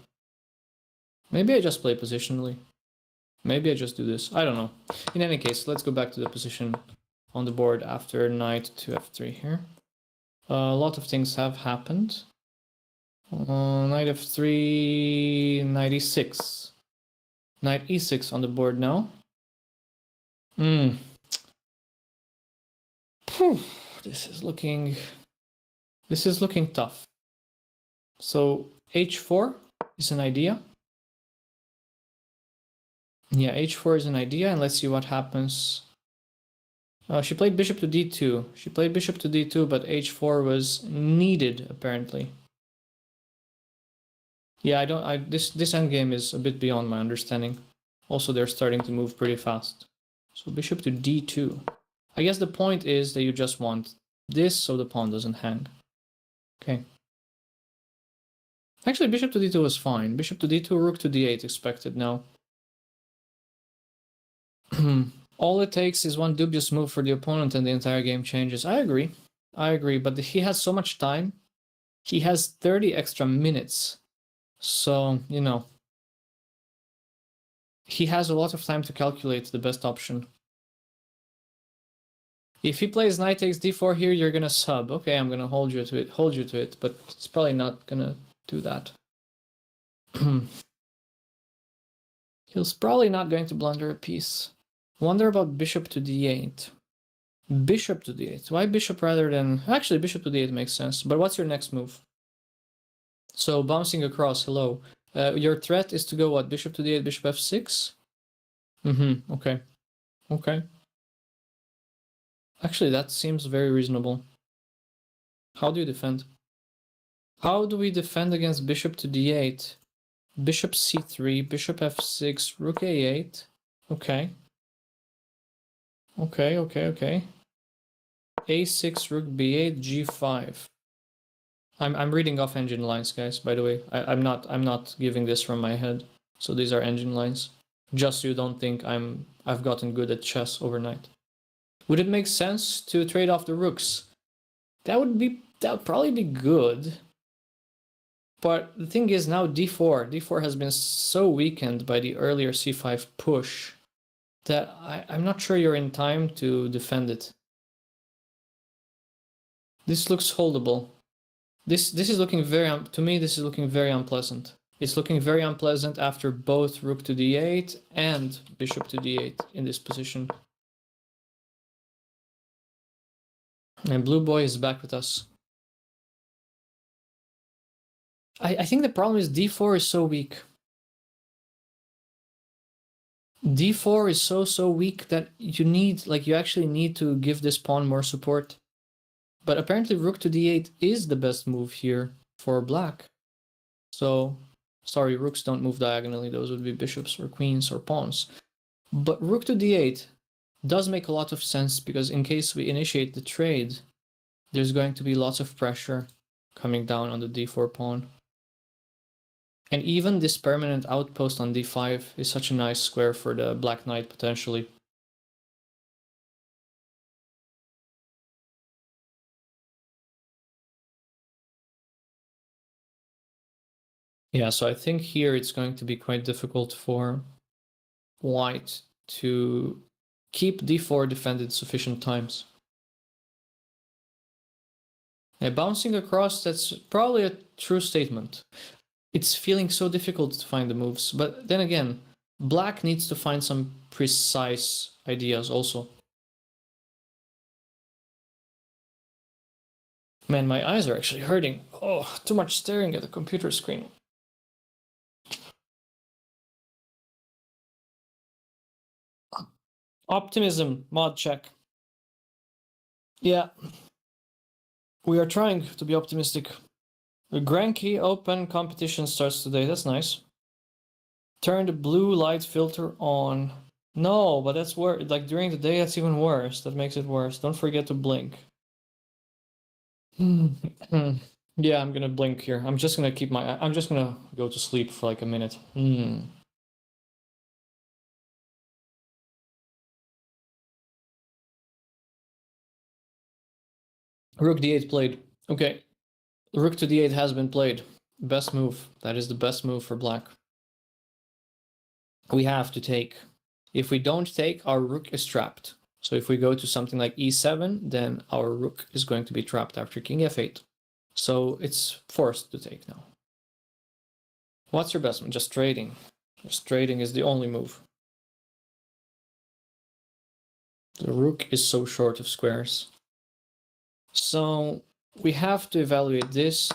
Maybe I just play positionally. Maybe I just do this. I don't know. In any case, let's go back to the position on the board after knight to f3 here. A lot of things have happened. Knight f3, knight e6. Knight e6 on the board now. This is looking tough. So h4 is an idea. Yeah, h4 is an idea, and let's see what happens. She played bishop to d2. She played bishop to d2, but h4 was needed apparently. Yeah, this endgame is a bit beyond my understanding. Also, they're starting to move pretty fast. So bishop to d2. I guess the point is that you just want this so the pawn doesn't hang. Okay. Actually, bishop to d2 was fine. Bishop to d2, rook to d8 expected now. All it takes is one dubious move for the opponent and the entire game changes. I agree, but he has so much time. He has 30 extra minutes. So, you know, he has a lot of time to calculate the best option. If he plays knight takes d4 here, you're gonna sub. Okay, I'm gonna hold you to it, but it's probably not gonna do that. He's probably not going to blunder a piece. Wonder about bishop to d8. Bishop to d8. Why bishop rather than... Actually, bishop to d8 makes sense. But what's your next move? So, bouncing across, hello. Your threat is to go what? Bishop to d8, bishop f6? Okay. Okay. Actually, that seems very reasonable. How do you defend? How do we defend against bishop to d8? Bishop c3, bishop f6, rook a8. Okay. Okay. a6, rook b8, g5. I'm reading off engine lines, guys, by the way. I'm not giving this from my head. So these are engine lines. Just so you don't think I've gotten good at chess overnight. Would it make sense to trade off the rooks? That would probably be good. But the thing is now d4 has been so weakened by the earlier c5 push that I'm not sure you're in time to defend it. This looks holdable. This is looking to me this is looking very unpleasant. It's looking very unpleasant after both rook to d8 and bishop to d8 in this position. And Blue Boy is back with us. I think the problem is d4 is so weak. d4 is so weak that you actually need to give this pawn more support. But apparently rook to d8 is the best move here for black. So, sorry, rooks don't move diagonally. Those would be bishops or queens or pawns. But rook to d8 does make a lot of sense because in case we initiate the trade, there's going to be lots of pressure coming down on the d4 pawn. And even this permanent outpost on d5 is such a nice square for the black knight potentially. Yeah, so I think here it's going to be quite difficult for white to keep d4 defended sufficient times. Yeah, bouncing across, that's probably a true statement. It's feeling so difficult to find the moves, but then again, black needs to find some precise ideas also. Man, my eyes are actually hurting. Oh, too much staring at the computer screen. Optimism, mod check. Yeah. We are trying to be optimistic. The Granky Open competition starts today. That's nice. Turn the blue light filter on. No, but that's worse. Like during the day, that's even worse. That makes it worse. Don't forget to blink. Yeah, I'm gonna blink here. I'm just gonna I'm just gonna go to sleep for like a minute. Rook d8 played. Okay. Rook to d8 has been played. Best move. That is the best move for black. We have to take. If we don't take, our rook is trapped. So if we go to something like e7, then our rook is going to be trapped after king f8. So it's forced to take now. What's your best move? Just trading. Just trading is the only move. The rook is so short of squares. So we have to evaluate this,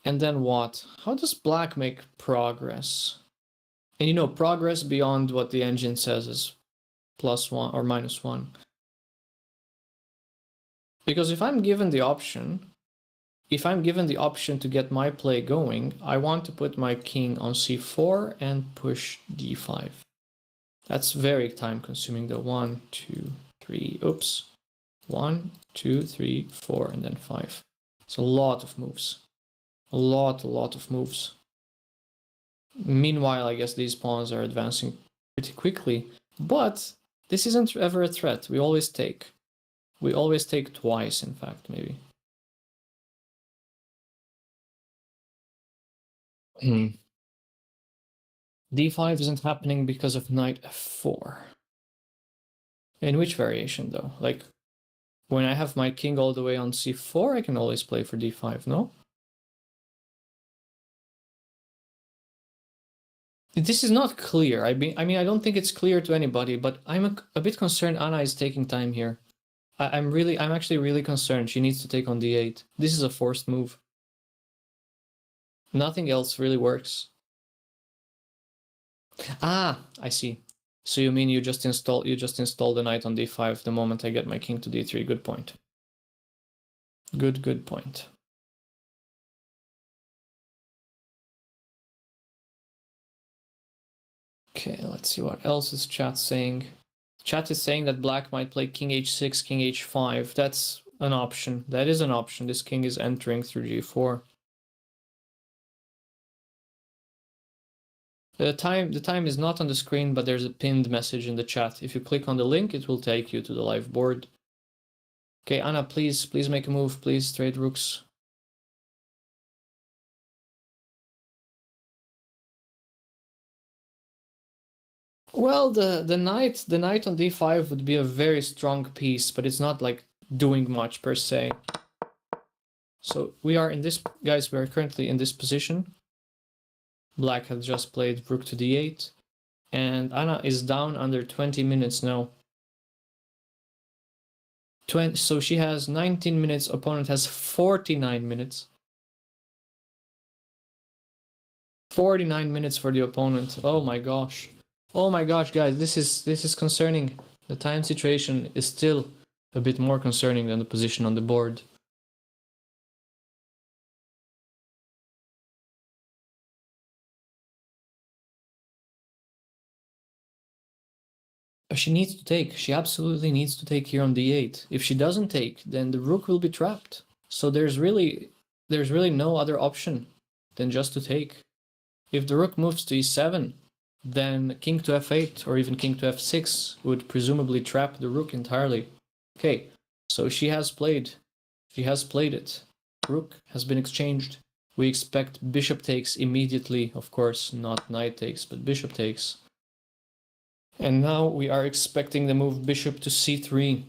and then what? How does black make progress? And you know, progress beyond what the engine says is +1 or -1. Because if I'm given the option to get my play going, I want to put my king on c4 and push d5. That's very time consuming though. 1, 2, 3, oops. 1, 2, 3, 4, and then 5. It's a lot of moves. A lot of moves. Meanwhile, I guess these pawns are advancing pretty quickly, but this isn't ever a threat. We always take. We always take twice, in fact, maybe. d5 isn't happening because of knight f4. In which variation, though? Like, when I have my king all the way on c4, I can always play for d5, no? This is not clear. I mean, I don't think it's clear to anybody, but I'm a bit concerned Anna is taking time here. I'm actually really concerned. She needs to take on d8. This is a forced move. Nothing else really works. Ah, I see. So you mean you just install the knight on d5 the moment I get my king to d3. Good point. Good point. Okay, let's see what else is chat saying. Chat is saying that black might play king h6, king h5. That's an option. That is an option. This king is entering through g4. The time is not on the screen, but there's a pinned message in the chat. If you click on the link, it will take you to the live board. Okay, Anna, please make a move. Please trade rooks. Well, the knight on d5 would be a very strong piece, but it's not like doing much per se. So we are in this, guys, we are currently in this position. Black has just played rook to d8, and Anna is down under 20 minutes now. 20, so she has 19 minutes, opponent has 49 minutes. 49 minutes for the opponent. Oh my gosh. Oh my gosh, guys, this is concerning. The time situation is still a bit more concerning than the position on the board. She needs to take. She absolutely needs to take here on d8. If she doesn't take, then the rook will be trapped. So there's really no other option than just to take. If the rook moves to e7, then king to f8 or even king to f6 would presumably trap the rook entirely. Okay, so she has played it. Rook has been exchanged. We expect bishop takes immediately, of course, not knight takes, but bishop takes. And now we are expecting the move bishop to c3.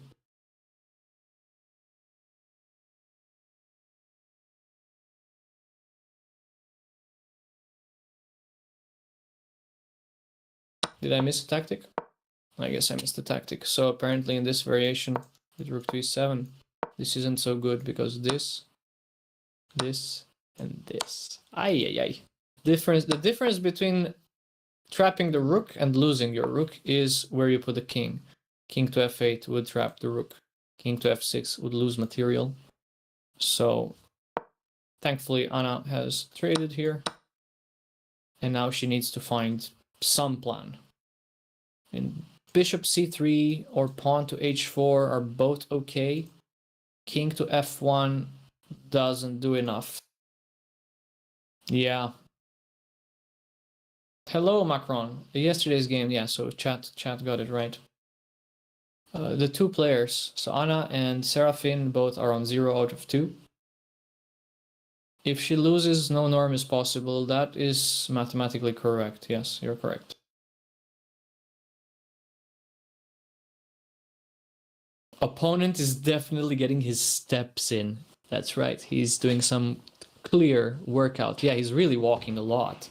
Did I miss a tactic? I guess I missed the tactic. So apparently in this variation with rook to e7, this isn't so good because this, and this. Ay. The difference between trapping the rook and losing your rook is where you put the king. King to f8 would trap the rook. King to f6 would lose material. So thankfully Anna has traded here. And now she needs to find some plan. And bishop c3 or pawn to h4 are both okay. King to f1 doesn't do enough. Yeah. Hello, Macron. Yesterday's game, yeah, so chat got it right. The two players, so Anna and Serafin, both are on 0 out of 2. If she loses, no norm is possible. That is mathematically correct. Yes, you're correct. Opponent is definitely getting his steps in. That's right. He's doing some clear workout. Yeah, he's really walking a lot.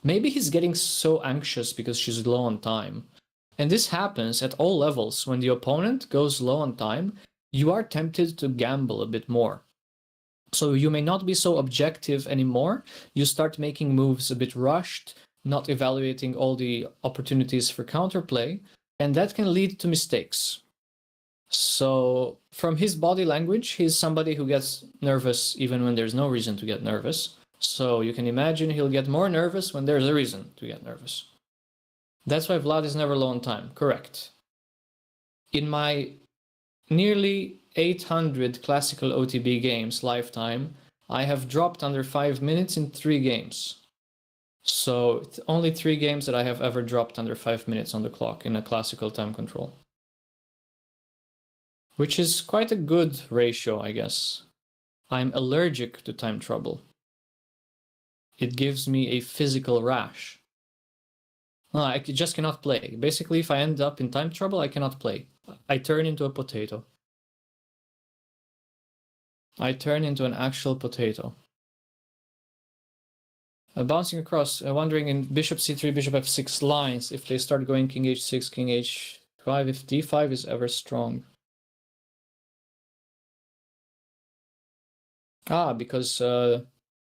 Maybe he's getting so anxious because she's low on time. And this happens at all levels. When the opponent goes low on time, you are tempted to gamble a bit more. So you may not be so objective anymore. You start making moves a bit rushed, not evaluating all the opportunities for counterplay, and that can lead to mistakes. So from his body language, he's somebody who gets nervous even when there's no reason to get nervous. So you can imagine he'll get more nervous when there's a reason to get nervous. That's why Vlad is never low on time. Correct. In my nearly 800 classical OTB games lifetime, I have dropped under 5 minutes in 3 games. So it's only 3 games that I have ever dropped under 5 minutes on the clock in a classical time control. Which is quite a good ratio, I guess. I'm allergic to time trouble. It gives me a physical rash. I just cannot play. Basically, if I end up in time trouble, I cannot play. I turn into a potato. I turn into an actual potato. Bouncing across, wondering in bishop c3, bishop f6 lines, if they start going king h6, king h5, if d5 is ever strong.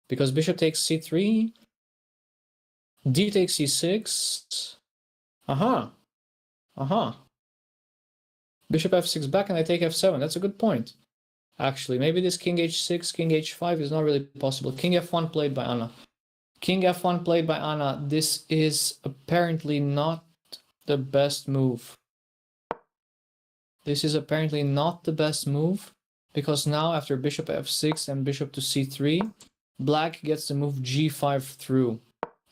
Because bishop takes c3, d takes c6. Bishop f6 back and I take f7. That's a good point. Actually, maybe this king h6, king h5 is not really possible. King f1 played by Anna. King f1 played by Anna. This is apparently not the best move. This is apparently not the best move, because now after bishop f6 and bishop to c3, black gets the move g5 through,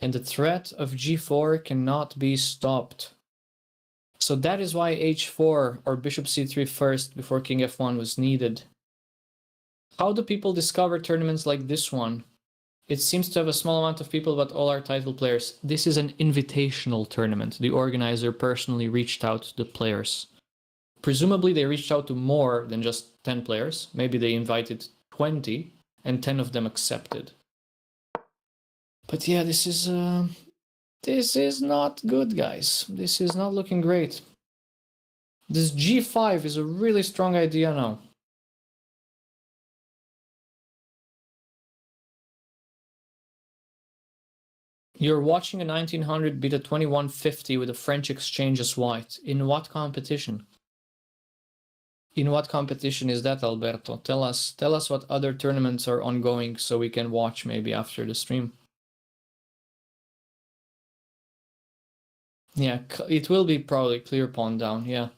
and the threat of g4 cannot be stopped. So that is why h4 or bishop c3 first before king f1 was needed. How do people discover tournaments like this one? It seems to have a small amount of people, but all are title players. This is an invitational tournament. The organizer personally reached out to the players. Presumably they reached out to more than just 10 players. Maybe they invited 20 and 10 of them accepted. But yeah, this is not good, guys. This is not looking great. This g5 is a really strong idea now. You're watching a 1900 beat a 2150 with a French exchange as white. In what competition? In what competition is that, Alberto? Tell us what other tournaments are ongoing so we can watch maybe after the stream. Yeah, it will be probably clear pawn down, yeah.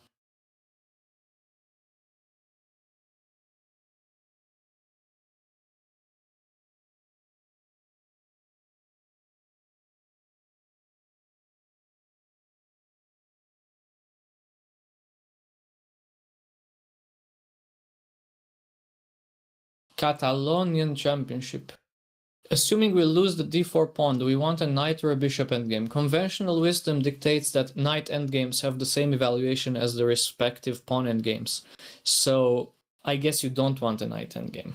Catalonian Championship. Assuming we lose the d4 pawn, do we want a knight or a bishop endgame? Conventional wisdom dictates that knight endgames have the same evaluation as the respective pawn endgames. So I guess you don't want a knight endgame.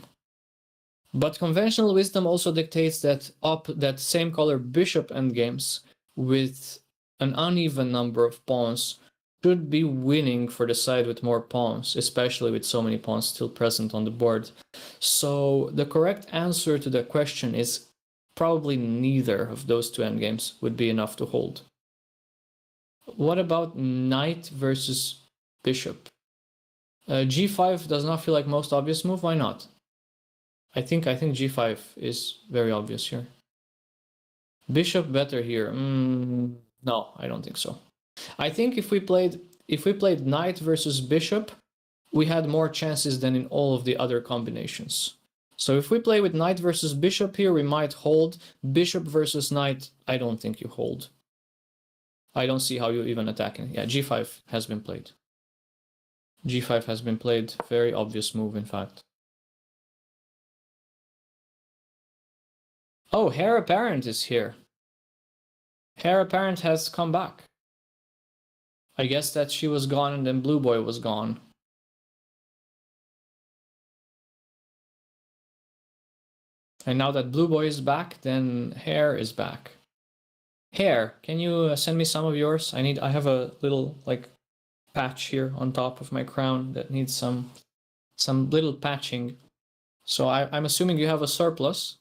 But conventional wisdom also dictates that same color bishop endgames with an uneven number of pawns should be winning for the side with more pawns, especially with so many pawns still present on the board. So the correct answer to the question is probably neither of those two endgames would be enough to hold. What about knight versus bishop? g5 does not feel like most obvious move. Why not? I think g5 is very obvious here. Bishop better here. No, I don't think so. I think if we played knight versus bishop, we had more chances than in all of the other combinations. So if we play with knight versus bishop here, we might hold. Bishop versus knight, I don't think you hold. I don't see how you even attack it. Yeah, g5 has been played. g5 has been played. Very obvious move, in fact. Oh, Heir Apparent is here. Heir Apparent has come back. I guess that she was gone and then Blue Boy was gone. And now that Blue Boy is back, then Hair is back. Hair, can you send me some of yours? I have a little like patch here on top of my crown that needs some little patching. So I'm assuming you have a surplus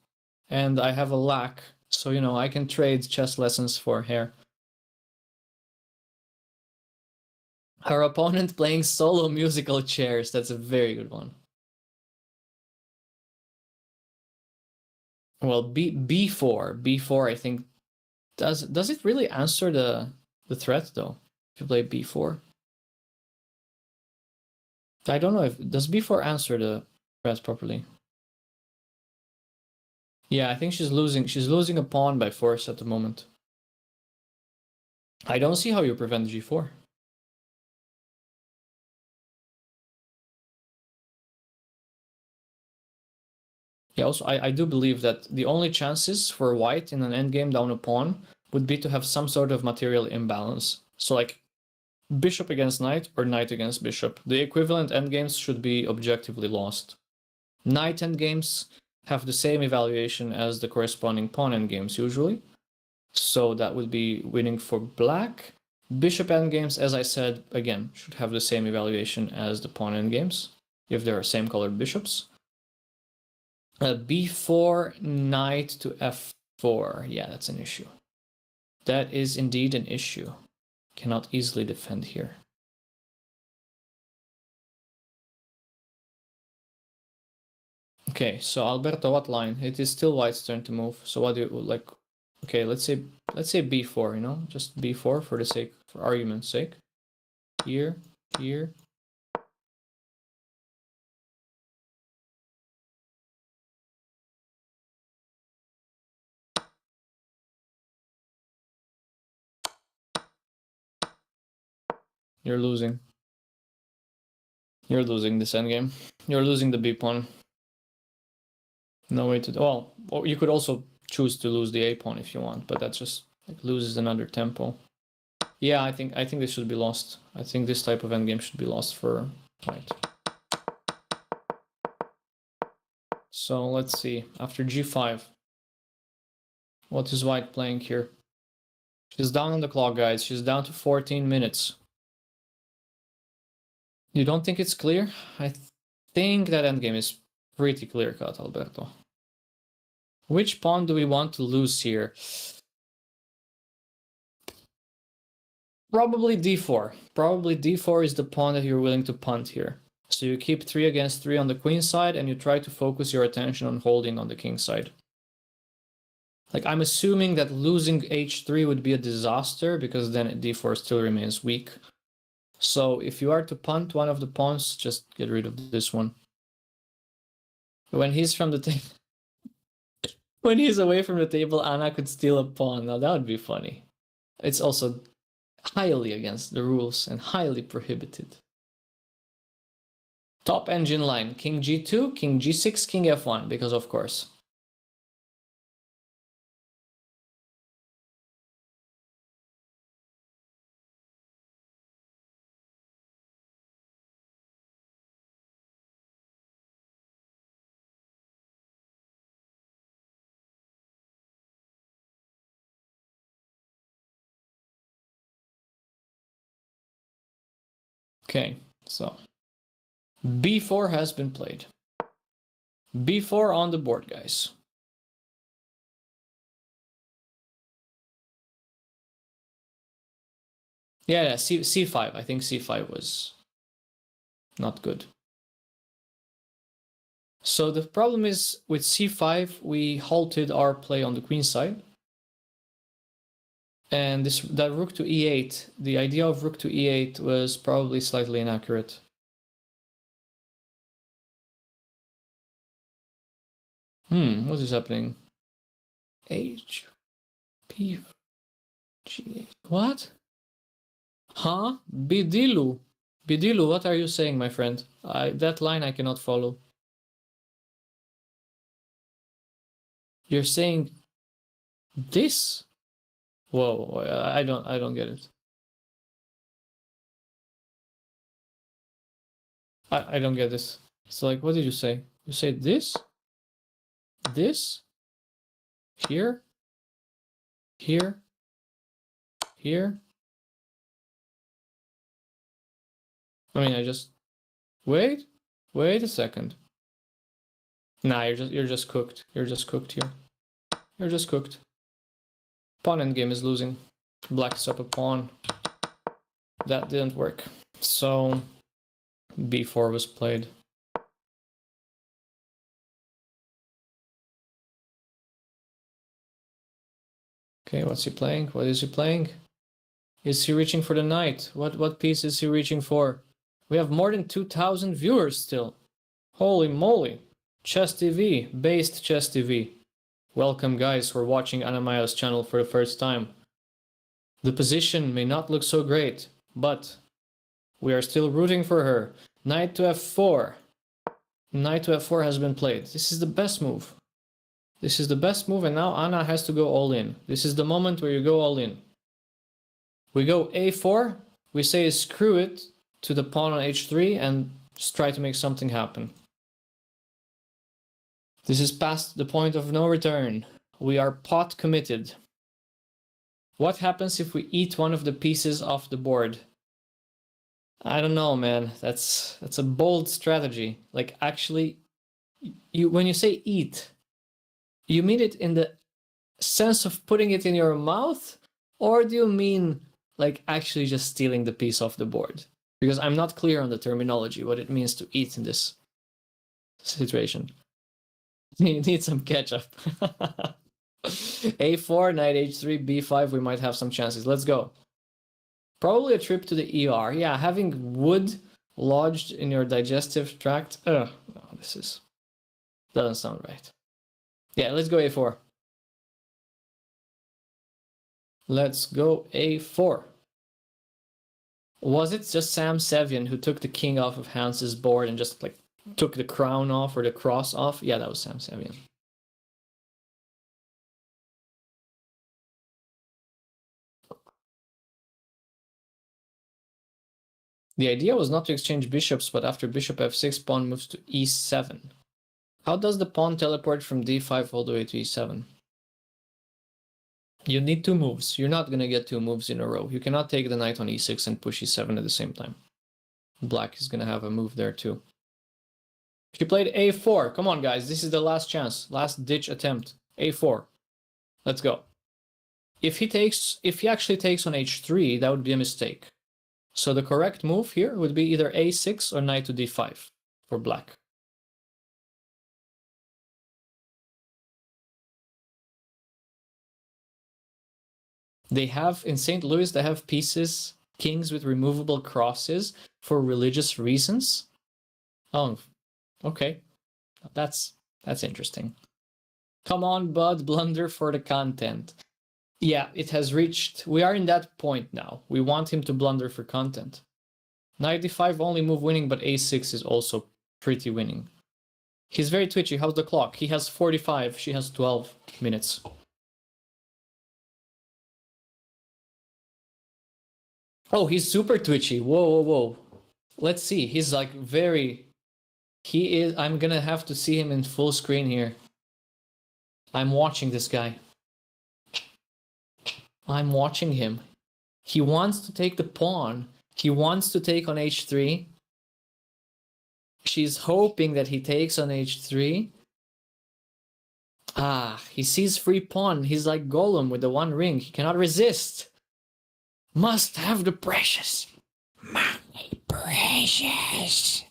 and I have a lack. So, you know, I can trade chess lessons for Hair. Her opponent playing solo musical chairs. That's a very good one. Well, b4 I think does it really answer the threat though? If you play b4, I don't know if does b4 answer the threat properly. Yeah, I think she's losing a pawn by force at the moment. I don't see how you prevent g4. Yeah, also I do believe that the only chances for white in an endgame down a pawn would be to have some sort of material imbalance. So like bishop against knight or knight against bishop. The equivalent endgames should be objectively lost. Knight endgames have the same evaluation as the corresponding pawn endgames usually. So that would be winning for black. Bishop endgames, as I said, again, should have the same evaluation as the pawn endgames if there are same colored bishops. b4, knight to f4. Yeah, that's an issue. That is indeed an issue. Cannot easily defend here. Okay, so Alberto, what line? It is still white's turn to move. So what do you like? Okay, let's say b4. You know, just b4 for argument's sake. Here, here. You're losing. You're losing this endgame. You're losing the b pawn. No way to. Well, you could also choose to lose the a pawn if you want, but that just like loses another tempo. Yeah, I think this should be lost. I think this type of endgame should be lost for white. So let's see. After g5, what is white playing here? She's down on the clock, guys. She's down to 14 minutes. You don't think it's clear? I think that endgame is pretty clear-cut, Alberto. Which pawn do we want to lose here? Probably d4. Probably d4 is the pawn that you're willing to punt here. So you keep 3 against 3 on the queen side, and you try to focus your attention on holding on the king side. Like, I'm assuming that losing h3 would be a disaster, because then d4 still remains weak. So if you are to punt one of the pawns, just get rid of this one. When he's from the table, when he's away from the table, Anna could steal a pawn. Now that would be funny. It's also highly against the rules and highly prohibited. Top engine line: king g2, king g6, king f1, because of course. Okay, so b4 has been played. b4 on the board, guys. Yeah, c5. I think c5 was not good. So the problem is with c5, we halted our play on the queen side. And that rook to e8, the idea of rook to e8 was probably slightly inaccurate. What is happening? H, P, G, what? Huh? Bidilu. Bidilu, what are you saying, my friend? That line I cannot follow. You're saying this? Whoa, I don't get it. I don't get this. It's like, what did you say? You say this? This? Here? Here? Here? I mean, I just wait a second. Nah, you're just cooked. You're just cooked here. You're just cooked. Pawn endgame is losing. Black's up a pawn. That didn't work. So b4 was played. Okay, what's he playing? What is he playing? Is he reaching for the knight? What piece is he reaching for? We have more than 2,000 viewers still. Holy moly. Chess TV, based Chess TV. Welcome guys who are watching Anna-Maja's channel for the first time. The position may not look so great, but we are still rooting for her. Knight to f4. Knight to f4 has been played. This is the best move. This is the best move, and now Anna has to go all in. This is the moment where you go all in. We go a4, we say screw it to the pawn on h3 and just try to make something happen. This is past the point of no return. We are pot committed. What happens if we eat one of the pieces off the board? I don't know, man. That's a bold strategy. Like, actually, when you say eat, you mean it in the sense of putting it in your mouth? Or do you mean like actually just stealing the piece off the board? Because I'm not clear on the terminology, what it means to eat in this situation. You need some ketchup. a4, knight h3, b5, we might have some chances. Let's go. Probably a trip to the ER. Yeah, having wood lodged in your digestive tract. No, this doesn't sound right. Yeah, let's go a4. Let's go a4. Was it just Sam Sevian who took the king off of Hans's board and just like took the crown off or the cross off? Yeah, that was Sam Sevian. The idea was not to exchange bishops, but after bishop f6, pawn moves to e7. How does the pawn teleport from d5 all the way to e7? You need 2 moves. You're not going to get 2 moves in a row. You cannot take the knight on e6 and push e7 at the same time. Black is gonna have a move there too. She played a4. Come on, guys. This is the last chance. Last ditch attempt. a4. Let's go. If he actually takes on h3, that would be a mistake. So the correct move here would be either a6 or knight to d5 for black. They have, in St. Louis, they have pieces, kings with removable crosses for religious reasons. Oh, okay. That's interesting. Come on, bud, blunder for the content. Yeah, it has reached, we are in that point now. We want him to blunder for content. Knight d5 only move winning, but a6 is also pretty winning. He's very twitchy. How's the clock? He has 45, she has 12 minutes. Oh, he's super twitchy. Whoa, whoa, whoa. Let's see. He's like very... He is... I'm gonna have to see him in full screen here. I'm watching this guy. I'm watching him. He wants to take the pawn. He wants to take on h3. She's hoping that he takes on h3. Ah, he sees free pawn. He's like Golem with the one ring. He cannot resist. Must have the precious. My precious.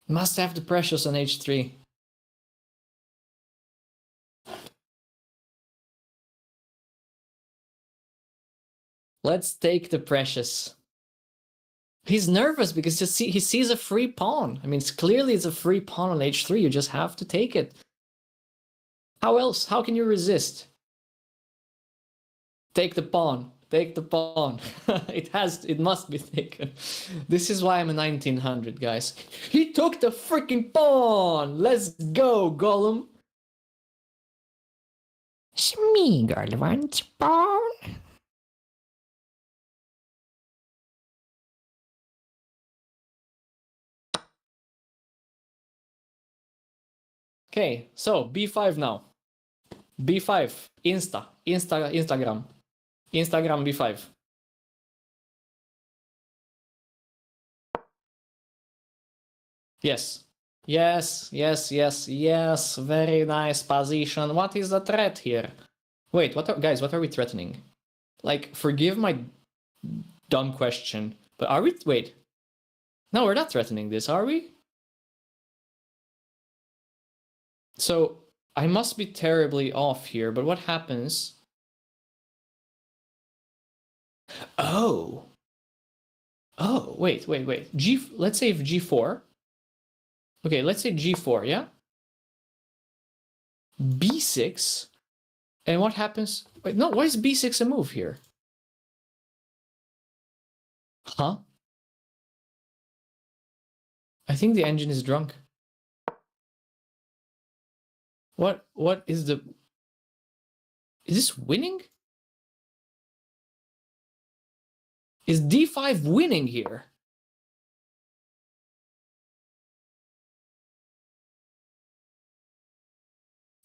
Must have the precious on h3. Let's take the precious. He's nervous because he sees a free pawn. I mean, clearly it's a free pawn on h3. You just have to take it. How else? How can you resist? Take the pawn. Take the pawn. It must be taken. This is why I'm a 1900, guys. He took the freaking pawn. Let's go, Golem. Smeagol wants pawn. Okay, so b5 now. b5. Instagram b5. Yes. Yes. Very nice position. What is the threat here? Wait, guys, what are we threatening? Like, forgive my dumb question, but are we... Wait. No, we're not threatening this, are we? So, I must be terribly off here, but what happens... Oh, wait. Let's say if g4. Okay, let's say g4, yeah? b6. And what happens? Wait, no, why is b6 a move here? Huh? I think the engine is drunk. What is the... Is this winning? Is d5 winning here?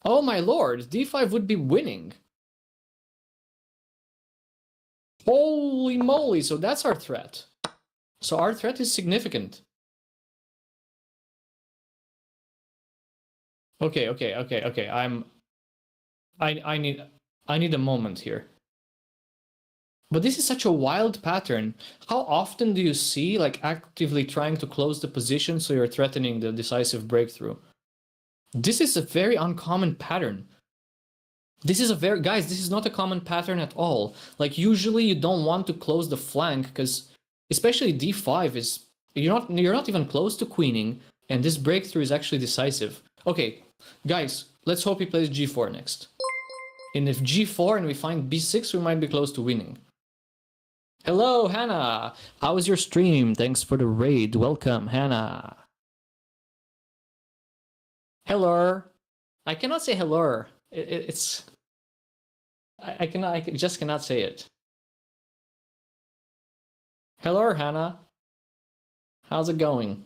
Oh my lord, d5 would be winning. Holy moly, so that's our threat. So our threat is significant. Okay. I need a moment here. But this is such a wild pattern. How often do you see, like, actively trying to close the position so you're threatening the decisive breakthrough? This is a very uncommon pattern. Guys, this is not a common pattern at all. Like, usually you don't want to close the flank because, especially d5 is, you're not even close to queening, and this breakthrough is actually decisive. Okay, guys, let's hope he plays g4 next. And if g4 and we find b6, we might be close to winning. Hello, Hannah. How was your stream? Thanks for the raid. Welcome, Hannah. Hello. I cannot say hello. I just cannot say it. Hello, Hannah. How's it going?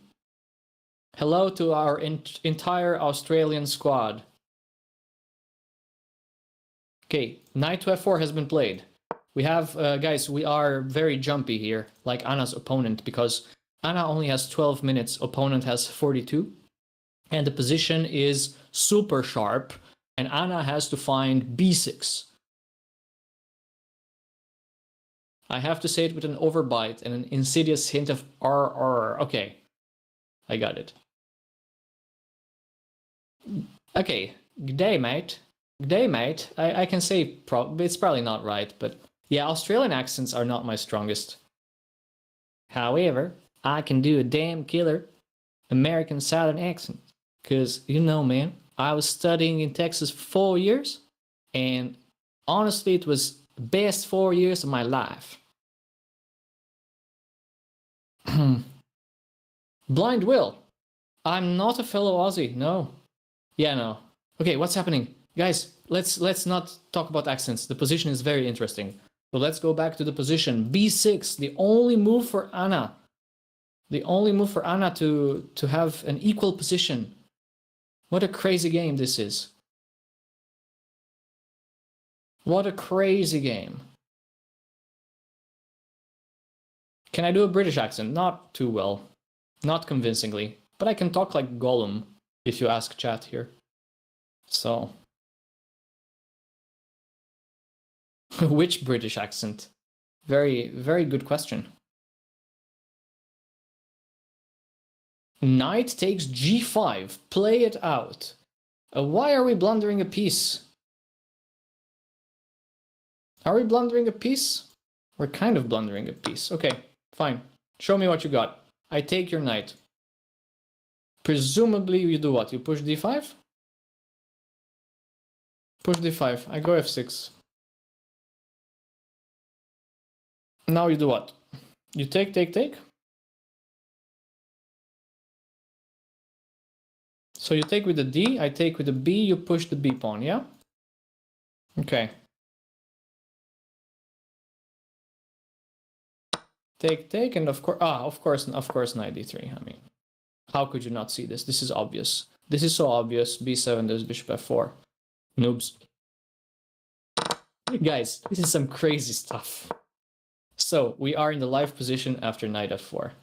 Hello to our entire Australian squad. Okay, knight to f4 has been played. We have, guys, we are very jumpy here, like Anna's opponent, because Anna only has 12 minutes, opponent has 42. And the position is super sharp, and Anna has to find b6. I have to say it with an overbite and an insidious hint of RR. Okay, I got it. Okay, good day, mate. Good day, mate. I can say it's probably not right, but yeah, Australian accents are not my strongest. However, I can do a damn killer American Southern accent. Because, you know, man, I was studying in Texas for 4 years, and honestly, it was the best 4 years of my life. Blind Will. I'm not a fellow Aussie, no. Yeah, no. Okay, what's happening? Guys, let's not talk about accents. The position is very interesting. So let's go back to the position. b6, the only move for Anna. The only move for Anna to have an equal position. What a crazy game this is. What a crazy game. Can I do a British accent? Not too well. Not convincingly. But I can talk like Gollum, if you ask chat here. So. Which British accent? Very, very good question. Knight takes g5. Play it out. Why are we blundering a piece? Are we blundering a piece? We're kind of blundering a piece. Okay, fine. Show me what you got. I take your knight. Presumably you do what? You push d5? Push d5. I go f6. Now you do what? You take, take, take? So you take with the D, I take with the B, you push the B pawn, yeah? Okay. Take, take, and of course, knight d3. I mean, how could you not see this? This is obvious. This is so obvious. b7, there's bishop f4. Noobs. Guys, this is some crazy stuff. So, we are in the live position after knight f4.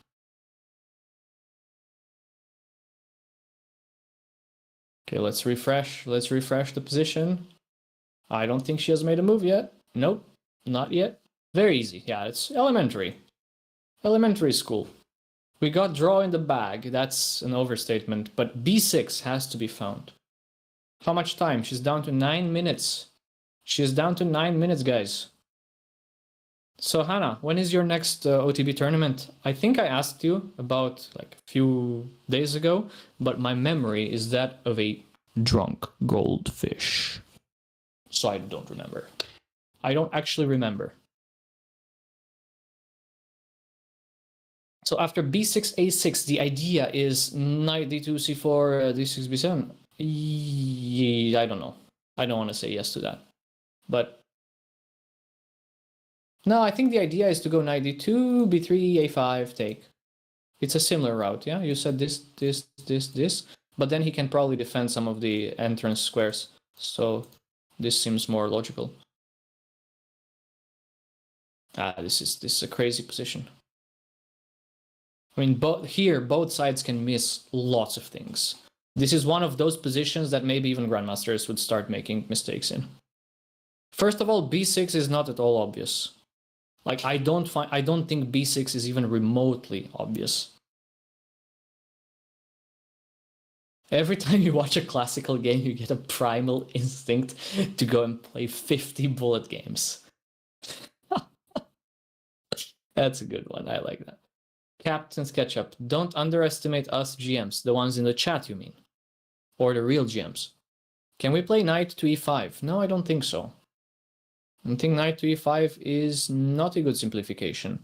Okay, let's refresh. Let's refresh the position. I don't think she has made a move yet. Nope, not yet. Very easy. Yeah, it's elementary. Elementary school. We got draw in the bag. That's an overstatement. But b6 has to be found. How much time? She's down to 9 minutes. She's down to 9 minutes, guys. So Hannah, when is your next OTB tournament? I think I asked you about like a few days ago, but my memory is that of a drunk goldfish. So I don't remember. I don't actually remember. So after b6, a6, the idea is knight d2, c4, d6, b7. I don't know. I don't want to say yes to that. But no, I think the idea is to go knight d2, b3, a5, take. It's a similar route, yeah? You said this, but then he can probably defend some of the entrance squares. So this seems more logical. This is a crazy position. I mean, both sides can miss lots of things. This is one of those positions that maybe even grandmasters would start making mistakes in. First of all, b6 is not at all obvious. Like, I don't think b6 is even remotely obvious. Every time you watch a classical game, you get a primal instinct to go and play 50 bullet games. That's a good one. I like that. Captain SketchUp, don't underestimate us GMs, the ones in the chat, you mean? Or the real GMs. Can we play knight to e5? No, I don't think so. I think knight to e5 is not a good simplification.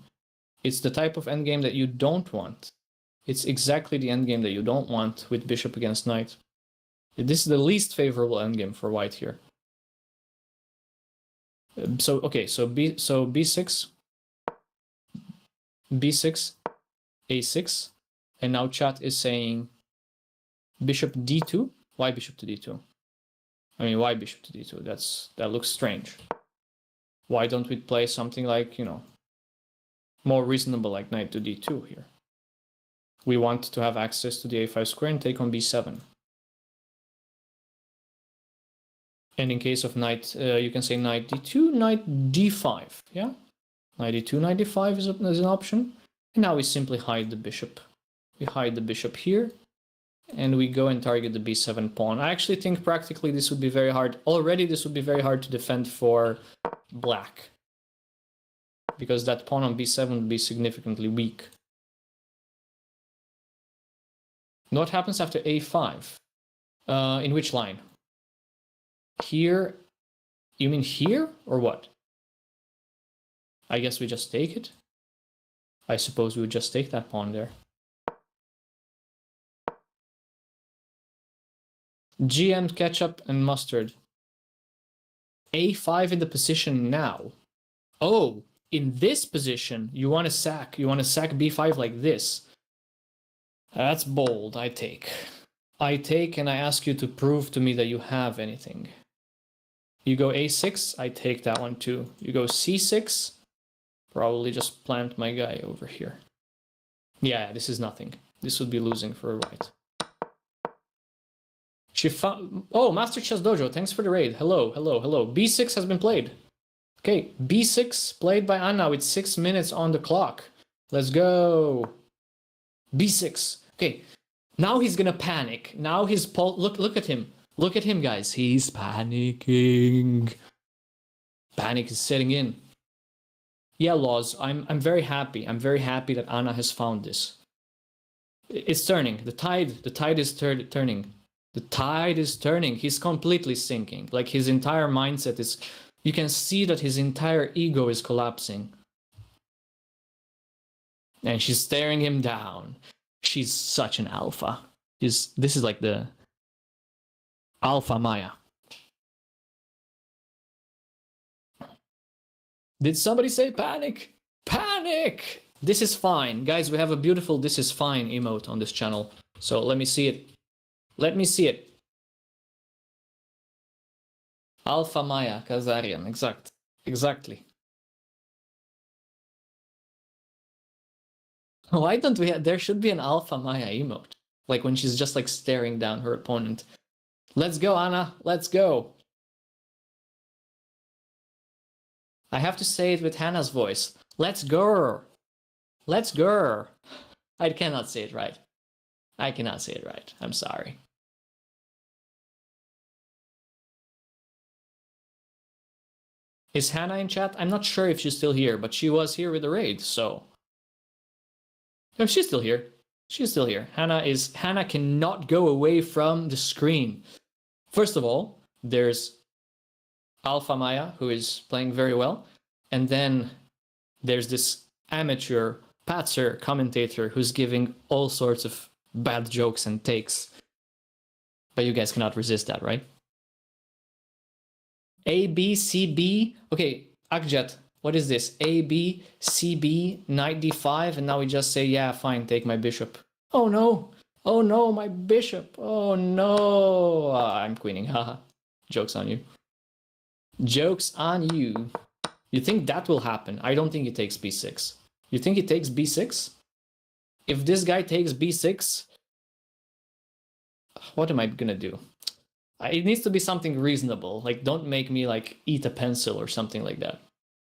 It's the type of endgame that you don't want. It's exactly the endgame that you don't want with bishop against knight. This is the least favorable endgame for white here. So b6, a6, and now chat is saying bishop d2. Why bishop to d2? I mean, why bishop to d2? That looks strange. Why don't we play something like, you know, more reasonable, like knight to d2 here? We want to have access to the a5 square and take on b7. And in case of knight, you can say knight d2, knight d5, yeah? Knight d2, knight d5 is an option. And now we simply hide the bishop. We hide the bishop here, and we go and target the b7 pawn. I actually think practically this would be very hard. Already this would be very hard to defend for black, because that pawn on b7 would be significantly weak. What happens after a5? In which line? Here? You mean here or what? I guess we just take it. I suppose we would just take that pawn there. GM ketchup and mustard. a5 in the position now. Oh, in this position, you want to sack b5 like this. That's bold. I take, and I ask you to prove to me that you have anything. You go a6, I take that one too. You go c6, probably just plant my guy over here. Yeah, this is nothing. This would be losing for a white. She found... Oh, Master Chess Dojo, thanks for the raid. Hello, hello, hello. b6 has been played. Okay, b6 played by Anna with 6 minutes on the clock. Let's go. b6. Okay, now he's gonna panic. Now his look at him. Look at him, guys. He's panicking. Panic is setting in. Yeah, Laws, I'm very happy. I'm very happy that Anna has found this. It's turning. The tide is turning. The tide is turning. He's completely sinking. Like his entire mindset is... You can see that his entire ego is collapsing. And she's staring him down. She's such an alpha. This is like the alpha Maya. Did somebody say panic? Panic! This is fine. Guys, we have a beautiful this is fine emote on this channel. So let me see it. Let me see it. Alpha Maya Kazarian. Exactly. Why don't we there should be an Alpha Maya emote. Like when she's just like staring down her opponent. Let's go, Anna. Let's go. I have to say it with Hannah's voice. Let's go. Let's go. I cannot say it right. I cannot say it right. I'm sorry. Is Hannah in chat? I'm not sure if she's still here, but she was here with the raid, so... No, she's still here. She's still here. Hannah cannot go away from the screen. First of all, there's Alpha Maya, who is playing very well. And then there's this amateur Patzer commentator who's giving all sorts of bad jokes and takes. But you guys cannot resist that, right? A, B, C, B. Okay, Akjet, what is this? A, B, C, B, knight d5, and now we just say, yeah, fine, take my bishop. Oh no! Oh no, my bishop! Oh no! I'm queening, haha. Joke's on you. Joke's on you. You think that will happen? I don't think he takes b6. You think he takes b6? If this guy takes b6, what am I gonna do? It needs to be something reasonable. Like, don't make me like eat a pencil or something like that.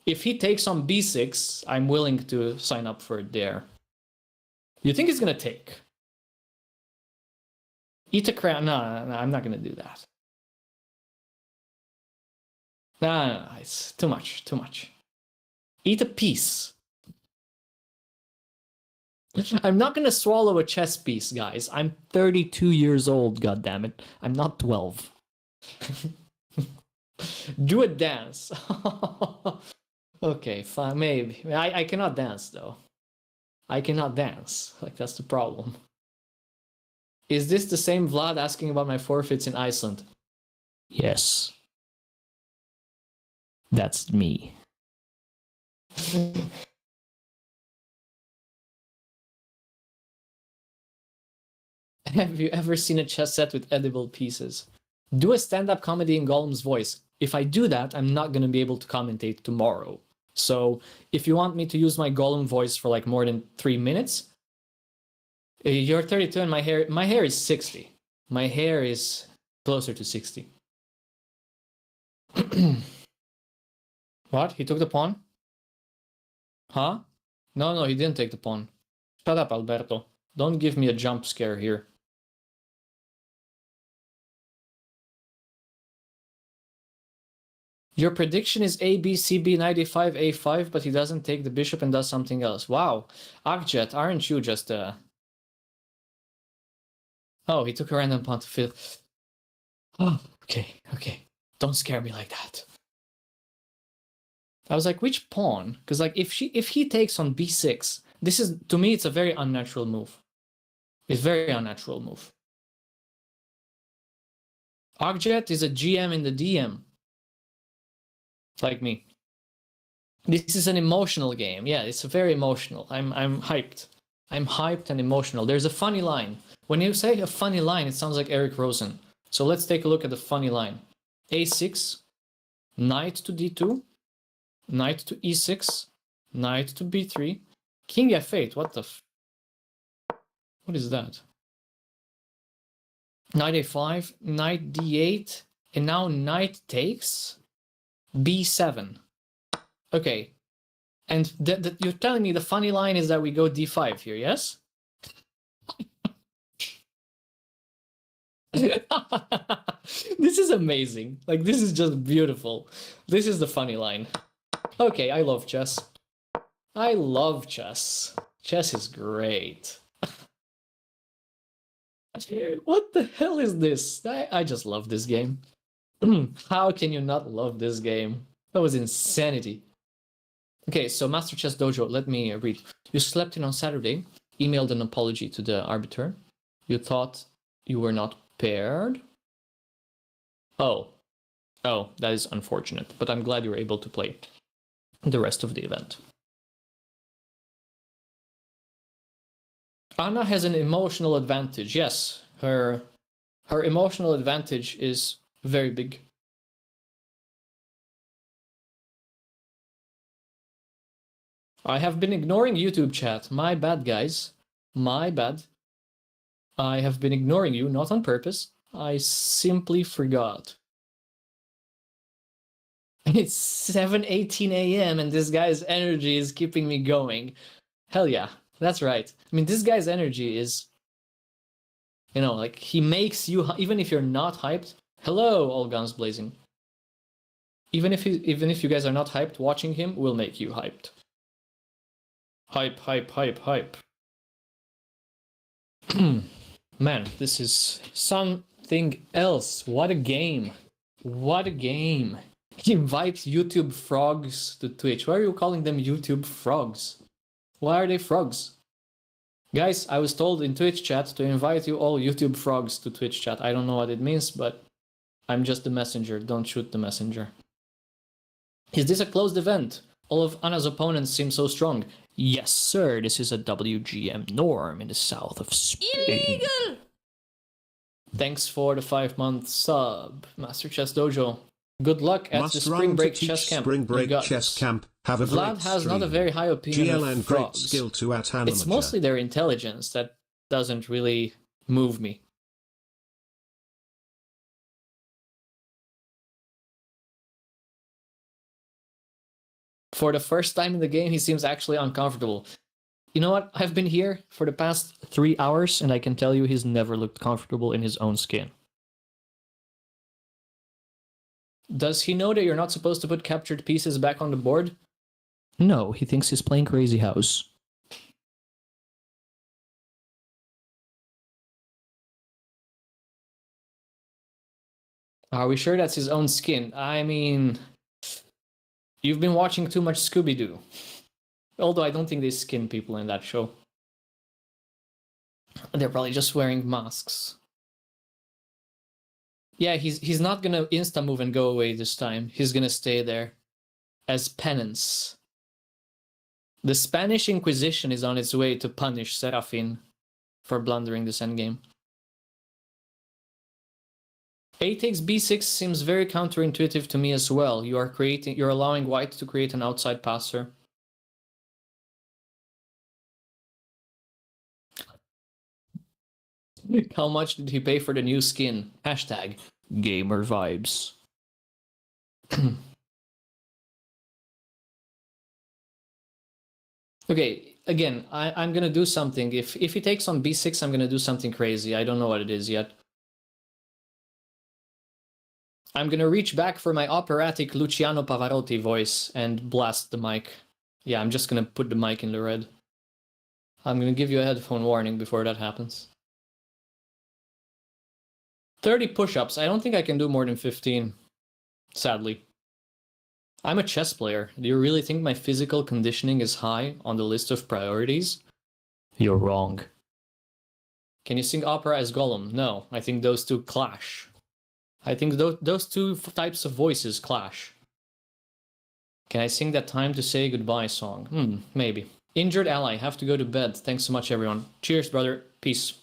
If he takes on b6, I'm willing to sign up for it there. You think he's gonna take? Eat a crown? No, I'm not gonna do that. No, it's too much, too much. Eat a piece. I'm not gonna swallow a chess piece, guys. I'm 32 years old, goddammit. I'm not 12. Do a dance. Okay, fine, maybe. I cannot dance, though. I cannot dance. Like, that's the problem. Is this the same Vlad asking about my forfeits in Iceland? Yes. That's me. Have you ever seen a chess set with edible pieces? Do a stand-up comedy in Gollum's voice. if I do that, I'm not going to be able to commentate tomorrow. So if you want me to use my Gollum voice for like more than 3 minutes, you're 32 and my hair is 60. My hair is closer to 60. What? He took the pawn? Huh? No, he didn't take the pawn. Shut up, Alberto. Don't give me a jump scare here. Your prediction is A, B, C, B, 95, A5, but he doesn't take the bishop and does something else. Wow. Akjet, aren't you just Oh, he took a random pawn to fill. Oh, okay. Don't scare me like that. I was like, which pawn? Because like if he takes on B6, this is, to me, it's a very unnatural move. It's a very unnatural move. Akjet is a GM in the DM. Like me. This is an emotional game. Yeah, it's very emotional. I'm hyped. I'm hyped and emotional. There's a funny line. When you say a funny line, it sounds like Eric Rosen. So let's take a look at the funny line. A6, knight to D2, knight to E6, knight to B3, king F8. What the what is that? Knight A5, knight D8, and now knight takes B7. Okay. And you're telling me the funny line is that we go D5 here, yes? This is amazing. Like, this is just beautiful. This is the funny line. Okay, I love chess. I love chess. Chess is great. What the hell is this? I just love this game. How can you not love this game? That was insanity. Okay, so Master Chess Dojo, let me read. You slept in on Saturday, emailed an apology to the arbiter. You thought you were not paired. Oh, that is unfortunate, but I'm glad you were able to play the rest of the event. Anna has an emotional advantage. Yes, her emotional advantage is very big. I have been ignoring YouTube chat. My bad, guys. My bad. I have been ignoring you, not on purpose. I simply forgot. It's 7:18 a.m. and this guy's energy is keeping me going. Hell yeah, that's right. I mean, this guy's energy is, you know, like, he makes you, even if you're not hyped. Hello, all guns blazing. Even if you guys are not hyped, watching him will make you hyped. Hype. Man, this is something else. What a game. What a game. He invites YouTube frogs to Twitch. Why are you calling them YouTube frogs? Why are they frogs? Guys, I was told in Twitch chat to invite you all YouTube frogs to Twitch chat. I don't know what it means, but I'm just the messenger. Don't shoot the messenger. Is this a closed event? All of Anna's opponents seem so strong. Yes, sir. This is a WGM norm in the south of Spain. Illegal! Thanks for the 5-month sub, Master Chess Dojo. Good luck at the Spring Break Chess Camp. Spring Break Chess Camp. Have a Vlad great has stream. not a very high opinion GLN of great frogs. skill to at Anna-Maja. It's mostly their intelligence that doesn't really move me. For the first time in the game, he seems actually uncomfortable. You know what? I've been here for the past 3 hours, and I can tell you he's never looked comfortable in his own skin. Does he know that you're not supposed to put captured pieces back on the board? No, he thinks he's playing Crazy House. Are we sure that's his own skin? I mean, you've been watching too much Scooby-Doo. Although I don't think they skin people in that show. They're probably just wearing masks. Yeah, he's not gonna insta-move and go away this time. He's gonna stay there as penance. The Spanish Inquisition is on its way to punish Serafin for blundering this endgame. A takes b6 seems very counterintuitive to me as well. You're allowing white to create an outside passer. How much did he pay for the new skin? Hashtag gamer vibes. Okay, again, I'm gonna do something. If he takes on b6, I'm gonna do something crazy. I don't know what it is yet. I'm gonna reach back for my operatic Luciano Pavarotti voice and blast the mic. Yeah, I'm just gonna put the mic in the red. I'm gonna give you a headphone warning before that happens. 30 push-ups. I don't think I can do more than 15, sadly. I'm a chess player. Do you really think my physical conditioning is high on the list of priorities? You're wrong. Can you sing opera as Gollum? No, I think those two clash. I think those two types of voices clash. Can I sing that time to say goodbye song? Maybe. Injured ally, have to go to bed. Thanks so much, everyone. Cheers, brother. Peace.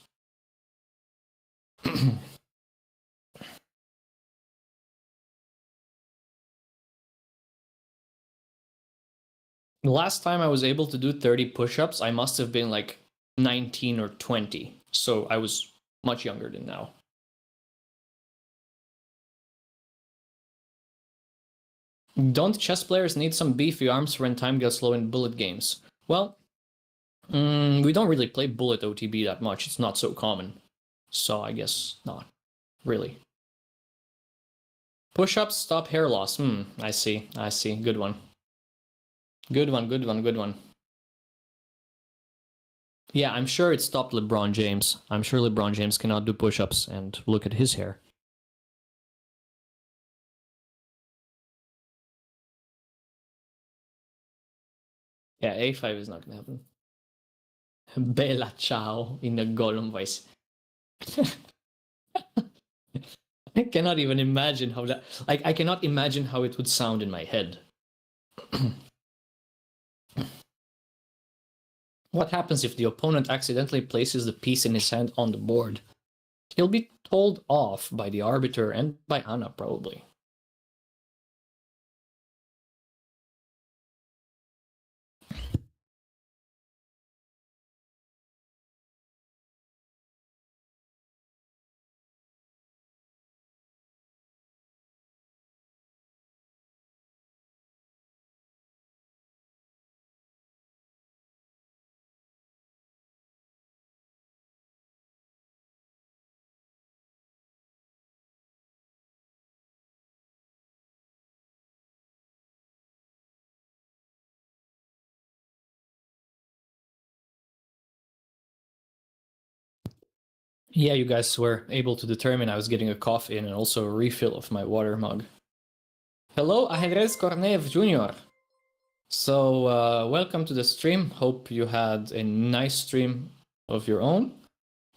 The last time I was able to do 30 push-ups, I must have been like 19 or 20. So I was much younger than now. Don't chess players need some beefy arms for when time gets low in bullet games? Well, we don't really play bullet OTB that much. It's not so common. So I guess not really. Push-ups stop hair loss. I see. Good one. Good one. Yeah, I'm sure it stopped LeBron James. I'm sure LeBron James cannot do push-ups, and look at his hair. Yeah, A5 is not gonna happen. Bella ciao in the Gollum voice. I cannot even imagine how that... Like, I cannot imagine how it would sound in my head. What happens if the opponent accidentally places the piece in his hand on the board? He'll be told off by the arbiter and by Anna, probably. Yeah, you guys were able to determine I was getting a coffee in and also a refill of my water mug. Hello, Ajedrez Korneev Jr. So, welcome to the stream. Hope you had a nice stream of your own.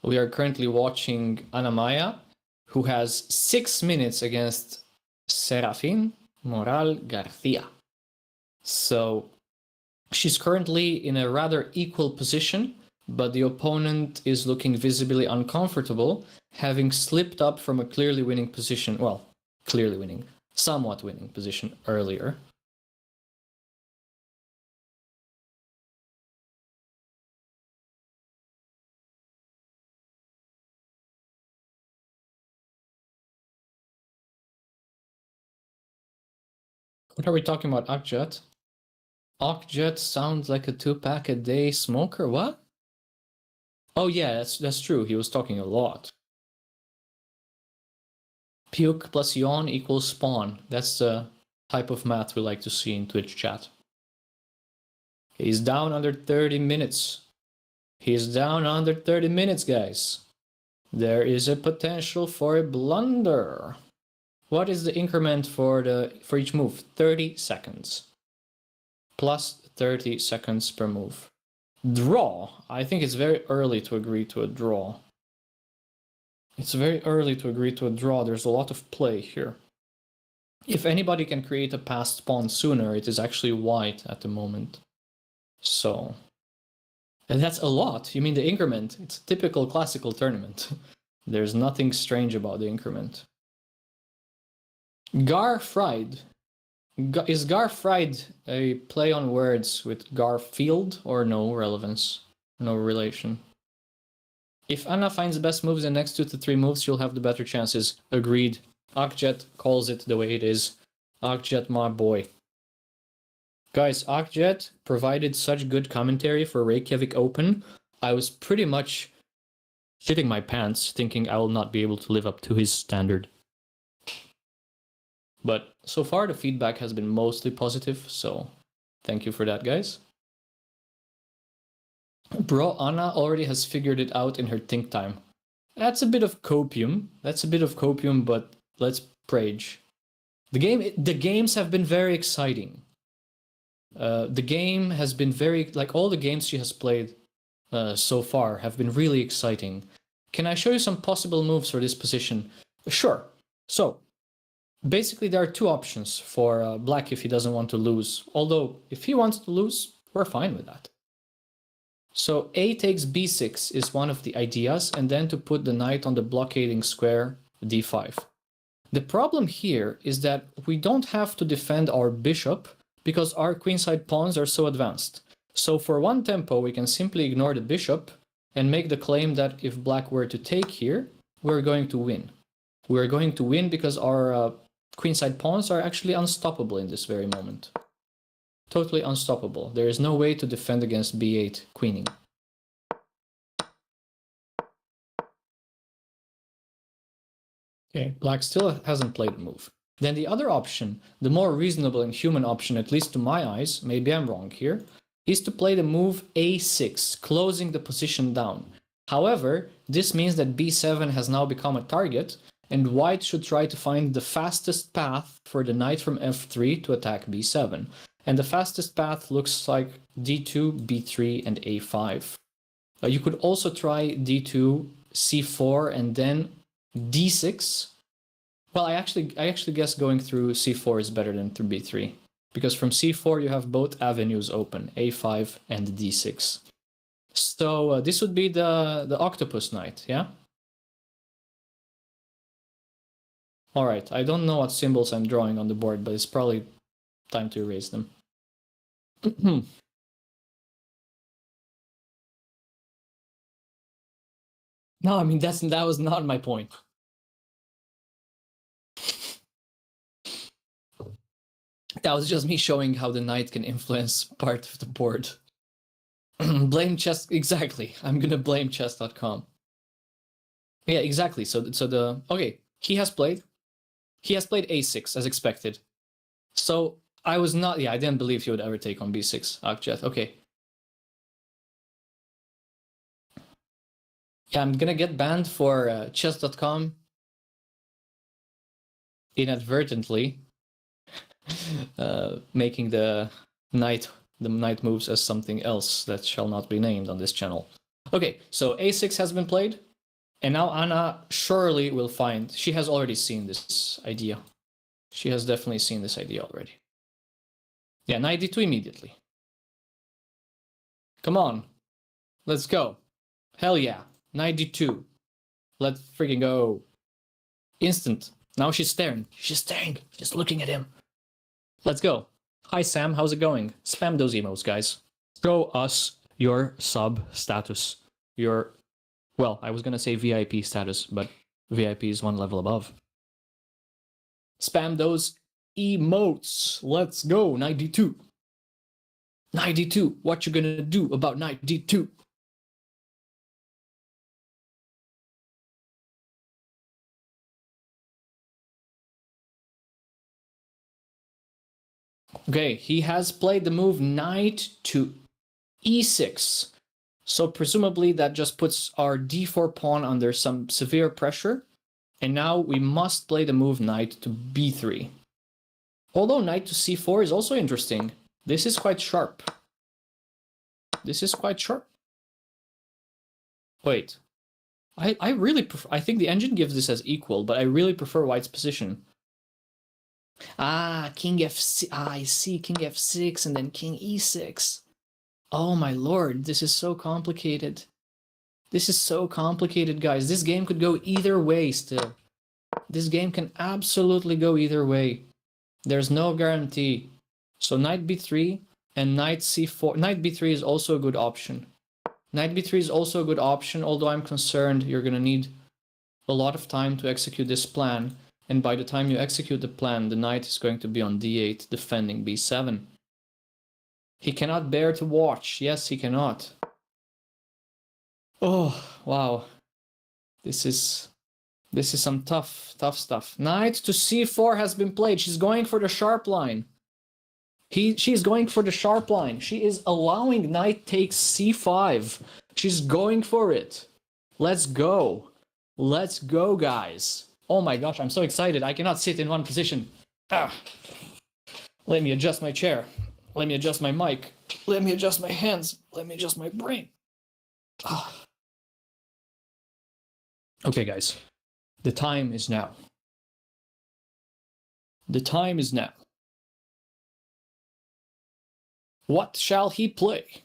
We are currently watching Anna-Maja, who has 6 minutes against Serafin Moral Garcia. So, she's currently in a rather equal position, but the opponent is looking visibly uncomfortable, having slipped up from a clearly winning position. Well, clearly winning, somewhat winning position earlier. What are we talking about, Akjet? Akjet sounds like a 2-pack a day smoker. What? Oh yeah, that's true. He was talking a lot. Puke plus yawn equals spawn. That's the type of math we like to see in Twitch chat. He's down under 30 minutes. He's down under 30 minutes, guys. There is a potential for a blunder. What is the increment for each move? 30 seconds. Plus 30 seconds per move. Draw. I think it's very early to agree to a draw. It's very early to agree to a draw. There's a lot of play here. If anybody can create a passed pawn sooner, it is actually white at the moment. So... And that's a lot. You mean the increment? It's a typical classical tournament. There's nothing strange about the increment. Gar fried. Is Gar fried a play on words with Garfield or no relevance? No relation. If Anna finds the best moves in the next 2 to 3 moves, she'll have the better chances. Agreed. Akjet calls it the way it is. Akjet, my boy. Guys, Akjet provided such good commentary for Reykjavik Open. I was pretty much shitting my pants, thinking I will not be able to live up to his standard. But so far, the feedback has been mostly positive, so thank you for that, guys. Bro, Anna already has figured it out in her think time. That's a bit of copium. But let's prage. The games have been very exciting. The game has been very, like all the games she has played so far have been really exciting. Can I show you some possible moves for this position? Sure. So, basically there are 2 options for Black if he doesn't want to lose. Although, if he wants to lose, we're fine with that. So A takes b6 is one of the ideas, and then to put the knight on the blockading square, d5. The problem here is that we don't have to defend our bishop because our queenside pawns are so advanced. So for one tempo, we can simply ignore the bishop and make the claim that if Black were to take here, we're going to win. We're going to win because our queenside pawns are actually unstoppable in this very moment. Totally unstoppable. There is no way to defend against b8 queening. Okay, Black still hasn't played the move. Then the other option, the more reasonable and human option, at least to my eyes, maybe I'm wrong here, is to play the move a6, closing the position down. However, this means that b7 has now become a target, and White should try to find the fastest path for the knight from f3 to attack b7. And the fastest path looks like d2, b3, and a5. You could also try d2, c4, and then d6. Well, I actually guess going through c4 is better than through b3. Because from c4 you have both avenues open, a5 and d6. So this would be the octopus knight, yeah? Alright, I don't know what symbols I'm drawing on the board, but it's probably time to erase them. No, I mean that was not my point. That was just me showing how the knight can influence part of the board. Blame chess, exactly. I'm gonna blame chess.com. Yeah, exactly. So okay, he has played a6 as expected. So I didn't believe he would ever take on b6, Akjet. Okay. Yeah, I'm gonna get banned for chess.com inadvertently making the knight moves as something else that shall not be named on this channel. Okay, so a6 has been played, and now Anna surely will find. She has already seen this idea. She has definitely seen this idea already. Yeah, knight d2 immediately. Come on, let's go. Hell yeah, knight d2. Let's freaking go. Instant. Now she's staring. She's looking at him. Let's go. Hi Sam, how's it going? Spam those emotes, guys. Show us your sub status. Well, I was gonna say VIP status, but VIP is one level above. Spam those emotes. Let's go. Knight d2. Knight d2. What you gonna do about knight d2? Okay, he has played the move knight to e6. So presumably that just puts our d4 pawn under some severe pressure. And now we must play the move knight to b3. Although knight to c4 is also interesting. This is quite sharp. Wait. I really prefer... I think the engine gives this as equal, but I really prefer White's position. King f6. I see, king f6 and then king e6. Oh my lord, this is so complicated. This is so complicated, guys. This game could go either way still. this game can absolutely go either way. There's no guarantee. So knight b3 and knight c4. Knight b3 is also a good option. Knight b3 is also a good option, although I'm concerned you're going to need a lot of time to execute this plan. And by the time you execute the plan, the knight is going to be on d8 defending b7. He cannot bear to watch. Yes, he cannot. Oh, wow. This is some tough stuff. Knight to c4 has been played. She's going for the sharp line. She's going for the sharp line. She is allowing knight takes c5. She's going for it. Let's go. Let's go, guys. Oh my gosh, I'm so excited. I cannot sit in one position. Ah. Let me adjust my chair. Let me adjust my mic. Let me adjust my hands. Let me adjust my brain. Ah. Okay, guys. The time is now. The time is now. What shall he play?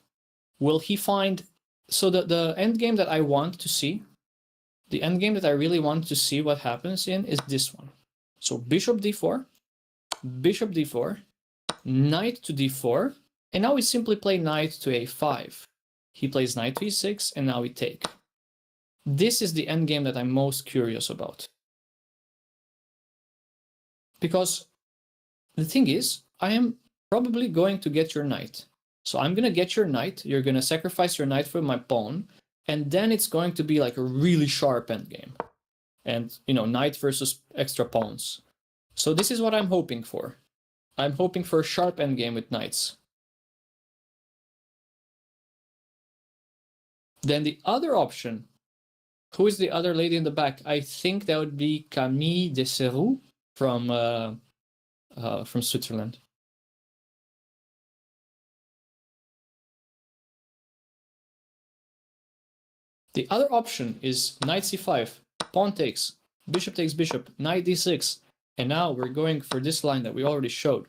Will he find... So the endgame that I want to see, the endgame that I really want to see what happens in is this one. So bishop d4, knight to d4, and now we simply play knight to a5. He plays knight to e6, and now we take. This is the endgame that I'm most curious about. Because the thing is, I am probably going to get your knight. So I'm going to get your knight, you're going to sacrifice your knight for my pawn, and then it's going to be like a really sharp endgame. And, you know, knight versus extra pawns. So this is what I'm hoping for. I'm hoping for a sharp endgame with knights. Then the other option, who is the other lady in the back? I think that would be Camille Desserou from Switzerland. The other option is knight c5, pawn takes bishop, knight d6, and now we're going for this line that we already showed.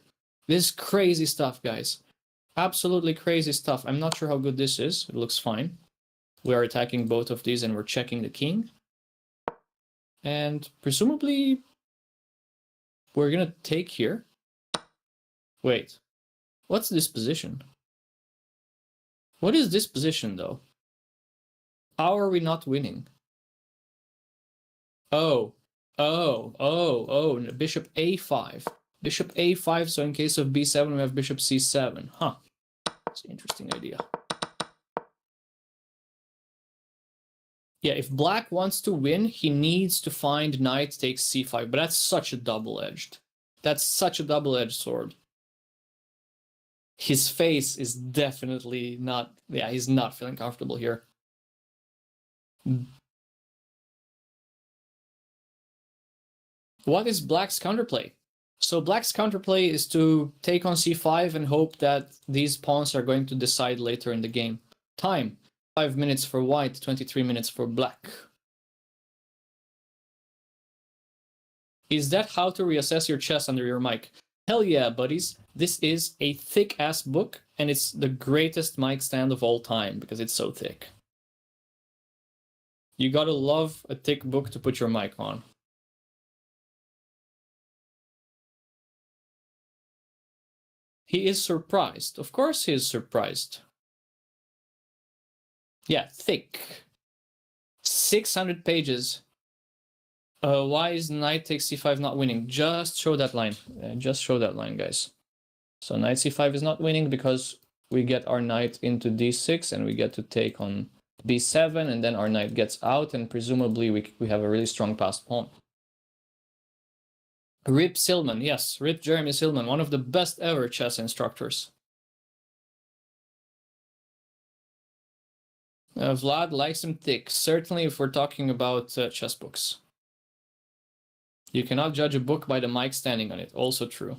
This is crazy stuff, guys. Absolutely crazy stuff. I'm not sure how good this is. It looks fine. We are attacking both of these and we're checking the king. And presumably we're gonna take here. Wait, what's this position? What is this position though? How are we not winning? Oh, bishop a5. Bishop a5, so in case of b7 we have bishop c7. Huh, that's an interesting idea. Yeah, if black wants to win, he needs to find knight takes c5, but that's such a double-edged. That's such a double-edged sword. His face is definitely not, yeah, he's not feeling comfortable here. What is black's counterplay? So black's counterplay is to take on c5 and hope that these pawns are going to decide later in the game. Time, 5 minutes for white, 23 minutes for black. Is that how to reassess your chess under your mic? Hell yeah, buddies. This is a thick-ass book, and it's the greatest mic stand of all time because it's so thick. You gotta love a thick book to put your mic on. He is surprised. Of course he is surprised. Yeah, thick. 600 pages. Why is knight takes c5 not winning? Just show that line. Just show that line, guys. So knight c5 is not winning because we get our knight into d6 and we get to take on b7, and then our knight gets out, and presumably we have a really strong passed pawn. Rip Silman, yes, Rip Jeremy Silman, one of the best ever chess instructors. Vlad likes him thick, certainly if we're talking about chess books. You cannot judge a book by the mic standing on it, also true.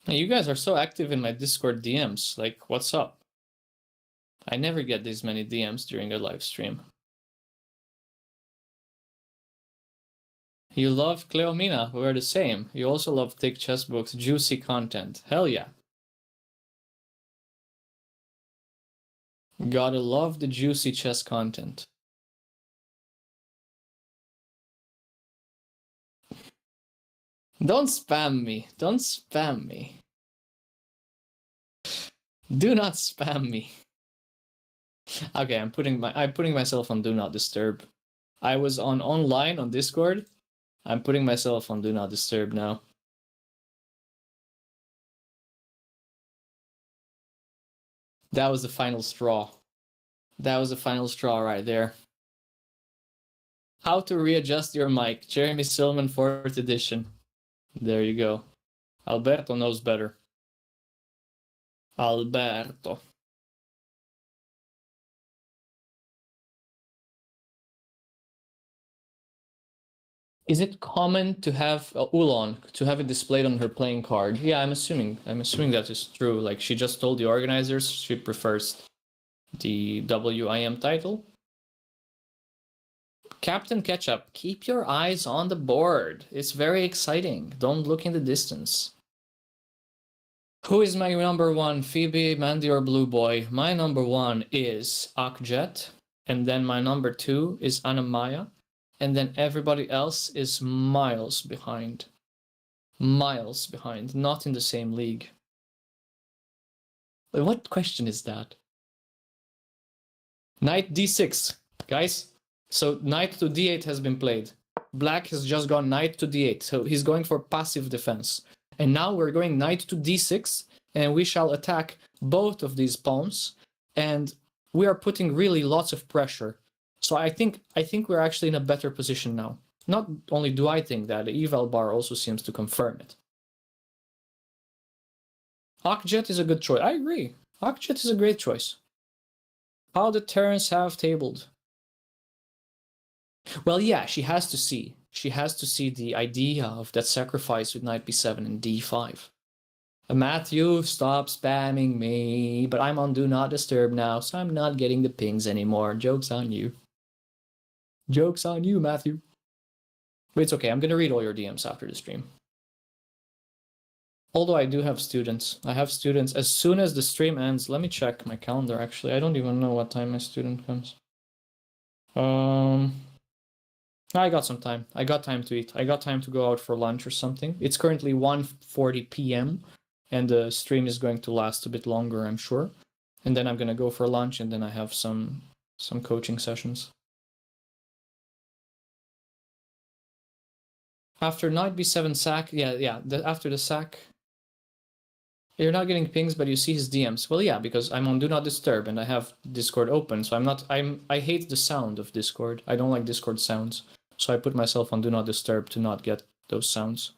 Hey, you guys are so active in my Discord DMs, like, what's up? I never get these many DMs during a live stream. You love Cleomina, we're the same. You also love thick chess books, juicy content. Hell yeah. Gotta love the juicy chess content. Don't spam me. Don't spam me. Do not spam me. Okay, I'm putting myself on do not disturb. I was on online on Discord. I'm putting myself on do not disturb now. That was the final straw. That was the final straw right there. How to readjust your mic. Jeremy Silman 4th edition. There you go. Alberto knows better. Alberto. Is it common to have Ulon to have it displayed on her playing card? Yeah, I'm assuming that is true. Like she just told the organizers she prefers the WIM title. Captain Ketchup, keep your eyes on the board. It's very exciting. Don't look in the distance. Who is my number one? Phoebe, Mandy, or Blue Boy? My number one is Akjet, and then my number two is Anna-Maja, and then everybody else is miles behind. Miles behind, not in the same league. What question is that? Knight d6, guys. So knight to d8 has been played. Black has just gone knight to d8, so he's going for passive defense. And now we're going knight to d6, and we shall attack both of these pawns, and we are putting really lots of pressure. So I think we're actually in a better position now. Not only do I think that, the eval bar also seems to confirm it. Akjet is a good choice. I agree. Akjet is a great choice. How the Terrans have tabled. Well, yeah, she has to see. She has to see the idea of that sacrifice with knight b7 and d5. Matthew, stop spamming me. But I'm on do not disturb now, so I'm not getting the pings anymore. Joke's on you. Joke's on you, Matthew. But it's okay, I'm gonna read all your DMs after the stream. Although I do have students. I have students as soon as the stream ends. Let me check my calendar, actually. I don't even know what time my student comes. I got some time. I got time to eat. I got time to go out for lunch or something. It's currently 1:40 p.m. and the stream is going to last a bit longer, I'm sure. And then I'm gonna go for lunch, and then I have some coaching sessions. After knight b7 sack, after the sack, you're not getting pings, but you see his DMs. Well, yeah, because I'm on do not disturb and I have Discord open, so I hate the sound of Discord. I don't like Discord sounds, so I put myself on do not disturb to not get those sounds.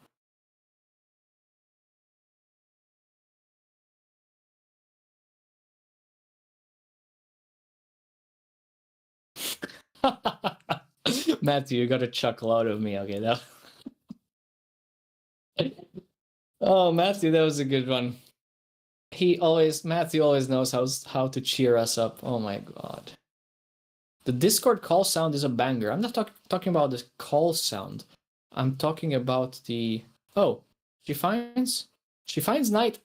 Matthew, you got a chuckle out of me. Okay, that. Oh, Matthew, that was a good one. Matthew always knows how to cheer us up. Oh my god. The Discord call sound is a banger. I'm not talking about the call sound. I'm talking about the... Oh, she finds knight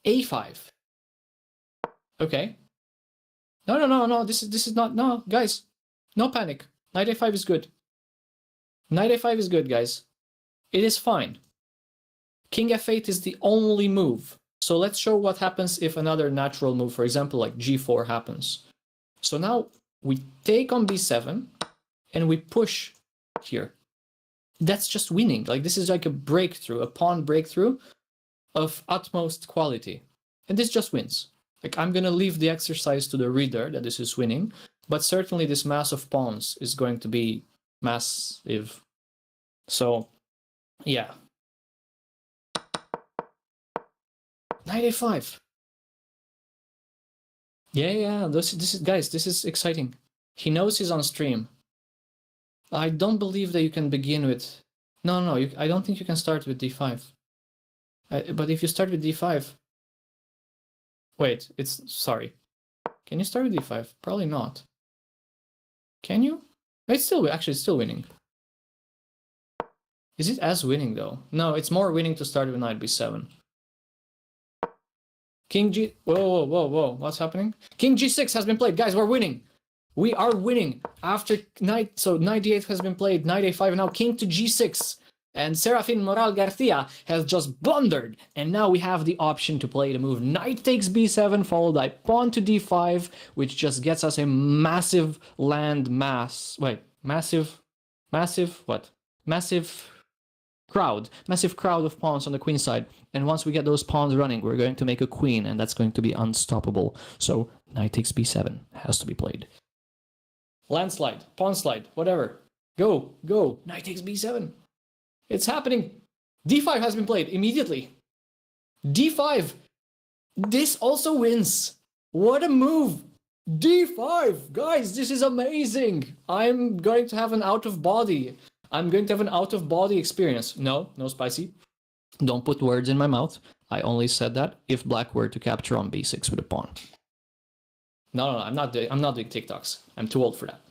a5. Okay. No. This is not... No, guys. No panic. Knight a5 is good. Knight a5 is good, guys. It is fine. King f8 is the only move. So let's show what happens if another natural move, for example, like g4 happens. So now we take on b7 and we push here. That's just winning. Like, this is like a breakthrough, a pawn breakthrough of utmost quality. And this just wins. Like, I'm going to leave the exercise to the reader that this is winning, but certainly this mass of pawns is going to be massive. So, yeah. Knight a5. Yeah. This is, guys, this is exciting. He knows he's on stream. I don't believe that you can begin with... No, I don't think you can start with d5. But if you start with d5... Wait, sorry. Can you start with d5? Probably not. Can you? It's still winning. Is it as winning though? No, it's more winning to start with knight b7. King G... Whoa. What's happening? King G6 has been played. Guys, we're winning. We are winning. After knight... So knight d8 has been played. Knight a5. Now king to G6. And Serafin Moral Garcia has just blundered. And now we have the option to play the move knight takes b7 followed by pawn to d5, which just gets us a massive land mass. Wait, massive what? Massive crowd of pawns on the queen side, and once we get those pawns running, we're going to make a queen, and that's going to be unstoppable. So knight takes b7 has to be played. Landslide, pawn slide, whatever. Go, knight takes b7. It's happening. d5 has been played immediately. d5. This also wins. What a move. d5. Guys, this is amazing. I'm going to have an out of body experience. No spicy. Don't put words in my mouth. I only said that if black were to capture on b6 with a pawn. No, I'm not doing TikToks. I'm too old for that.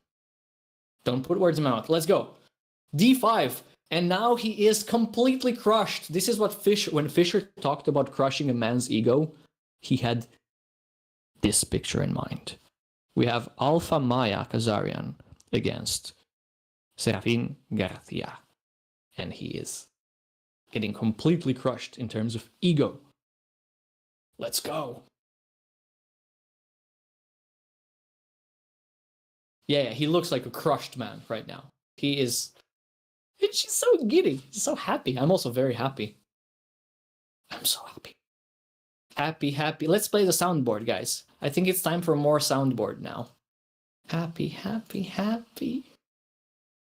Don't put words in my mouth. Let's go. d5. And now he is completely crushed. This is what when Fischer talked about crushing a man's ego, he had this picture in mind. We have Anna-Maja Kazarian against Serafin Garcia. And he is getting completely crushed in terms of ego. Let's go. Yeah, he looks like a crushed man right now. He is... She's so giddy. She's so happy. I'm also very happy. I'm so happy. Happy. Let's play the soundboard, guys. I think it's time for more soundboard now. Happy.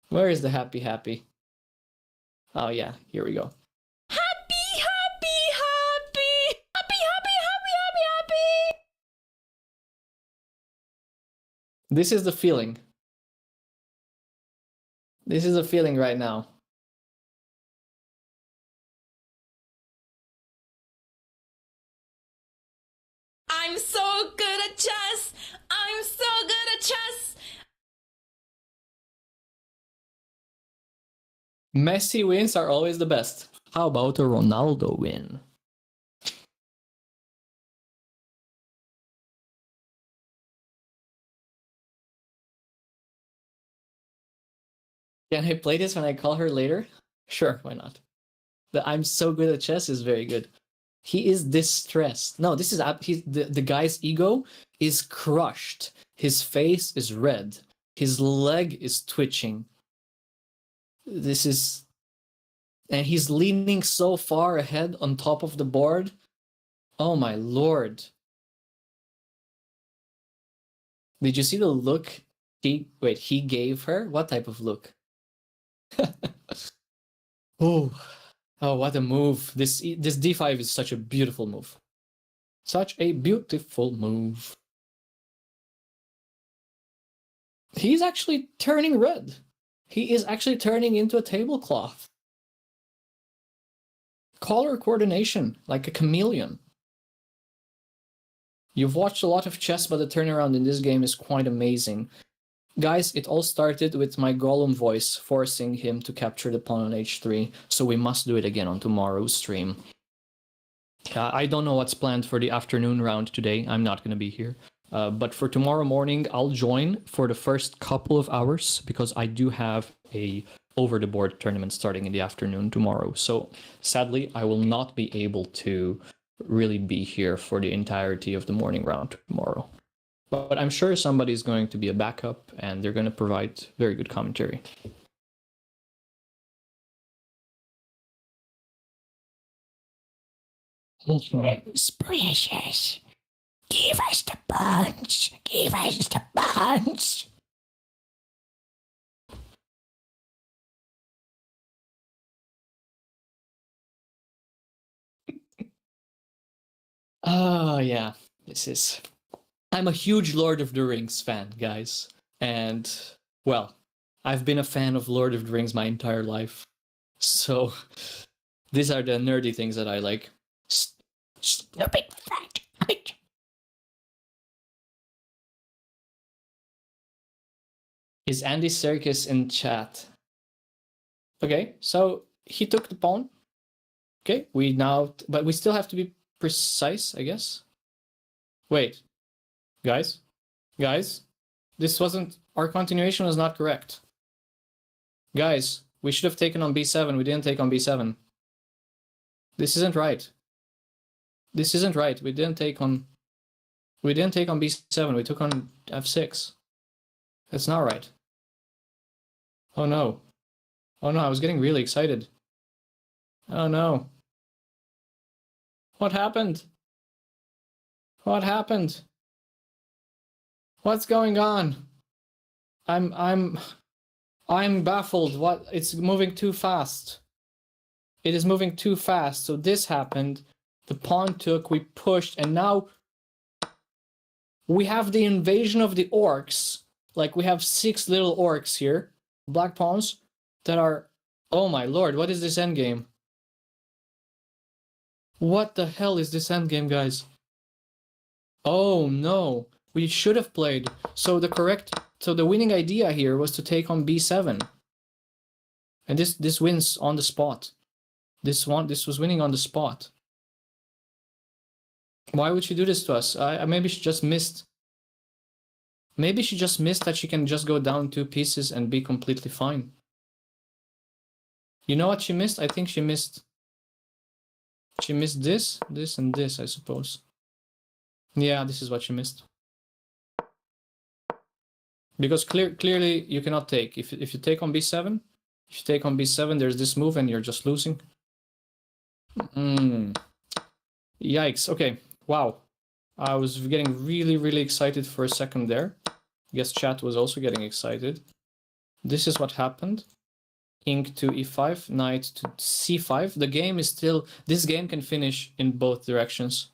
Where is the happy? Oh yeah, here we go. Happy. This is the feeling. This is a feeling right now. I'm so good at chess. Messi wins are always the best. How about a Ronaldo win? Can I play this when I call her later? Sure, why not? The I'm so good at chess is very good. He is distressed. No, this is the guy's ego is crushed. His face is red. His leg is twitching. This is... And he's leaning so far ahead on top of the board. Oh my lord. Did you see the look he gave her? What type of look? Oh, what a move. This d5 is such a beautiful move. Such a beautiful move. He's actually turning red. He is actually turning into a tablecloth. Color coordination, like a chameleon. You've watched a lot of chess, but the turnaround in this game is quite amazing. Guys, it all started with my Gollum voice forcing him to capture the pawn on h3, so we must do it again on tomorrow's stream. I don't know what's planned for the afternoon round today. I'm not going to be here. But for tomorrow morning, I'll join for the first couple of hours because I do have a over-the-board tournament starting in the afternoon tomorrow. So sadly, I will not be able to really be here for the entirety of the morning round tomorrow. But I'm sure somebody's going to be a backup and they're going to provide very good commentary. It's precious. Give us the punch. Give us the punch. Oh, yeah. I'm a huge Lord of the Rings fan, guys. And, well, I've been a fan of Lord of the Rings my entire life. So, these are the nerdy things that I like. Stupid fat bitch. Is Andy Serkis in chat? Okay, so he took the pawn. Okay, but we still have to be precise, I guess. Wait, guys, this wasn't, our continuation was not correct. Guys, we should have taken on b7. We didn't take on b7. This isn't right. This isn't right. We didn't take on b7. We took on f6. That's not right. Oh no. Oh no, I was getting really excited. Oh no. What happened? What happened? What's going on? I'm baffled. What? It's moving too fast. It is moving too fast. So this happened. The pawn took, we pushed, and now we have the invasion of the orcs. Like, we have 6 little orcs here, black pawns, that are... Oh my lord, what is this endgame? What the hell is this endgame, guys? Oh no, we should have played. So the winning idea here was to take on b7. And this wins on the spot. This was winning on the spot. Why would she do this to us? Maybe she just missed. Maybe she just missed that she can just go down 2 pieces and be completely fine. You know what she missed? I think she missed this, this, and this, I suppose. Yeah, this is what she missed. Because clearly you cannot take. If you take on b7, there's this move and you're just losing. Yikes. Okay. Wow. I was getting really, really excited for a second there. I guess chat was also getting excited. This is what happened. King to e5, knight to c5. The game is still... This game can finish in both directions.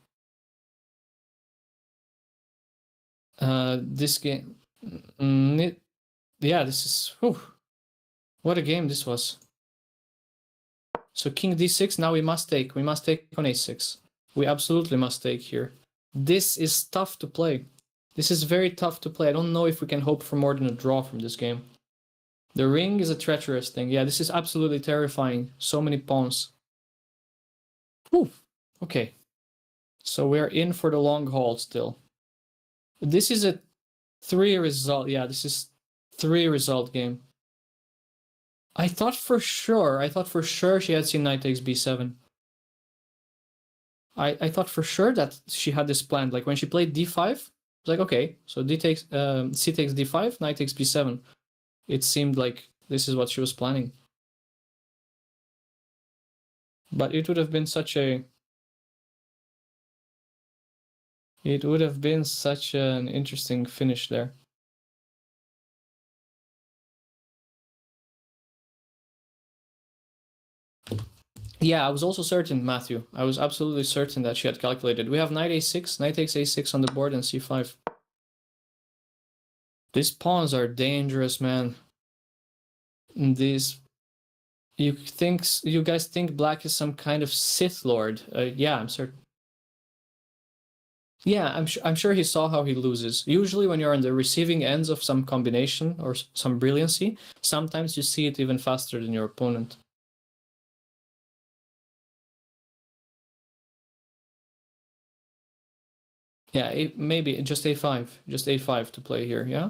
This game... yeah, this is... Whew, what a game this was. So king d6, now we must take. We must take on a6. We absolutely must take here. This is tough to play. This is very tough to play. I don't know if we can hope for more than a draw from this game. The ring is a treacherous thing. Yeah, this is absolutely terrifying. So many pawns. Whew. Okay. So we're in for the long haul still. This is a 3 result. Yeah, this is 3 result game. I thought for sure she had seen knight takes b7. I thought for sure that she had this planned. Like when she played d5, it's like, okay, so c takes d5, knight takes b7. It seemed like this is what she was planning. But it would have been such a... It would have been such an interesting finish there. Yeah, I was also certain, Matthew. I was absolutely certain that she had calculated. We have knight a6, knight takes a6 on the board and c5. These pawns are dangerous, man. These... You guys think black is some kind of Sith Lord? Yeah, I'm certain. Yeah, I'm sure he saw how he loses. Usually when you're on the receiving ends of some combination or some brilliancy, sometimes you see it even faster than your opponent. Yeah, maybe just a5 to play here, yeah?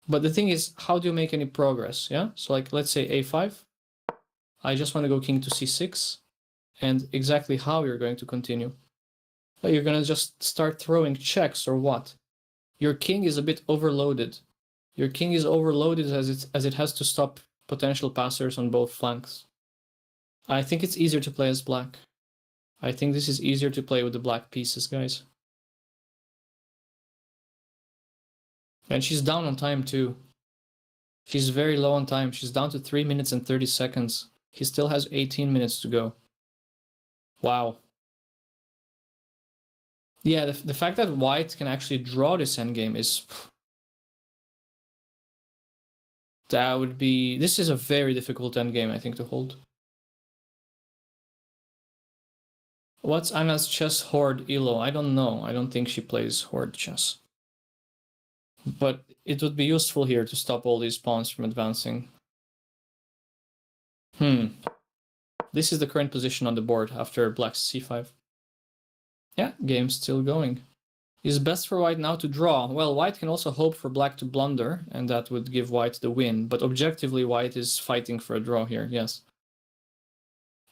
But the thing is, how do you make any progress, yeah? So like, let's say a5. I just want to go king to c6. And exactly how you're going to continue. You're going to just start throwing checks or what? Your king is a bit overloaded. Your king is overloaded as it has to stop potential passers on both flanks. I think it's easier to play as black. I think this is easier to play with the black pieces, guys. And she's down on time too. She's very low on time. She's down to 3 minutes and 30 seconds. He still has 18 minutes to go. Wow. Yeah, the fact that white can actually draw this endgame is... That would be... This is a very difficult endgame, I think, to hold. What's Anna's chess horde elo? I don't know. I don't think she plays horde chess. But it would be useful here to stop all these pawns from advancing. This is the current position on the board after black's c5. Yeah, game's still going. Is best for white now to draw? Well, white can also hope for black to blunder, and that would give white the win. But objectively, white is fighting for a draw here, yes.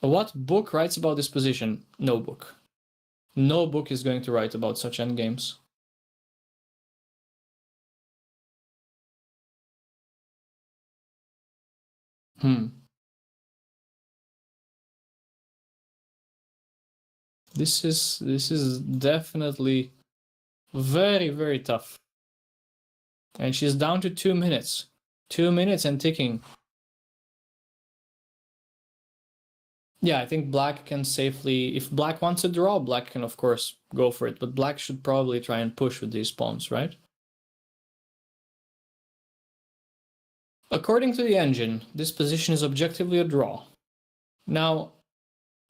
What book writes about this position? No book. No book is going to write about such endgames. This is definitely very, very tough. And she's down to 2 minutes. 2 minutes and ticking. Yeah, I think black can safely... If black wants a draw, black can of course go for it. But black should probably try and push with these pawns, right? According to the engine, this position is objectively a draw. Now,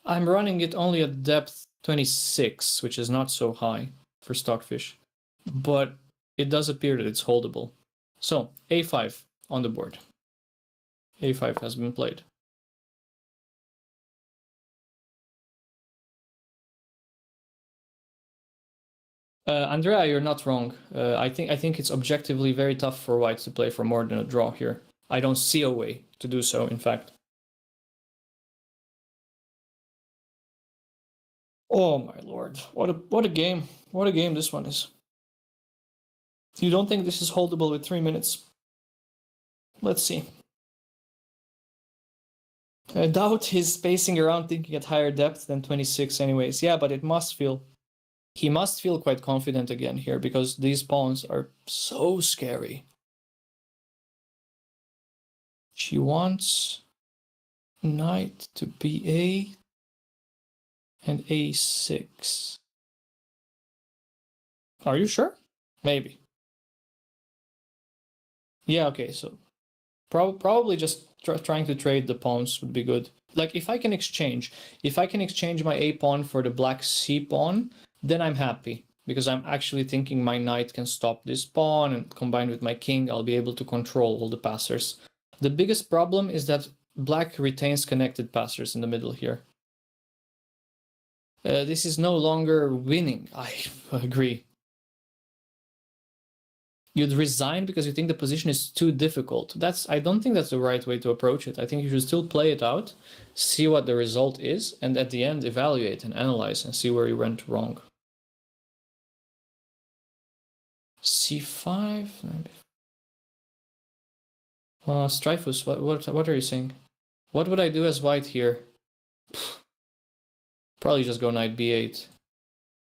I'm running it only at depth 26, which is not so high for Stockfish. But it does appear that it's holdable. So, a5 on the board. a5 has been played. Andrea, you're not wrong. I think it's objectively very tough for white to play for more than a draw here. I don't see a way to do so, in fact. Oh my lord, what a game. What a game this one is. You don't think this is holdable with 3 minutes? Let's see. I doubt he's spacing around thinking at higher depth than 26 anyways. Yeah, but it must feel... He must feel quite confident again here, because these pawns are so scary. She wants knight to b8 and a6. Are you sure? Maybe. Yeah, okay, so probably just trying to trade the pawns would be good. Like, if I can exchange my a pawn for the black c pawn, then I'm happy, because I'm actually thinking my knight can stop this pawn, and combined with my king, I'll be able to control all the passers. The biggest problem is that black retains connected passers in the middle here. This is no longer winning, I agree. You'd resign because you think the position is too difficult. I don't think that's the right way to approach it. I think you should still play it out, see what the result is, and at the end evaluate and analyze and see where you went wrong. c5. Stryfus, what are you saying? What would I do as white here? Probably just go knight b8.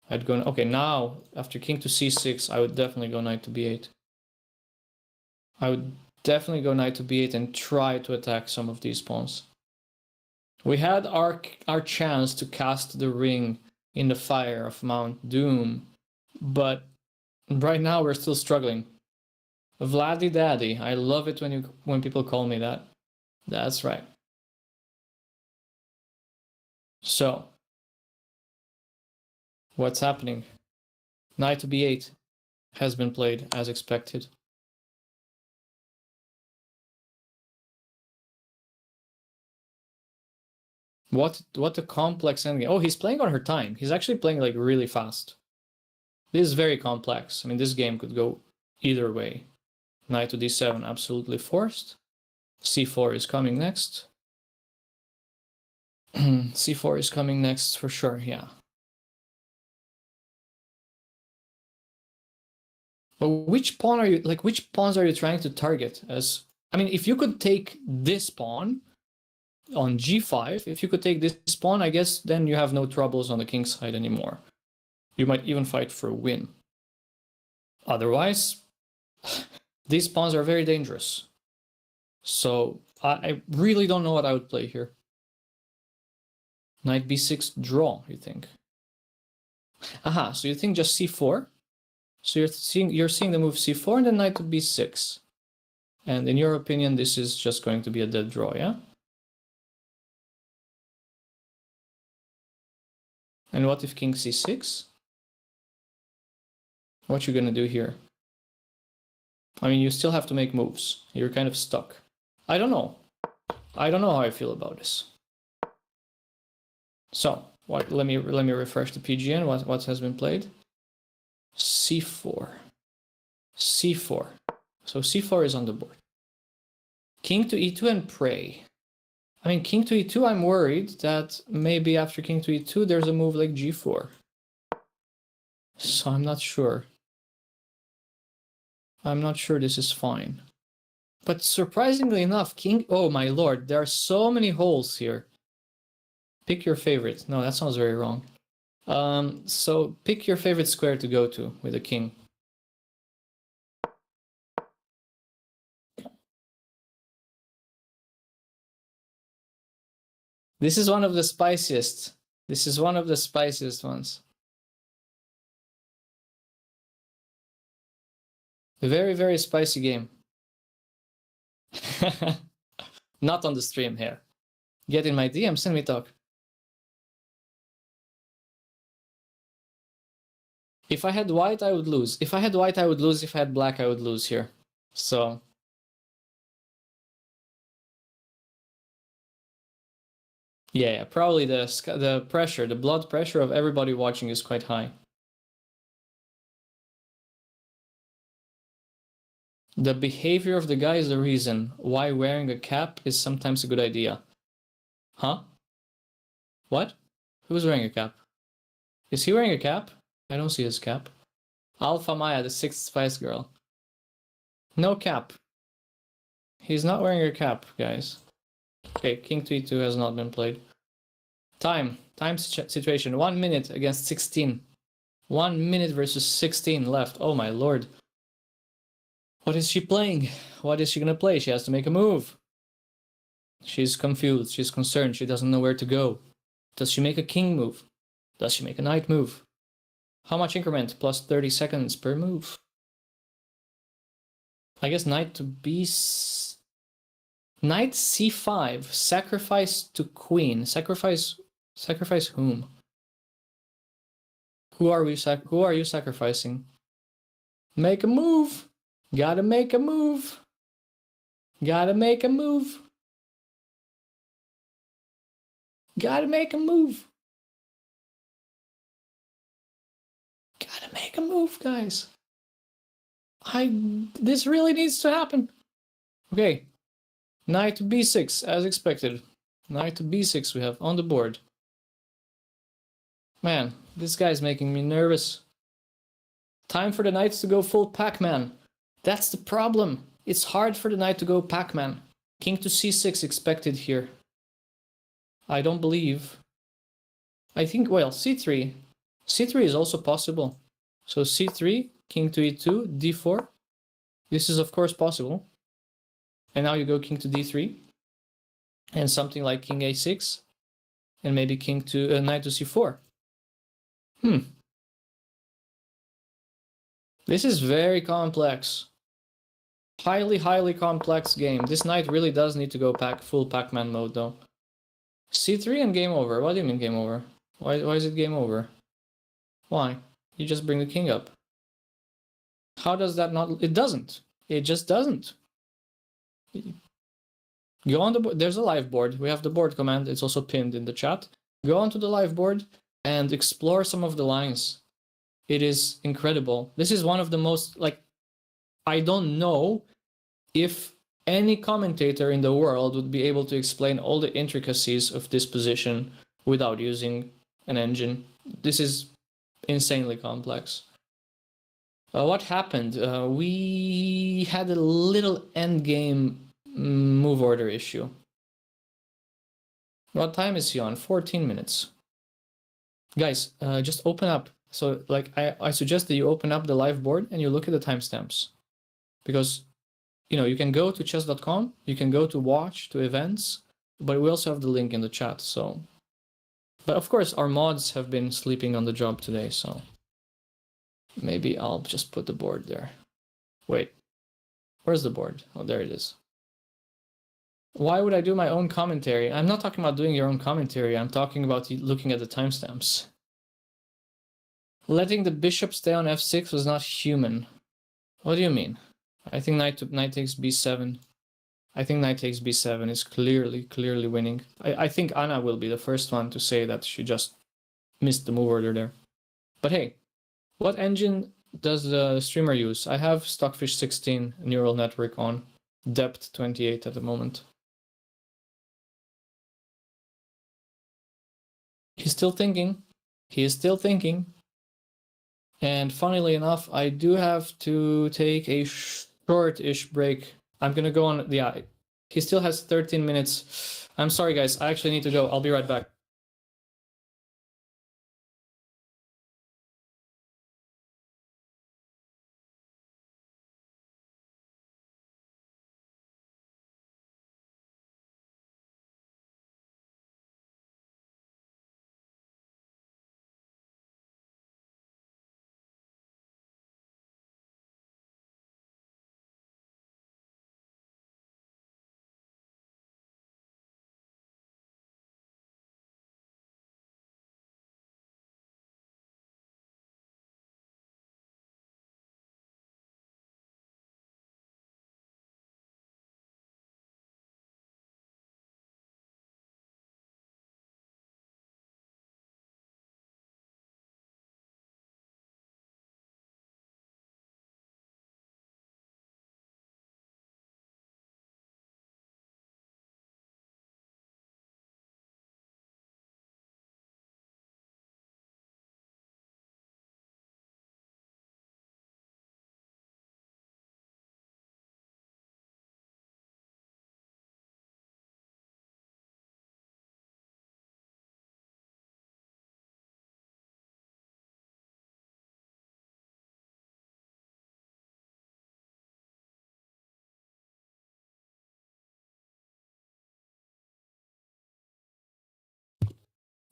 I'd go... Okay, now, after king to c6, I would definitely go knight to b8. I would definitely go knight to b8 and try to attack some of these pawns. We had our chance to cast the ring in the fire of Mount Doom, but right now we're still struggling. Vladdy Daddy, I love it when people call me that. That's right. So, what's happening? Knight to b8 has been played as expected. What a complex endgame. Oh, he's playing on her time. He's actually playing like really fast. This is very complex. I mean, this game could go either way. Knight to d7, absolutely forced. c4 is coming next. c4 is coming next for sure, yeah. But which pawns are you trying to target? I mean, if you could take this pawn on g5, if you could take this pawn, I guess then you have no troubles on the king side anymore. You might even fight for a win. Otherwise, these pawns are very dangerous. So I really don't know what I would play here. Knight b6 draw, you think? Aha, so you think just c4? So you're seeing the move c4 and then knight to b6. And in your opinion, this is just going to be a dead draw, yeah? And what if king c6? What you gonna do here? I mean, you still have to make moves. You're kind of stuck. I don't know. I don't know how I feel about this. So, what? Let me refresh the PGN. What has been played? C4. C4. So C4 is on the board. King to E2 and prey. I mean, king to E2, I'm worried that maybe after king to E2, there's a move like G4. So I'm not sure. I'm not sure this is fine. But surprisingly enough, king... Oh my lord, there are so many holes here. Pick your favorite. No, that sounds very wrong. So pick your favorite square to go to with a king. This is one of the spiciest. This is one of the spiciest ones. A very, very spicy game. Not on the stream here. Get in my DM, send me talk. If I had white, I would lose. If I had white, I would lose. If I had black, I would lose here. So... yeah, probably the pressure, the blood pressure of everybody watching is quite high. The behavior of the guy is the reason why wearing a cap is sometimes a good idea. Huh? What? Who's wearing a cap? Is he wearing a cap? I don't see his cap. Anna-Maja, the 6th Spice Girl. No cap. He's not wearing a cap, guys. Okay, king to E2 has not been played. Time situation. 1 minute against 16. 1 minute versus 16 left. Oh my lord. What is she playing? What is she gonna play? She has to make a move. She's confused. She's concerned. She doesn't know where to go. Does she make a king move? Does she make a knight move? How much increment? Plus 30 seconds per move. I guess knight to B... Knight C5. Sacrifice to queen. Sacrifice whom? Who are you sacrificing? Make a move. Gotta make a move. Gotta make a move. Gotta make a move. Gotta make a move, guys. This really needs to happen. Okay. Knight to B6, as expected. Knight to B6 we have on the board. Man, this guy's making me nervous. Time for the knights to go full Pac-Man. That's the problem. It's hard for the knight to go Pac-Man. King to C6 expected here. I don't believe. I think, well, C3. C3 is also possible. So C3, king to E2, D4. This is of course possible. And now you go king to D3. And something like king A6. And maybe king to knight to C4. This is very complex. Highly, highly complex game. This knight really does need to go full Pac-Man mode though. C3 and game over. What do you mean game over? Why is it game over? Why? You just bring the king up. How does that not... It doesn't. It just doesn't. Go on the board. There's a live board. We have the board command. It's also pinned in the chat. Go onto the live board and explore some of the lines. It is incredible. This is one of the most, like, I don't know if any commentator in the world would be able to explain all the intricacies of this position without using an engine. This is insanely complex. What happened? We had a little endgame move order issue. What time is he on? 14 minutes. Guys, just open up. So, like, I suggest that you open up the live board and you look at the timestamps. Because, you know, you can go to chess.com, you can go to watch, to events, but we also have the link in the chat, so... But of course, our mods have been sleeping on the job today, so... Maybe I'll just put the board there. Wait. Where's the board? Oh, there it is. Why would I do my own commentary? I'm not talking about doing your own commentary, I'm talking about looking at the timestamps. Letting the bishop stay on f6 was not human. What do you mean? I think knight takes b7. I think knight takes b7 is clearly winning. I think Anna will be the first one to say that she just missed the move order there. But hey, what engine does the streamer use? I have Stockfish 16 neural network on, depth 28 at the moment. He's still thinking. He is still thinking. And funnily enough, I do have to take a short-ish break. I'm gonna go on, yeah, he still has 13 minutes. I'm sorry guys, I actually need to go. I'll be right back.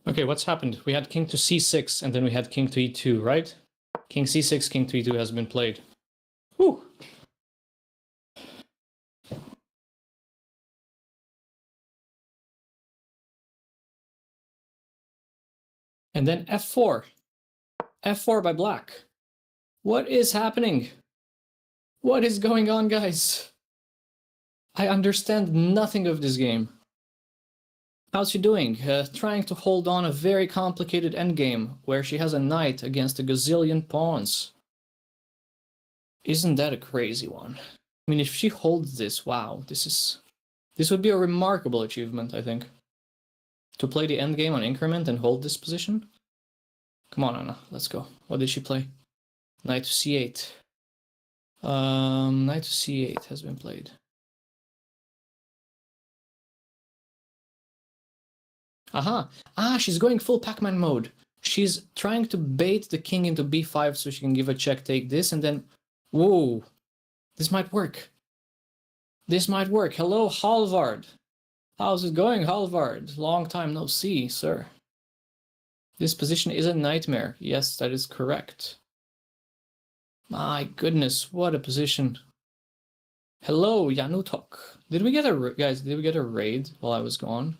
Okay, what's happened? We had king to c6 and then we had king to e2, right? King c6, king to e2 has been played. Whew. And then f4. f4 by black. What is happening? What is going on, guys? I understand nothing of this game. How's she doing? Trying to hold on a very complicated endgame where she has a knight against a gazillion pawns. Isn't that a crazy one? I mean, if she holds this, wow, this would be a remarkable achievement, I think. To play the endgame on increment and hold this position? Come on, Anna, let's go. What did she play? Knight to c8. Knight to c8 has been played. Aha! Ah, she's going full Pac-Man mode. She's trying to bait the king into b5 so she can give a check, take this, and then... Whoa! This might work. This might work. Hello, Halvard. How's it going, Halvard? Long time no see, sir. This position is a nightmare. Yes, that is correct. My goodness, what a position. Hello, Janutok. Did we get a... Guys, did we get a raid while I was gone?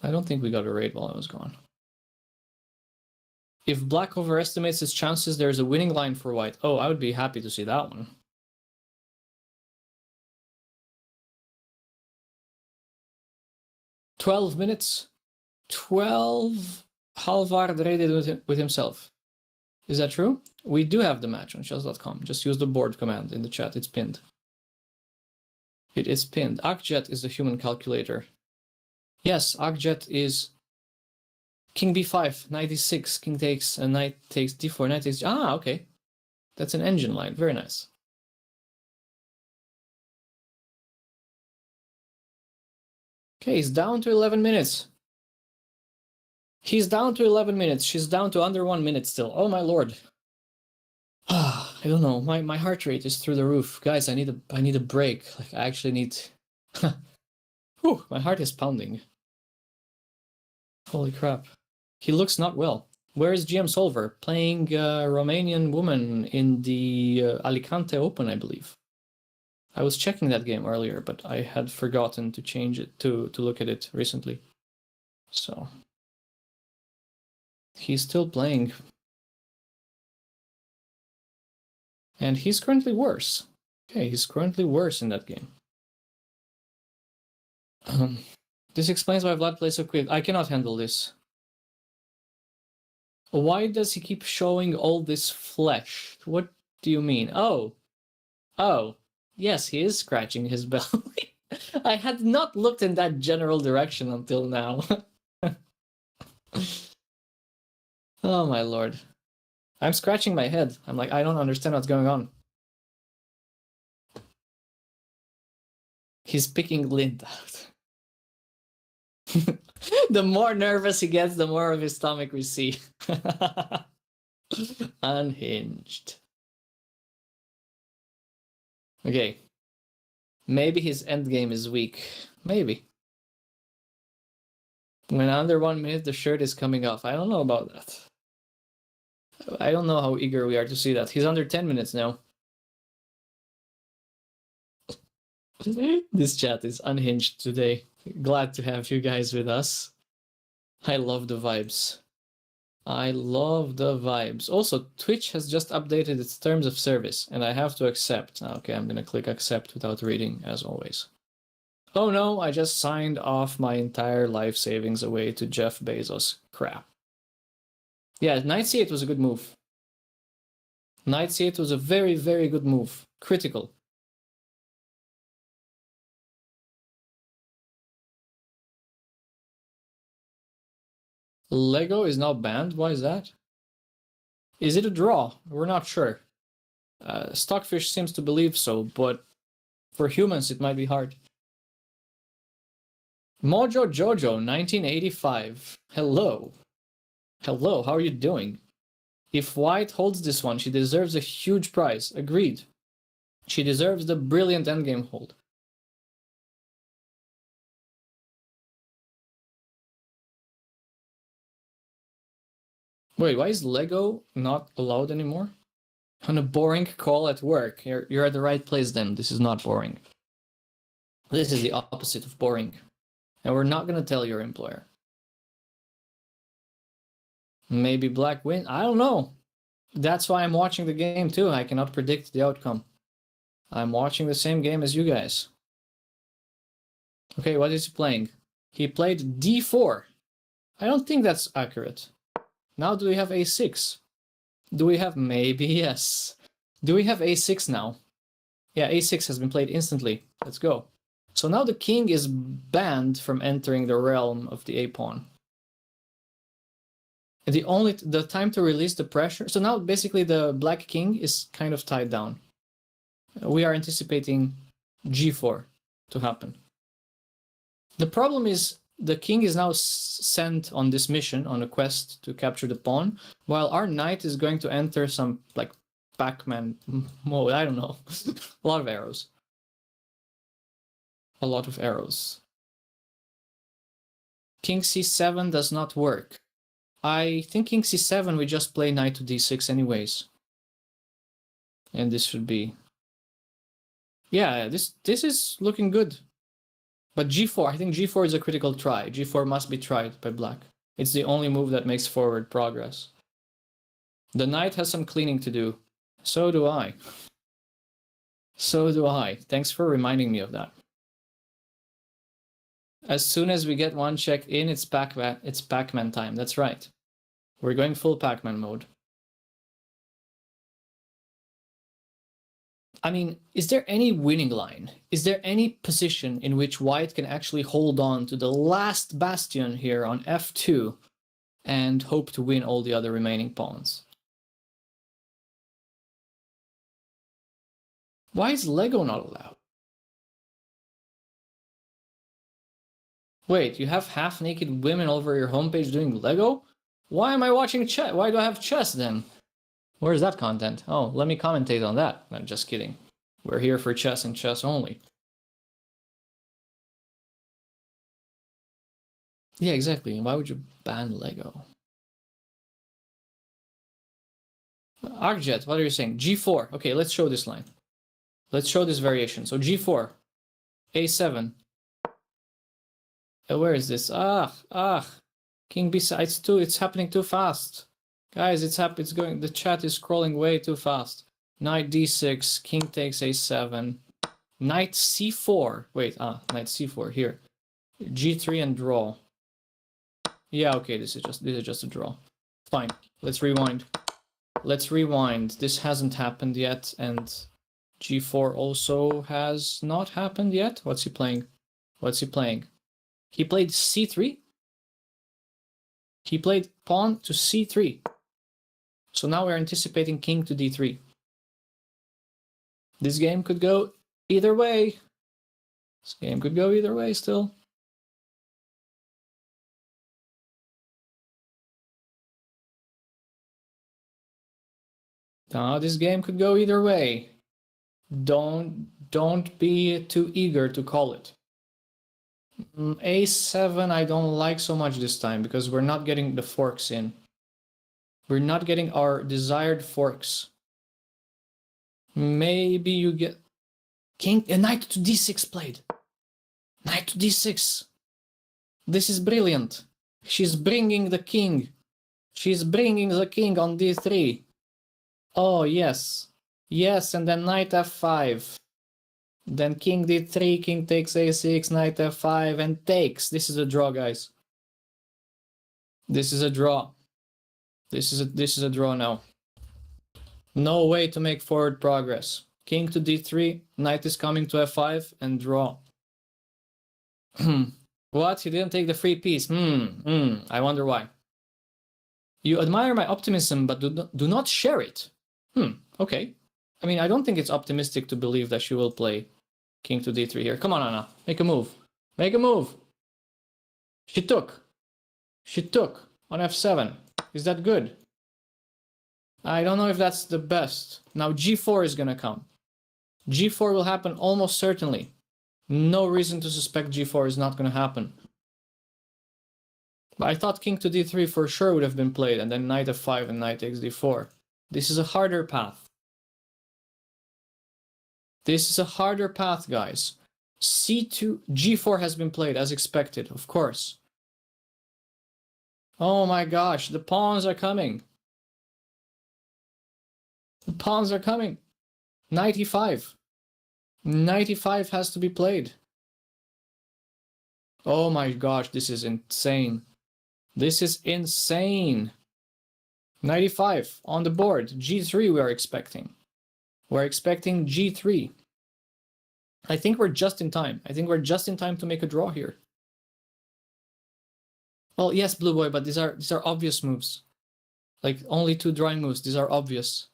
I don't think we got a raid while I was gone. If black overestimates his chances, there's a winning line for white. Oh, I would be happy to see that one. "12 minutes. 12 Halvard raided with himself. Is that true? We do have the match on chess.com. Just use the board command in the chat. It's pinned. It is pinned. Akjet is the human calculator. Yes, Akjet is king b5, knight e6, king takes, and knight takes d4, knight takes... Ah, okay. That's an engine line. Very nice. Okay, he's down to 11 minutes. He's down to 11 minutes. She's down to under 1 minute still. Oh my lord. I don't know. My heart rate is through the roof. Guys, I need a break. Like, I actually need... Whew, my heart is pounding. Holy crap. He looks not well. Where is GM Solver? Playing Romanian woman in the Alicante Open, I believe. I was checking that game earlier, but I had forgotten to change it, to look at it recently. So... He's still playing. And he's currently worse. Okay, he's currently worse in that game. This explains why Vlad plays so quick. I cannot handle this. Why does he keep showing all this flesh? What do you mean? Oh. Oh. Yes, he is scratching his belly. I had not looked in that general direction until now. Oh my lord. I'm scratching my head. I'm like, I don't understand what's going on. He's picking Lind out. The more nervous he gets, the more of his stomach we see. Unhinged. Okay. Maybe his endgame is weak. Maybe. When under 1 minute the shirt is coming off. I don't know about that. I don't know how eager we are to see that. He's under 10 minutes now. This chat is unhinged today. Glad to have you guys with us. I love the vibes. I love the vibes. Also, Twitch has just updated its terms of service, and I have to accept. Okay, I'm gonna click accept without reading, as always. Oh no, I just signed off my entire life savings away to Jeff Bezos. Crap. Yeah, knight c8 was a good move. Knight c8 was a very, very good move. Critical. Lego is now banned? Why is that? Is it a draw? We're not sure. Stockfish seems to believe so, but for humans it might be hard. Mojo Jojo 1985. Hello. Hello, how are you doing? If White holds this one, she deserves a huge prize. Agreed. She deserves the brilliant endgame hold. Wait, why is Lego not allowed anymore? On a boring call at work. You're at the right place then. This is not boring. This is the opposite of boring. And we're not going to tell your employer. Maybe Black win? I don't know. That's why I'm watching the game too. I cannot predict the outcome. I'm watching the same game as you guys. Okay, what is he playing? He played d4. I don't think that's accurate. Now do we have a6? Do we have... Maybe yes. Do we have a6 now? Yeah, a6 has been played instantly. Let's go. So now the king is banned from entering the realm of the a-pawn. The time to release the pressure... So now basically the black king is kind of tied down. We are anticipating g4 to happen. The problem is the king is now sent on this mission, on a quest to capture the pawn, while our knight is going to enter some, like, Pac-Man mode. I don't know. A lot of arrows. A lot of arrows. King c7 does not work. I think king c7 we just play knight to d6 anyways. And this should be... Yeah, this is looking good. But g4, I think g4 is a critical try. g4 must be tried by black. It's the only move that makes forward progress. The knight has some cleaning to do. So do I. So do I. Thanks for reminding me of that. As soon as we get one check in, it's Pac-Man time. That's right. We're going full Pac-Man mode. I mean, is there any winning line? Is there any position in which White can actually hold on to the last bastion here on f2 and hope to win all the other remaining pawns? Why is Lego not allowed? Wait, you have half-naked women over your homepage doing Lego? Why am I watching chess? Why do I have chess then? Where's that content? Oh, let me commentate on that. I'm just kidding. We're here for chess and chess only. Yeah, exactly. Why would you ban Lego? Arcjet, what are you saying? G4. Okay, let's show this line. Let's show this variation. So G4, A7. Where is this? King B6. It's happening too fast. Guys, it's going. The chat is scrolling way too fast. Knight d6, king takes a7, knight c4. Wait, knight c4 here. G3 and draw. Yeah, okay, this is just a draw. Fine. Let's rewind. Let's rewind. This hasn't happened yet, and G4 also has not happened yet. What's he playing? What's he playing? He played C3. He played pawn to C3. So now we're anticipating king to D3. This game could go either way. This game could go either way still. Now this game could go either way. Don't be too eager to call it. A7 I don't like so much this time because we're not getting the forks in. We're not getting our desired forks. Maybe you get king and knight to d6 played. Knight to d6. This is brilliant. She's bringing the king. She's bringing the king on d3. Oh, yes. Yes, and then knight f5. Then king d3, king takes a6, knight f5, and takes. This is a draw, guys. This is a draw. This is a draw now. No way to make forward progress. King to d3, knight is coming to f5, and draw. What? He didn't take the free piece. I wonder why. You admire my optimism, but do not share it. Okay. I mean, I don't think it's optimistic to believe that she will play king to d3 here. Come on, Anna. Make a move. Make a move. She took. She took on f7. Is that good? I don't know if that's the best. Now g4 is gonna come. g4 will happen almost certainly. No reason to suspect g4 is not gonna happen. But I thought king to d3 for sure would have been played, and then knight f5 and knight takes d4. This is a harder path. This is a harder path, guys. c2, g4 has been played as expected, of course. Oh my gosh, the pawns are coming. The pawns are coming. Knight e5. Knight e5 has to be played. Oh my gosh, this is insane. This is insane. Knight e5 on the board. g3 we are expecting. We're expecting g3. I think we're just in time. I think we're just in time to make a draw here. Well, yes, Blue Boy, but these are obvious moves. Like only two drawing moves. These are obvious.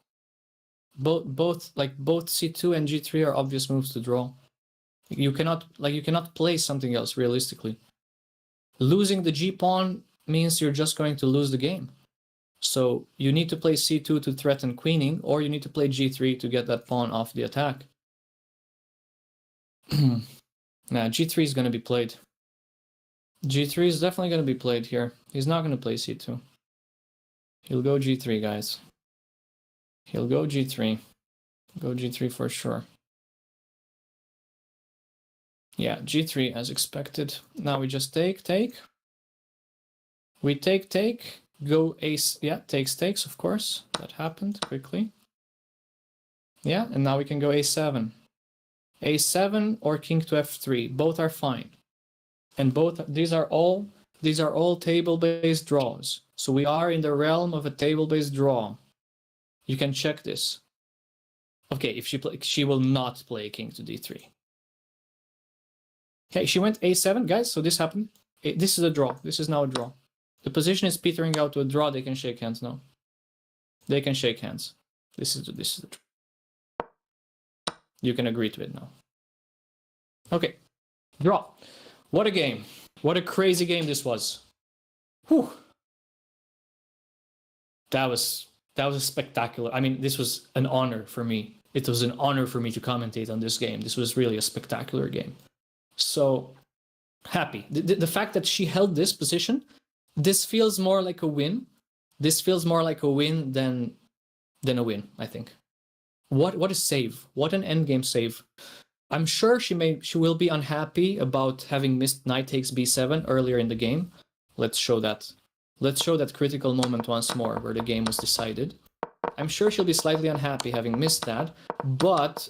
Both c2 and g3 are obvious moves to draw. You cannot play something else realistically. Losing the g pawn means you're just going to lose the game. So you need to play c2 to threaten queening, or you need to play g3 to get that pawn off the attack. Nah, g3 is going to be played. g3 is definitely going to be played here. He's not going to play c2. He'll go g3, guys. He'll go g3. Go g3 for sure. Yeah, g3 as expected. Now we just take. We take. Go ace. Yeah, takes, of course. That happened quickly. Yeah, and now we can go a7. a7 or king to f3. Both are fine. And both these are all table-based draws. So we are in the realm of a table-based draw. You can check this. Okay, if she will not play king to d3. Okay, she went a7, guys. So this happened. This is a draw. This is now a draw. The position is petering out to a draw. They can shake hands now. They can shake hands. This is the draw. You can agree to it now. Okay, draw. What a game. What a crazy game this was. Whew. That was a spectacular. I mean, this was an honor for me. It was an honor for me to commentate on this game. This was really a spectacular game. So happy. The fact that she held this position, this feels more like a win. This feels more like a win than a win, I think. What a save. What an endgame save. I'm sure she will be unhappy about having missed knight takes b7 earlier in the game. Let's show that. Let's show that critical moment once more where the game was decided. I'm sure she'll be slightly unhappy having missed that, but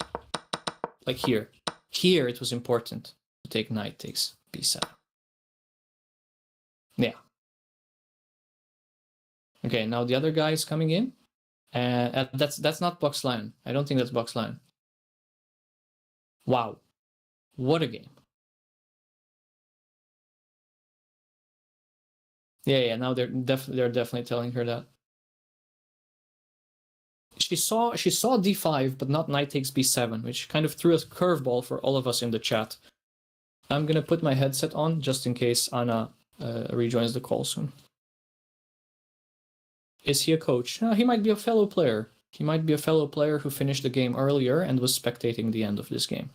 like here it was important to take knight takes b7. Yeah. Okay, now the other guy is coming in. That's not box line. I don't think that's box line. Wow, what a game! Yeah. Now they're definitely telling her that. She saw d5, but not knight takes b7, which kind of threw a curveball for all of us in the chat. I'm gonna put my headset on just in case Anna rejoins the call soon. Is he a coach? No, he might be a fellow player. He might be a fellow player who finished the game earlier and was spectating the end of this game.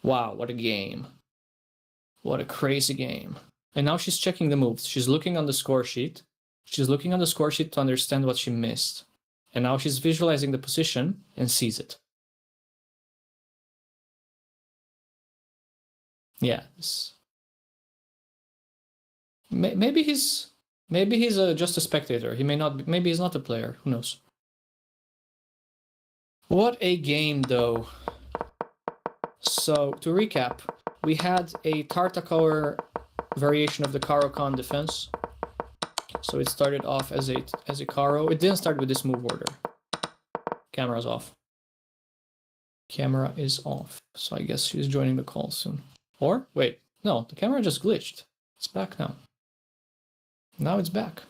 Wow, what a game. What a crazy game. And now she's checking the moves. She's looking on the score sheet. She's looking on the score sheet to understand what she missed. And now she's visualizing the position and sees it. Yeah. Maybe he's just a spectator. He may not be, maybe he's not a player. Who knows? What a game, though. So, to recap, we had a Tartakower variation of the Caro-kann defense. So it started off as a Caro. It didn't start with this move order. Camera's off. Camera is off. So I guess she's joining the call soon. Or, wait, no, the camera just glitched. It's back now. Now it's back.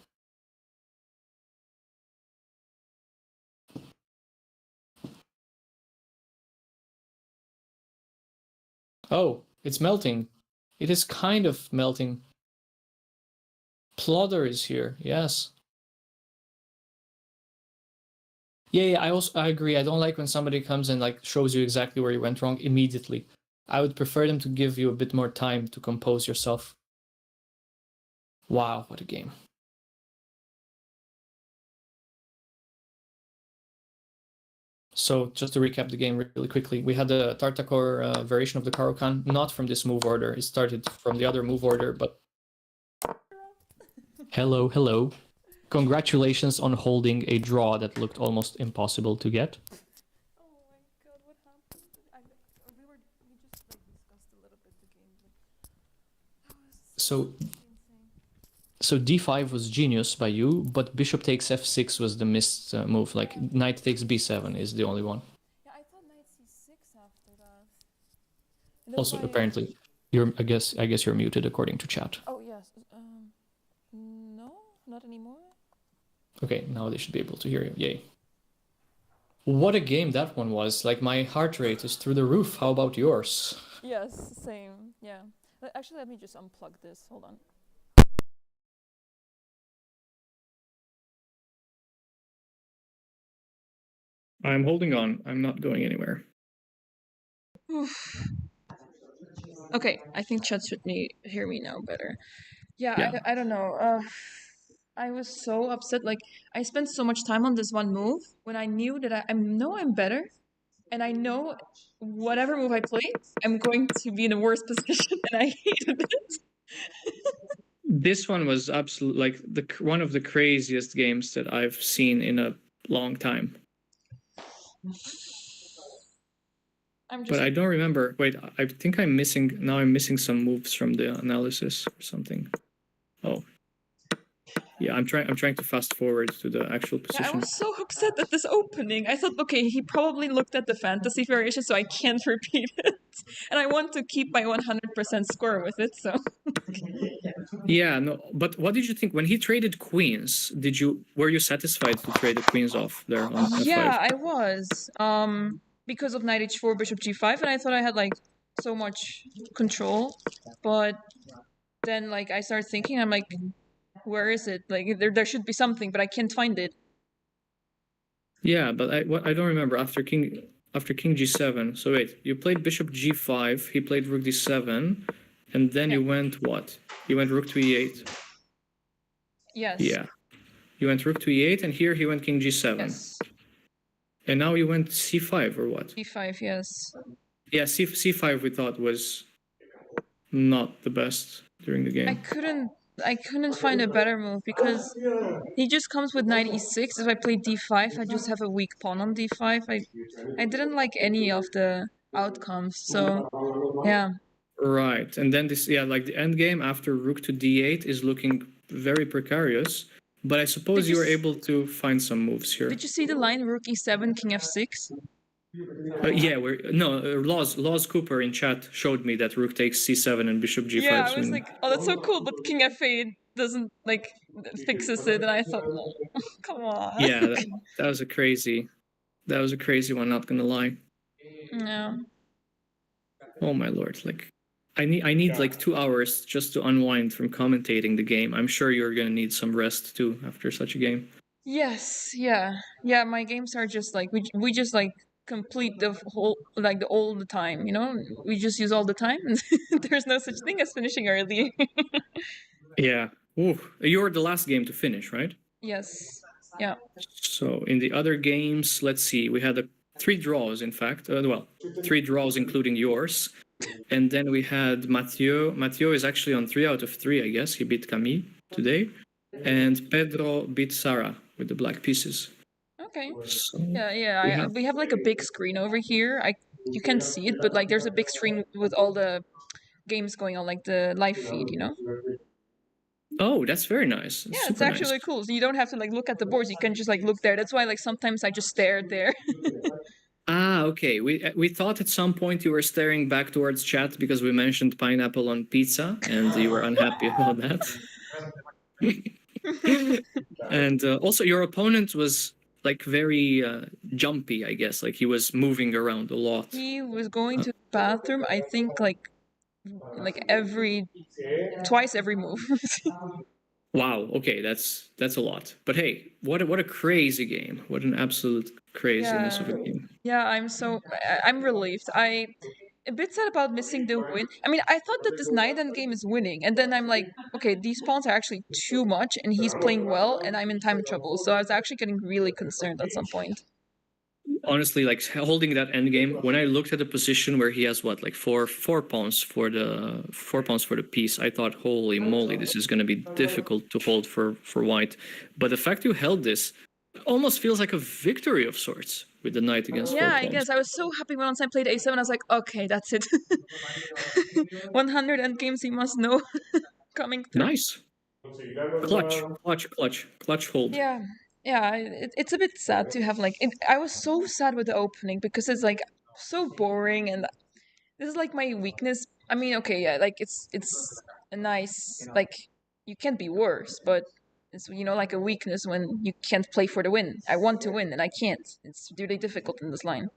Oh, it's melting. It is kind of melting. Plodder is here, yes. Yeah, I agree. I don't like when somebody comes and like shows you exactly where you went wrong immediately. I would prefer them to give you a bit more time to compose yourself. Wow, what a game. So just to recap the game really quickly, we had the Tartakower variation of the Caro-kann, not from this move order. It started from the other move order, but... Hello. Congratulations on holding a draw that looked almost impossible to get. Oh my god, what happened? We just like discussed a little bit the game, but that was insane. So d5 was genius by you, but bishop takes f6 was the missed move. Like knight takes b7 is the only one. Yeah, I thought knight c6 after that. And that's Also, why apparently, you're. I guess you're muted according to chat. Oh yes. No, not anymore. Okay, now they should be able to hear you. Yay! What a game that one was! Like my heart rate is through the roof. How about yours? Yes, same. Yeah. Actually, let me just unplug this. Hold on. I'm holding on. I'm not going anywhere. Okay, I think chat should hear me now better. Yeah. I don't know. I was so upset. Like, I spent so much time on this one move when I knew that I know I'm better, and I know whatever move I play, I'm going to be in a worse position, and I hated it. This one was absolutely like one of the craziest games that I've seen in a long time. But I don't remember. Wait, I think I'm missing. Now I'm missing some moves from the analysis or something. Oh. Yeah, I'm trying to fast forward to the actual position. Yeah, I was so upset at this opening. I thought, okay, he probably looked at the fantasy variation, so I can't repeat it. And I want to keep my 100% score with it, so... Yeah, no, but what did you think when he traded queens? Were you satisfied to trade the queens off there on F5? Yeah, I was. Because of knight h4, bishop g5, and I thought I had like so much control. But then like I started thinking, I'm like, where is it? Like there should be something, but I can't find it. Yeah, but I don't remember after king g7. So wait, you played bishop g5, he played rook d7, and then you went what? You went rook to e8. Yes. Yeah. You went rook to e8, and here he went king g7. Yes. And now you went c5 or what? c5, yes. Yeah, c5 we thought was not the best during the game. I couldn't I couldn't find a better move because he just comes with knight e6. If I play d5, I just have a weak pawn on d5. I didn't like any of the outcomes, so yeah. Right, and then this, yeah, like the end game after rook to d8 is looking very precarious. But I suppose you were able to find some moves here. Did you see the line rook e7, king f6? Yeah, Laws Cooper in chat showed me that rook takes c7 and bishop g5. Yeah, I was like, oh, that's so cool, but king f8 doesn't like fixes it, and I thought, oh, come on. Yeah, that was a crazy one. Not gonna lie. Yeah. Oh my lord! Like, I need like 2 hours just to unwind from commentating the game. I'm sure you're gonna need some rest too after such a game. Yes, yeah. My games are just like we just like complete the whole like the all the time, you know? We just use all the time and there's no such thing as finishing early. Yeah. Ooh, you're the last game to finish, right? Yes. Yeah. So in the other games, let's see, we had 3 draws, in fact. 3 draws including yours. And then we had Mathieu. Mathieu is actually on 3 out of 3, I guess. He beat Camille today. And Pedro beat Sarah with the black pieces. Okay. So, We have like a big screen over here. You can't see it, but like there's a big screen with all the games going on, like the live feed, you know? Oh, that's very nice. Yeah, it's actually cool. So you don't have to like look at the boards. You can just like look there. That's why like sometimes I just stare there. Ah, okay. We thought at some point you were staring back towards chat because we mentioned pineapple on pizza and you were unhappy about that. And also your opponent was like very jumpy, I guess. Like he was moving around a lot. He was going to the bathroom, I think like twice every move. Wow. Okay, that's a lot. But hey, what a crazy game! What an absolute craziness of a game. Yeah, I'm relieved. I'm a bit sad about missing the win. I mean, I thought that this night end game is winning, and then I'm like, okay, these pawns are actually too much, and he's playing well, and I'm in time trouble. So I was actually getting really concerned at some point. Honestly, like holding that endgame, when I looked at the position where he has like four pawns for the piece, I thought, holy moly, this is going to be difficult to hold for white. But the fact you held this almost feels like a victory of sorts with the knight against 4 pawns. I guess I was so happy once I played a7. I was like, okay, that's it. 100 endgames he must know coming through. Nice. Clutch hold. Yeah, it's a bit sad to have like I was so sad with the opening because it's like so boring, and this is like my weakness. I mean, okay, yeah, like it's a nice, like you can't be worse, but it's like a weakness when you can't play for the win. I want to win and I can't. It's really difficult in this line.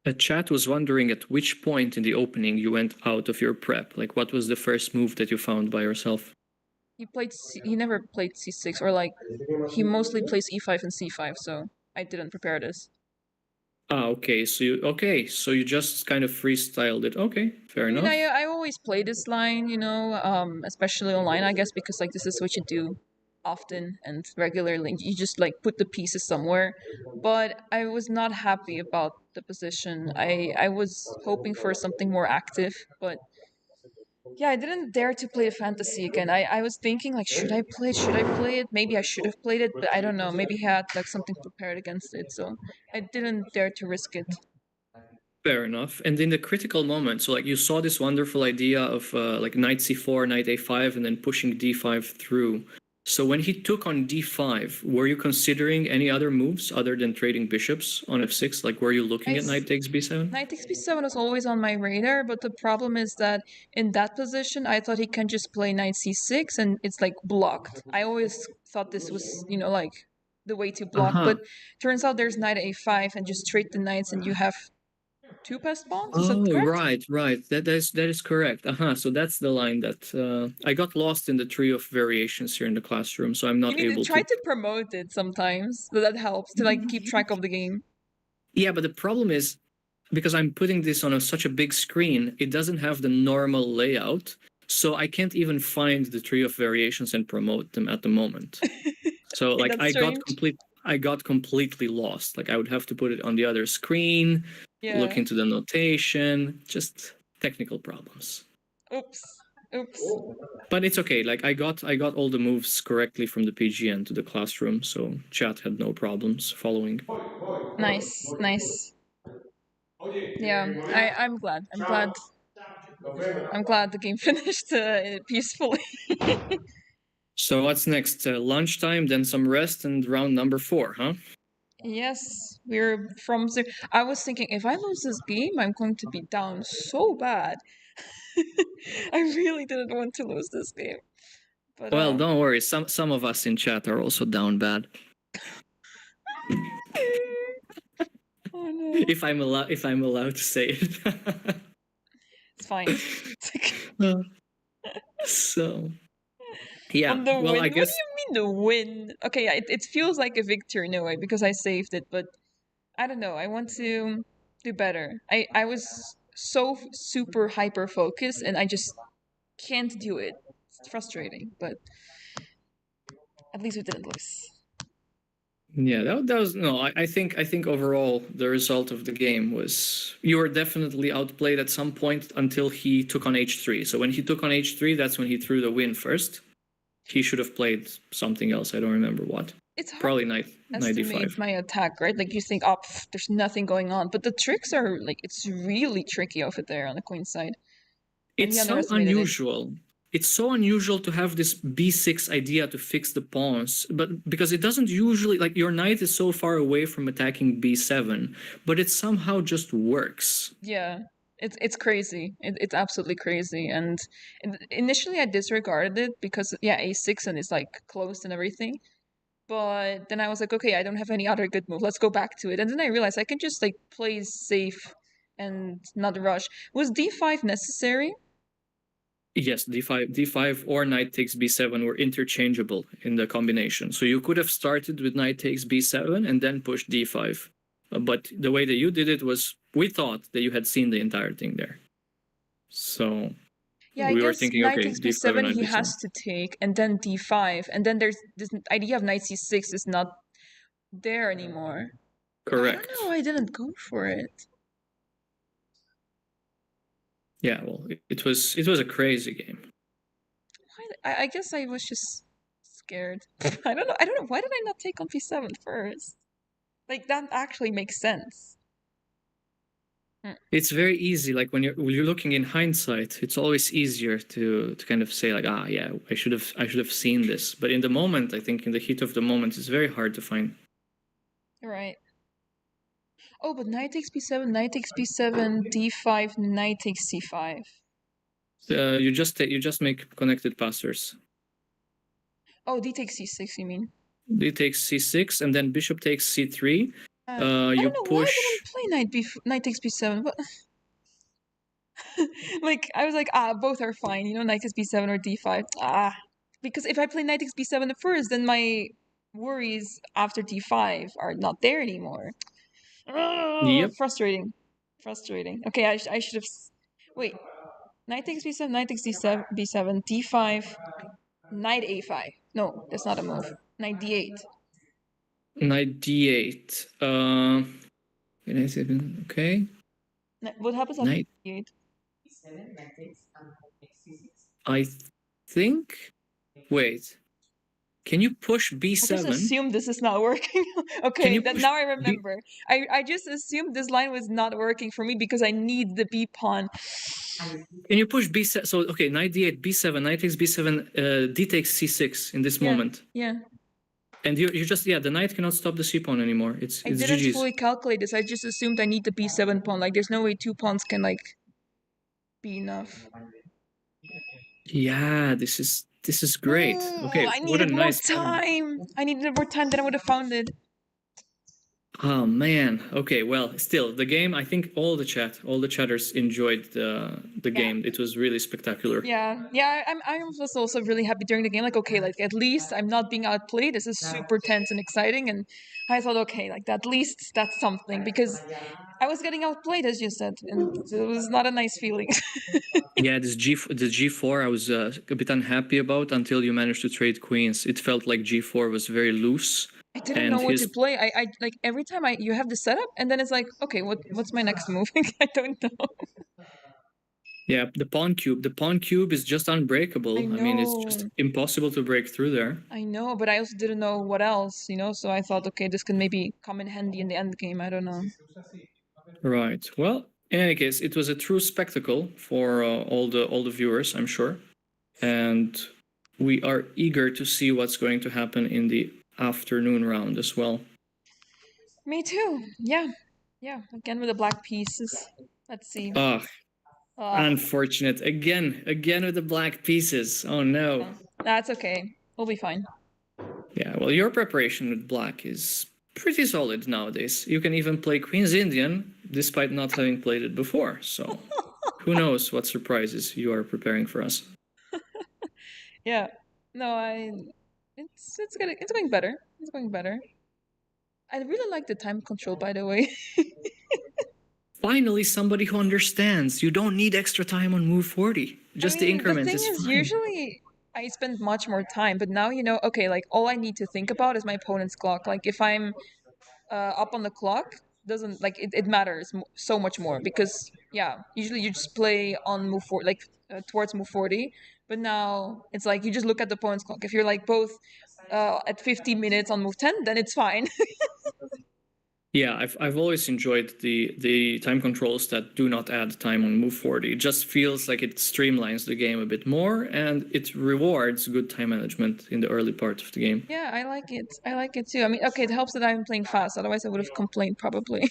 A chat was wondering at which point in the opening you went out of your prep. Like, what was the first move that you found by yourself? He never played c6, or like he mostly plays e5 and c5, so I didn't prepare this. Ah, okay. So you just kind of freestyled it. Okay, fair enough. I always play this line, especially online, I guess, because like this is what you do often and regularly. You just like put the pieces somewhere. But I was not happy about the position. I was hoping for something more active, but yeah, I didn't dare to play the fantasy again. I was thinking like, should I play it? Maybe I should have played it, but I don't know. Maybe he had like something prepared against it, so I didn't dare to risk it. Fair enough. And in the critical moment, so like you saw this wonderful idea of like knight c4, knight a5, and then pushing d5 through. So when he took on d5, were you considering any other moves other than trading bishops on f6? Like, were you looking at knight takes b7? Knight takes b7 was always on my radar, but the problem is that in that position, I thought he can just play knight c6 and it's like blocked. I always thought this was, like the way to block, but turns out there's knight a5 and just trade the knights and you have 2 passed pawns. Oh, right. That is correct. So that's the line that I got lost in the tree of variations here in the classroom, so I'm not able to try to promote it sometimes. That helps to like keep track of the game. Yeah, but the problem is because I'm putting this on such a big screen, it doesn't have the normal layout, so I can't even find the tree of variations and promote them at the moment. So like I got completely lost. Like I would have to put it on the other screen. Yeah. Look into the notation, just technical problems. Oops. Oops. But it's okay. Like I got all the moves correctly from the PGN to the classroom, so chat had no problems following. Nice. Yeah, I'm glad. I'm glad the game finished peacefully. So what's next? Lunchtime, then some rest, and round number 4, huh? Yes, we're from zero. I was thinking if I lose this game, I'm going to be down so bad. I really didn't want to lose this game. But Well, don't worry. Some of us in chat are also down bad. Oh no. If I'm allowed to say it. It's fine. So yeah. On the Well, win. I guess What do you mean the win? Okay, it feels like a victory in a way because I saved it, but I don't know. I want to do better. I was so super hyper focused and I just can't do it. It's frustrating, but at least we didn't lose. yeah, that was no. I think overall the result of the game was you were definitely outplayed at some point until he took on H3. So when he took on H3, that's when he threw the win first. He should have played something else. I don't remember what. It's hard Probably to estimate 95. my attack, right? Like you think, oh, there's nothing going on, but the tricks are like it's really tricky over there on the queen side. And It's he so underestimated it. unusual. It's so unusual to have this B6 idea to fix the pawns, but because it doesn't usually like your knight is so far away from attacking B7, but it somehow just works. Yeah, it's crazy. It's absolutely crazy. And initially I disregarded it because yeah, A6 and it's like closed and everything. But then I was like, okay, I don't have any other good move. Let's go back to it. And then I realized I can just like play safe and not rush. Was D5 necessary? Yes, d5 or knight takes b7 were interchangeable in the combination. So you could have started with knight takes b7 and then pushed d5. But the way that you did it was, we thought that you had seen the entire thing there. So Yeah, I we were guess thinking, knight okay, takes d5 and b7 knight he b7. has to take, and then d5, and then there's this idea of knight c6 is not there anymore. Correct. I don't know, I didn't go for it. Yeah, well, it was a crazy game. I guess I was just scared. I don't know. Why did I not take on p7 first? Like that actually makes sense. It's very easy. Like when you're looking in hindsight, it's always easier to kind of say like, ah, yeah, I should have seen this. But in the moment, I think in the heat of the moment, it's very hard to find. Right. Oh, but knight takes b7, knight takes b7, d5, knight takes c5. You just make connected passers. Oh, d takes c6, you mean? D takes c6, and then bishop takes c3. I You don't know why I push. didn't play knight takes b7. But like I was like, both are fine. You know, knight takes b7 or d5. Because if I play knight takes b7 first, then my worries after d5 are not there anymore. Yep. Frustrating. Okay, I should have. Wait, knight takes b7, knight takes d7, b7, d5, knight a5. No, that's not a move. Knight d8. Knight d8. Okay. What happens after Knight d8? I think. Wait. Can you push b7? I just assumed this is not working. Okay, now I remember. I just assumed this line was not working for me because I need the b pawn. Can you push b7? So okay, knight d8, b7, knight takes b7, d takes c6 in this moment. Yeah. And you just the knight cannot stop the c pawn anymore. It's I didn't GG's. fully calculate this. I just assumed I need the b7 pawn. Like there's no way 2 pawns can like be enough. Yeah, this is great. Okay, I what a needed nice more time. I needed more time, then I would have found it. Oh man. Okay, well, still the game. I think all the chatters enjoyed the game. It was really spectacular. Yeah. I was also really happy during the game. Like, okay, like at least I'm not being outplayed. This is super tense and exciting, and I thought, okay, like at least that's something because I was getting outplayed, as you said, and it was not a nice feeling. Yeah, the G4 I was a bit unhappy about until you managed to trade queens. It felt like G4 was very loose. I didn't know what to play. I like every time you have the setup, and then it's like, okay, what's my next move? I don't know. Yeah, the pawn cube. The pawn cube is just unbreakable. I I mean, it's just know. impossible to break through there. I know, but I also didn't know what else, so I thought, okay, this can maybe come in handy in the end game. I don't know. Right. Well, in any case, it was a true spectacle for all the viewers, I'm sure, and we are eager to see what's going to happen in the afternoon round as well. Me too. Yeah. Yeah. Again with the black pieces. Let's see. Ah, unfortunate. Again with the black pieces. Oh no. That's okay. We'll be fine. Yeah, well, your preparation with black is pretty solid nowadays. You can even play Queen's Indian despite not having played it before. So who knows what surprises you are preparing for us. Yeah. No, it's good. It's going better. It's going better. I really like the time control, by the way. Finally, somebody who understands. You don't need extra time on move 40. Just the increment the is thing is, fine. usually I spend much more time, but now okay, like all I need to think about is my opponent's clock. Like if I'm up on the clock, doesn't like it matters so much more because usually you just play on move 40, like towards move 40, but now it's like you just look at the opponent's clock. If you're like both at 50 minutes on move 10, then it's fine. Yeah, I've always enjoyed the time controls that do not add time on move 40. It just feels like it streamlines the game a bit more and it rewards good time management in the early part of the game. Yeah, I like it. I like it too. I mean, okay, it helps that I'm playing fast. Otherwise, I would have complained probably.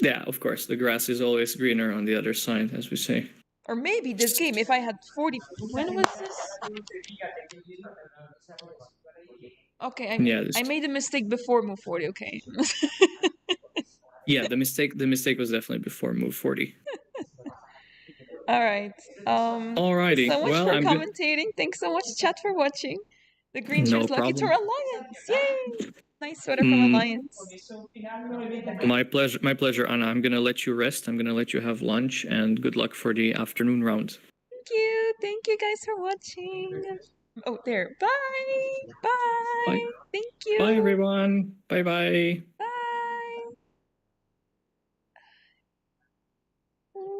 Yeah, of course, the grass is always greener on the other side, as we say. Or maybe this game, if I had 40. When was this? Okay, I made a mistake before move 40. Okay. Yeah, the mistake was definitely before move 40. All right. Alrighty. Thanks so much Well, for I'm commentating. Thanks so much, chat, for watching. The green shirt's lucky to Alliance. Yay! Nice sweater from Alliance. My pleasure, Anna. I'm gonna let you rest. I'm gonna let you have lunch, and good luck for the afternoon round. Thank you guys for watching. Oh, there. Bye. Bye. Bye. Thank you. Bye, everyone. Bye bye.